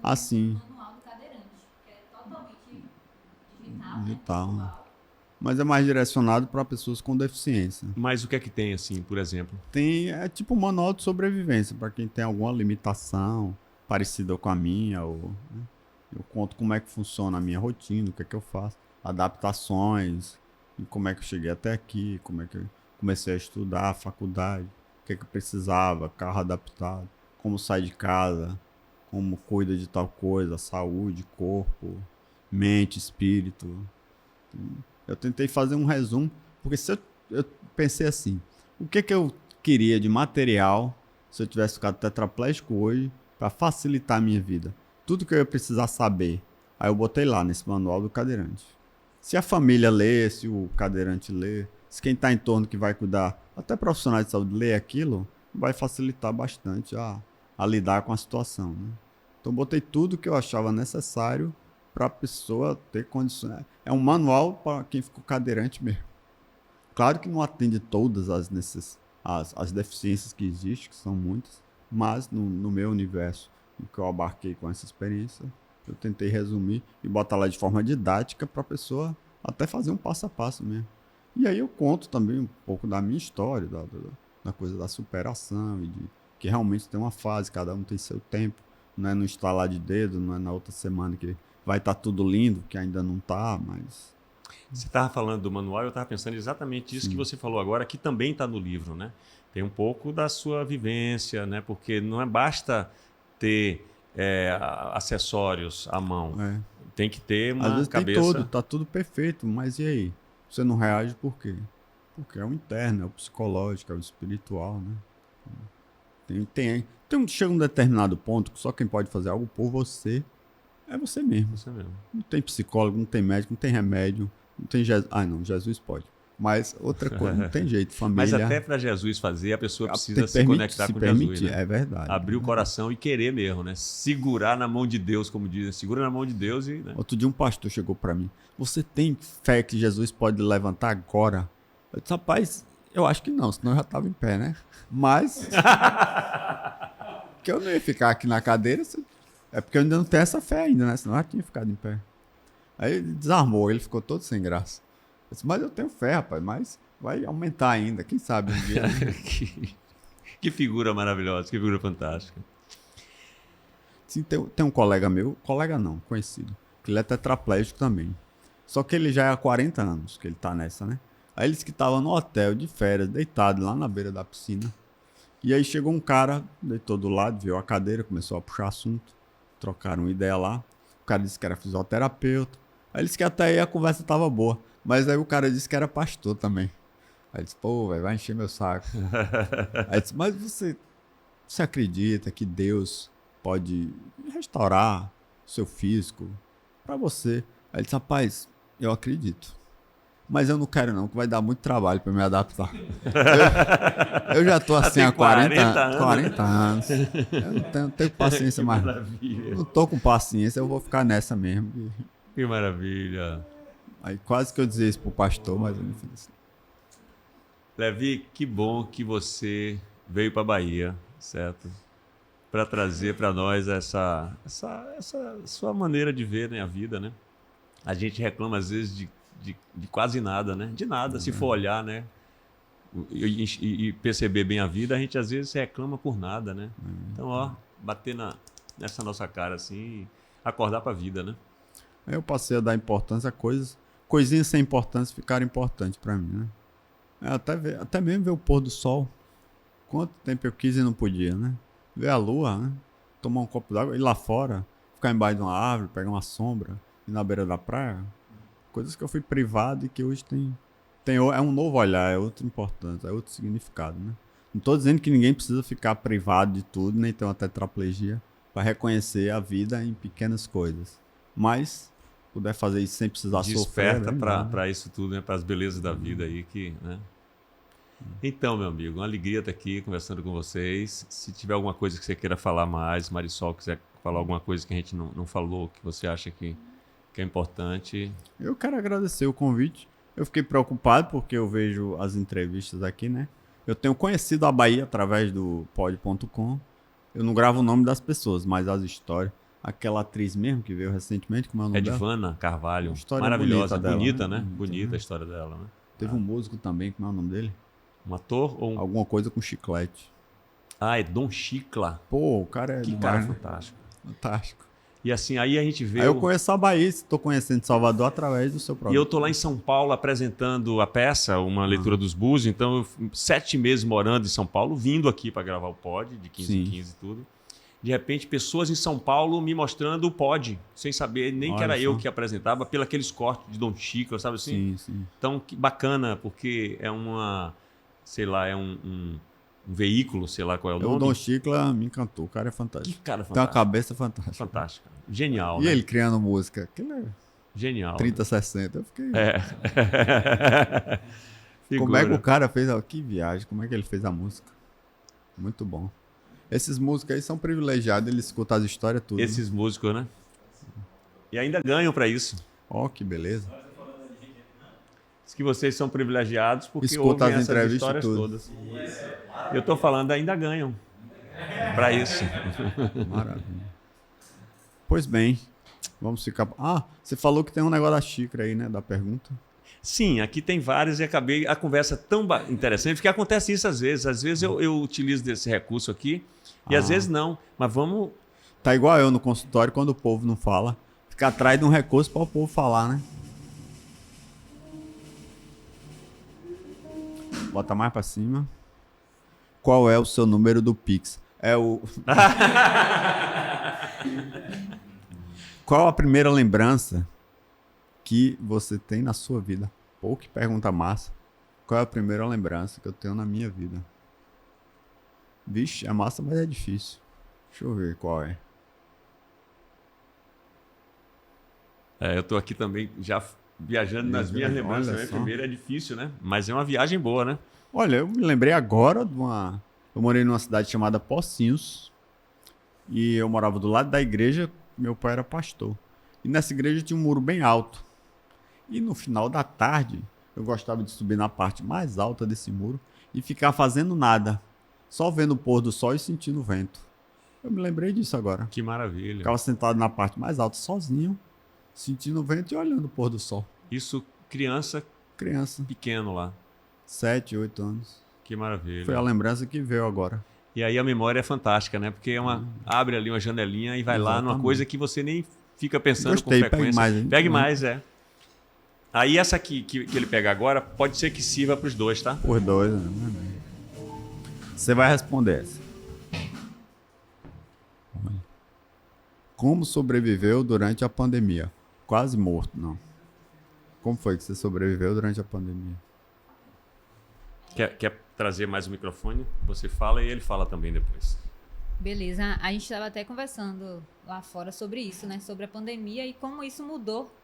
Assim. manual do cadeirante, que é totalmente Digital, né? Mas é mais direcionado para pessoas com deficiência. Mas o que é que tem, assim, por exemplo? É tipo um manual de sobrevivência para quem tem alguma limitação parecida com a minha. Né? Eu conto como é que funciona a minha rotina, o que é que eu faço, adaptações, e como é que eu cheguei até aqui, como é que eu comecei a estudar, a faculdade, o que é que eu precisava, carro adaptado, como sai de casa, como cuida de tal coisa, saúde, corpo, mente, espírito. Eu tentei fazer um resumo, porque eu pensei assim, o que eu queria de material se eu tivesse ficado tetraplégico hoje para facilitar a minha vida? Tudo que eu ia precisar saber. Aí eu botei lá nesse manual do cadeirante. Se a família lê, se o cadeirante lê, se quem está em torno que vai cuidar, até profissionais de saúde lê aquilo, vai facilitar bastante a lidar com a situação, né? Então botei tudo que eu achava necessário para a pessoa ter condições. É um manual para quem ficou cadeirante mesmo. Claro que não atende todas as deficiências que existem, que são muitas, mas no meu universo, em que eu abarquei com essa experiência, eu tentei resumir e botar lá de forma didática para a pessoa até fazer um passo a passo mesmo. E aí eu conto também um pouco da minha história, da coisa da superação e de que realmente tem uma fase, cada um tem seu tempo, não é no estalar de dedo, não é na outra semana que vai estar tudo lindo, que ainda não está, mas... Você estava falando do manual, eu estava pensando exatamente isso que você falou agora, que também está no livro, né? Tem um pouco da sua vivência, né? Porque não é basta ter acessórios à mão, tem que ter uma às vezes cabeça... tem todo, tá tudo perfeito, mas e aí? Você não reage por quê? Porque é o interno, é o psicológico, é o espiritual, né? Chega um determinado ponto que só quem pode fazer algo por você é você mesmo. Você mesmo. Não tem psicólogo, não tem médico, não tem remédio, não tem Jesus. Ah, não, Jesus pode. Mas outra coisa, não tem jeito, família... Mas até para Jesus fazer, a pessoa precisa se conectar com Jesus, né? É verdade. Abrir o coração e querer mesmo, né? Segurar na mão de Deus, como dizem. Segura na mão de Deus e... Né? Outro dia um pastor chegou para mim. Você tem fé que Jesus pode levantar agora? Eu disse, rapaz, eu acho que não, senão eu já estava em pé, né? Mas... que eu não ia ficar aqui na cadeira... É porque eu ainda não tenho essa fé ainda, né? Senão eu já tinha ficado em pé. Aí ele desarmou, ele ficou todo sem graça. Eu disse, mas eu tenho fé, rapaz, mas vai aumentar ainda, quem sabe um dia. Que figura maravilhosa, que figura fantástica. Sim, tem um colega meu, colega não, conhecido, que ele é tetraplégico também. Só que ele já é há 40 anos que ele tá nessa, né? Aí ele disse que tava no hotel de férias, deitado lá na beira da piscina. E aí chegou um cara, deitou do lado, viu a cadeira, começou a puxar assunto. Trocaram uma ideia lá. O cara disse que era fisioterapeuta. Aí ele disse que até aí a conversa tava boa. Mas aí o cara disse que era pastor também. Aí ele disse, pô, véio, vai encher meu saco. Aí ele disse, mas você acredita que Deus pode restaurar o seu físico pra você? Aí ele disse, rapaz, eu acredito. Mas eu não quero não, que vai dar muito trabalho pra me adaptar. Eu já tô assim há 40 anos. Eu não tenho paciência mais. Não tô com paciência, eu vou ficar nessa mesmo. Que maravilha. Aí quase que eu dizia isso pro pastor, mas eu não fiz assim. Levi, que bom que você veio pra Bahia, certo? Para trazer para nós essa sua maneira de ver, né, a vida, né? A gente reclama às vezes de quase nada, né? De nada, se for olhar, né? E perceber bem a vida, a gente às vezes reclama por nada, né? Então, ó, bater nessa nossa cara assim e acordar para a vida, né? Aí eu passei a dar importância a coisinhas sem importância ficaram importantes para mim, né? Até mesmo ver o pôr do sol. Quanto tempo eu quis e não podia, né? Ver a lua, né? Tomar um copo d'água, ir lá fora, ficar embaixo de uma árvore, pegar uma sombra, ir na beira da praia. Coisas que eu fui privado e que hoje é um novo olhar, é outra importância, é outro significado, né? Não estou dizendo que ninguém precisa ficar privado de tudo, nem ter uma tetraplegia para reconhecer a vida em pequenas coisas. Mas puder fazer isso sem precisar sofrer. Desperta para isso tudo, né? Para as belezas da vida aí que, né? Então, meu amigo, uma alegria estar aqui conversando com vocês. Se tiver alguma coisa que você queira falar mais, Marisol quiser falar alguma coisa que a gente não falou, que você acha que é importante. Eu quero agradecer o convite. Eu fiquei preocupado porque eu vejo as entrevistas aqui, né? Eu tenho conhecido a Bahia através do pod.com. Eu não gravo o nome das pessoas, mas as histórias. Aquela atriz mesmo que veio recentemente, como é o nome dela? Edvana Carvalho. História maravilhosa, bonita, dela, né? Bonita a história dela, né? Teve um músico também, como é o nome dele? Um ator ou alguma coisa com chiclete. Ah, é Dom Chicla. Pô, o cara é que demais, cara né? Fantástico. Fantástico. E assim, aí a gente vê... Aí eu conheço a Bahia, estou conhecendo Salvador através do seu programa. E eu estou lá em São Paulo apresentando a peça, uma leitura dos Búzios, então eu 7 meses morando em São Paulo, vindo aqui para gravar o pod, de 15 em 15 e tudo. de repente, pessoas em São Paulo me mostrando o pod, sem saber nem que Olha era eu só. que apresentava, pelos aqueles cortes de Dom Chico, sabe assim? Sim, sim. Então, que bacana, porque é uma, sei lá, é um veículo, sei lá qual é o O nome. Dom Chicla me encantou, o cara é Que fantástico. cara Tem uma fantástico. cabeça fantástica. Fantástico. Genial, E né? ele criando música, aquele é Genial. 30, 60. Eu fiquei. É. Como é que Figura. o cara fez? Que viagem, como é que ele fez a música? Muito bom. Esses músicos aí são privilegiados, eles escutam as histórias tudo. Né? Esses músicos, né? E ainda ganham pra isso. Ó, que beleza. Diz que vocês são privilegiados porque Escuta ouvem as essas entrevistas histórias tudo. todas. Eu tô falando, ainda ganham pra isso. Maravilha. Pois bem, vamos ficar. Ah, você falou que tem um negócio da xícara aí, né? Da pergunta. Sim, aqui tem vários e acabei a conversa tão interessante, porque acontece isso às vezes. Às vezes eu utilizo desse recurso aqui e às vezes não. Mas vamos. Tá igual eu no consultório quando o povo não fala. Fica atrás de um recurso para o povo falar, né? Bota mais para cima. Qual é o seu número do Pix? É o. Qual a primeira lembrança que você tem na sua vida? Pô, que pergunta massa. Qual é a primeira lembrança que eu tenho na minha vida? Vixe, é massa, mas é difícil. Deixa eu ver qual é. Eu tô aqui também já viajando nas minhas Olha lembranças. Né? só. Primeiro é difícil, né? Mas é uma viagem boa, né? Olha, eu me lembrei agora de uma. Eu morei numa cidade chamada Pocinhos. E eu morava do lado da igreja. Meu pai era pastor. E nessa igreja tinha um muro bem alto. E no final da tarde, eu gostava de subir na parte mais alta desse muro e ficar fazendo nada. Só vendo o pôr do sol e sentindo o vento. Eu me lembrei disso agora. Que maravilha. Ficava sentado na parte mais alta, sozinho, sentindo o vento e olhando o pôr do sol. Isso, criança Criança, pequeno lá. 7, 8 anos. Que maravilha. Foi a lembrança que veio agora. E aí a memória é fantástica, né? Porque abre ali uma janelinha e vai lá numa Exatamente. coisa que você nem fica pensando Gostei, com frequência. pegue mais, hein? Pegue mais, é. Aí essa aqui que ele pega agora pode ser que sirva para os dois, tá? Por 2, né? Você vai responder essa. Olha. Como sobreviveu durante a pandemia? Quase morto, não. Como foi que você sobreviveu durante a pandemia? Quer trazer mais o microfone? Você fala e ele fala também depois. Beleza, a gente estava até conversando lá fora sobre isso, né? Sobre a pandemia e como isso mudou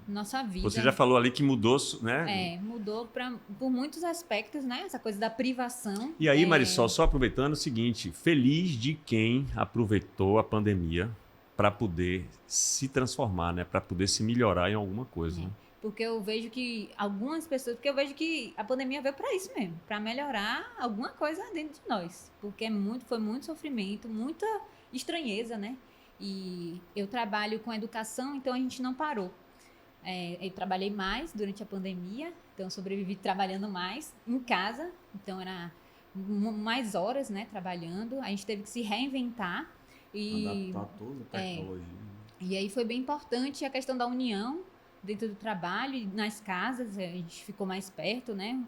nossa vida. Você já falou ali que mudou, né? Mudou por muitos aspectos, né? Essa coisa da privação. E aí, Marisol, só aproveitando o seguinte, feliz de quem aproveitou a pandemia para poder se transformar, né? Para poder se melhorar em alguma coisa. Né? Porque eu vejo que algumas pessoas, porque eu vejo que a pandemia veio para isso mesmo, para melhorar alguma coisa dentro de nós, porque foi muito sofrimento, muita estranheza, né? E eu trabalho com educação, então a gente não parou. Eu trabalhei mais durante a pandemia, então sobrevivi trabalhando mais em casa, então era mais horas, né, trabalhando. A gente teve que se reinventar e Adaptar toda a tecnologia. E aí foi bem importante a questão da união dentro do trabalho e nas casas, a gente ficou mais perto, né,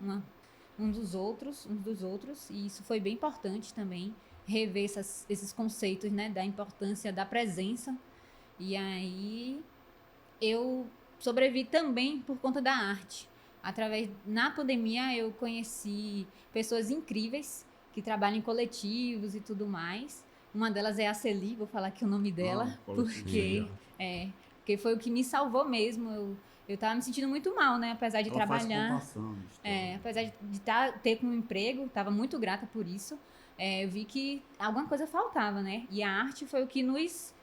uns dos outros, e isso foi bem importante também, rever esses conceitos, né, da importância da presença. E aí eu sobrevivi também por conta da arte. Na pandemia eu conheci pessoas incríveis que trabalham em coletivos e tudo mais. Uma delas é a Celi, vou falar aqui o nome dela, porque foi o que me salvou mesmo. Eu tava me sentindo muito mal, né? Apesar de trabalhar. Apesar de ter um emprego, estava muito grata por isso. Eu vi que alguma coisa faltava, né? E a arte foi o que nos,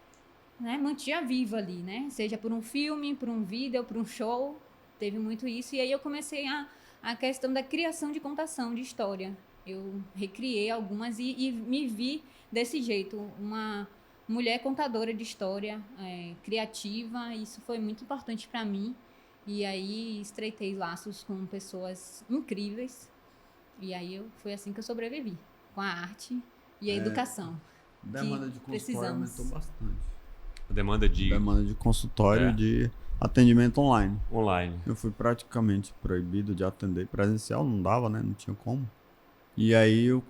né, mantinha viva ali, né? Seja por um filme, por um vídeo, por um show. Teve muito isso. E aí eu comecei a questão da criação de contação de história. Eu recriei algumas e me vi desse jeito. Uma mulher contadora de história, criativa. Isso foi muito importante para mim. E aí estreitei laços com pessoas incríveis. E aí foi assim que eu sobrevivi. Com a arte e a educação. Demanda de consultório aumentou bastante. A demanda de consultório de atendimento online. Online. Eu fui praticamente proibido de atender presencial, não dava, né? Não tinha como. E aí eu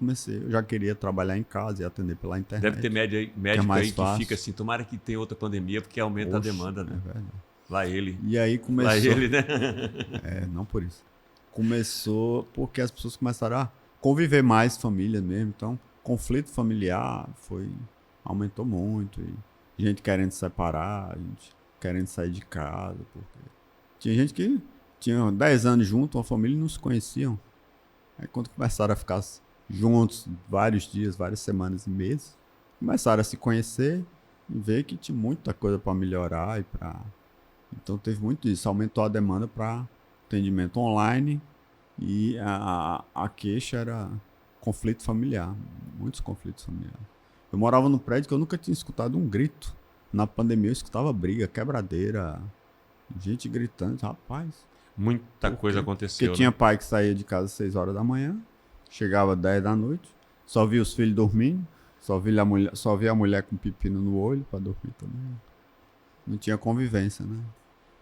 já queria trabalhar em casa e atender pela internet. Deve ter médico mais aí que fácil. fica assim, tomara que tenha outra pandemia, porque aumenta Oxe, a demanda, né? É verdade. Lá ele. E aí começou... Lá ele, né? Não por isso. Começou porque as pessoas começaram a conviver mais, família mesmo. Então, conflito familiar aumentou muito. E gente querendo se separar, gente querendo sair de casa. Porque tinha gente que tinha 10 anos junto, uma família e não se conheciam. Aí quando começaram a ficar juntos vários dias, várias semanas e meses, começaram a se conhecer e ver que tinha muita coisa para melhorar Então teve muito isso, aumentou a demanda para atendimento online e a queixa era conflito familiar, muitos conflitos familiares. Eu morava num prédio que eu nunca tinha escutado um grito. Na pandemia eu escutava briga, quebradeira, gente gritando, rapaz. Muita coisa aconteceu. Porque tinha pai que saía de casa às 6 horas da manhã, chegava às 10 da noite, só via os filhos dormindo, só via a mulher com pepino no olho para dormir também. Não tinha convivência, né?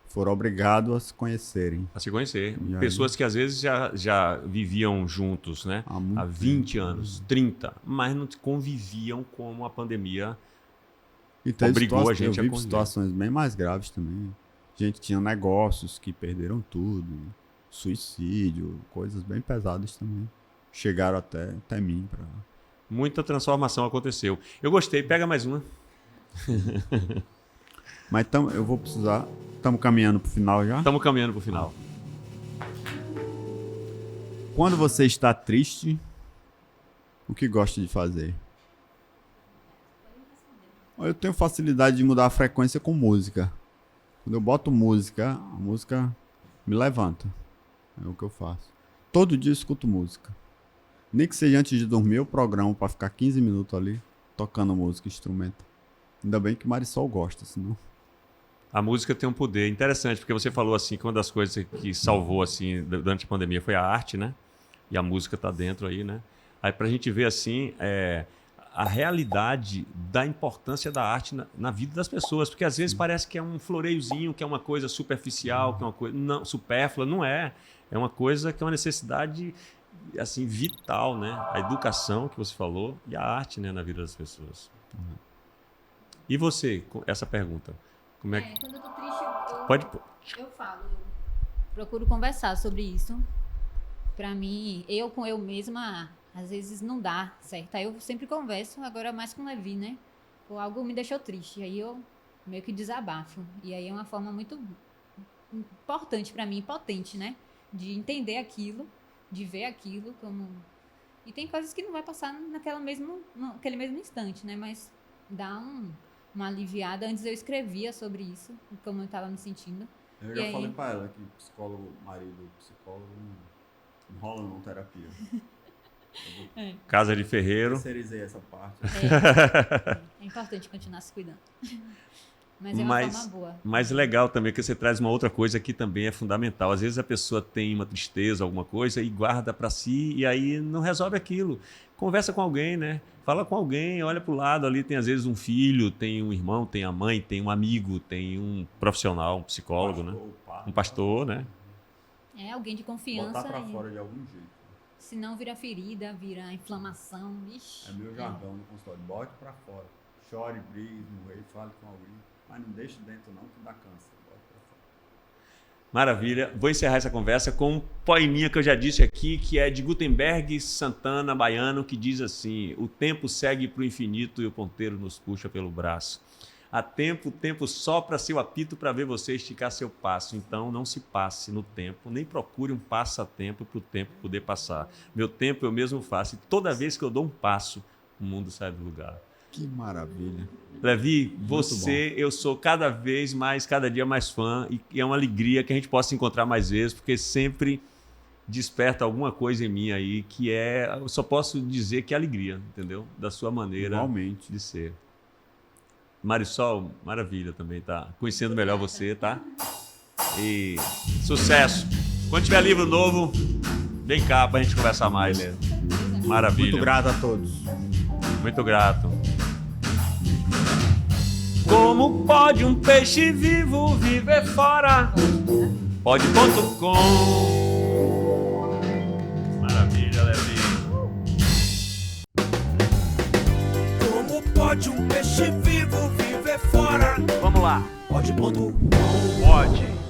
Foram obrigados a se conhecerem. A se conhecer. E aí? Pessoas que às vezes já viviam juntos, né? Há 20 anos, 30, mas não conviviam como a pandemia E teve obrigou a gente a eu vi conviver. situações bem mais graves também. Gente tinha negócios que perderam tudo, suicídio, coisas bem pesadas também. Chegaram até mim para... Muita transformação aconteceu. Eu gostei, pega mais uma. Mas eu vou precisar... Estamos caminhando para o final já? Estamos caminhando para o final. Quando você está triste, o que gosta de fazer? Eu tenho facilidade de mudar a frequência com música. Quando eu boto música, a música me levanta. É o que eu faço. Todo dia eu escuto música. Nem que seja antes de dormir, eu programo para ficar 15 minutos ali tocando música, instrumento. Ainda bem que Marisol gosta, senão... A música tem um poder interessante, porque você falou assim que uma das coisas que salvou assim durante a pandemia foi a arte, né? E a música está dentro aí, né? Aí para a gente ver assim a realidade da importância da arte na vida das pessoas, porque às vezes parece que é um floreiozinho, que é uma coisa superficial, que é uma coisa não, supérflua, não é. É uma coisa que é uma necessidade assim vital, né? A educação que você falou e a arte, né, na vida das pessoas. E você, essa pergunta? Como é que... Quando eu tô triste, Pode... eu falo, eu procuro conversar sobre isso. Pra mim, eu com eu mesma, às vezes não dá certo. Aí eu sempre converso, agora mais com o Levi, né? Ou algo me deixou triste, aí eu meio que desabafo. E aí é uma forma muito importante pra mim, potente, né? De entender aquilo, de ver aquilo como... E tem coisas que não vai passar naquele mesmo instante, né? Mas dá uma aliviada. Antes eu escrevia sobre isso, como eu estava me sentindo. Eu já falei pra ela que psicólogo, marido, psicólogo não rola não terapia. Casa de Ferreiro. Terceirizei essa parte. É importante continuar se cuidando. Mas é uma forma boa. Mas legal também que você traz uma outra coisa que também é fundamental. Às vezes a pessoa tem uma tristeza, alguma coisa, e guarda para si e aí não resolve aquilo. Conversa com alguém, né? Fala com alguém, olha para o lado ali, tem às vezes um filho, tem um irmão, tem a mãe, tem um amigo, tem um profissional, um psicólogo, né? Um pastor, né? É alguém de confiança. Botar para fora de algum jeito. Se não vira ferida, vira inflamação. Ixi, é meu jargão no consultório. Bote para fora. Chore, brigue, morre, fale com alguém. Mas não deixe dentro não, que dá câncer. Bote pra fora. Maravilha. Vou encerrar essa conversa com um poeminha que eu já disse aqui, que é de Gutenberg Santana, baiano, que diz assim: o tempo segue para o infinito e o ponteiro nos puxa pelo braço. Há tempo, o tempo sopra seu apito para ver você esticar seu passo. Então não se passe no tempo, nem procure um passatempo para o tempo poder passar. Meu tempo eu mesmo faço. E toda vez que eu dou um passo, o mundo sai do lugar. Que maravilha. Levi, você, eu sou cada dia mais fã, e é uma alegria que a gente possa se encontrar mais vezes, porque sempre desperta alguma coisa em mim aí, que eu só posso dizer que é alegria, entendeu? Da sua maneira Igualmente de ser. Marisol, maravilha também, tá? Conhecendo melhor você, tá? E sucesso! Quando tiver livro novo, vem cá pra gente conversar mais. Maravilha. Muito grato a todos. Muito grato. Como pode um peixe vivo viver fora? Pode.com. Maravilha, Levi. pode um peixe vivo viver fora. Vamos lá. Pode.com. Pode.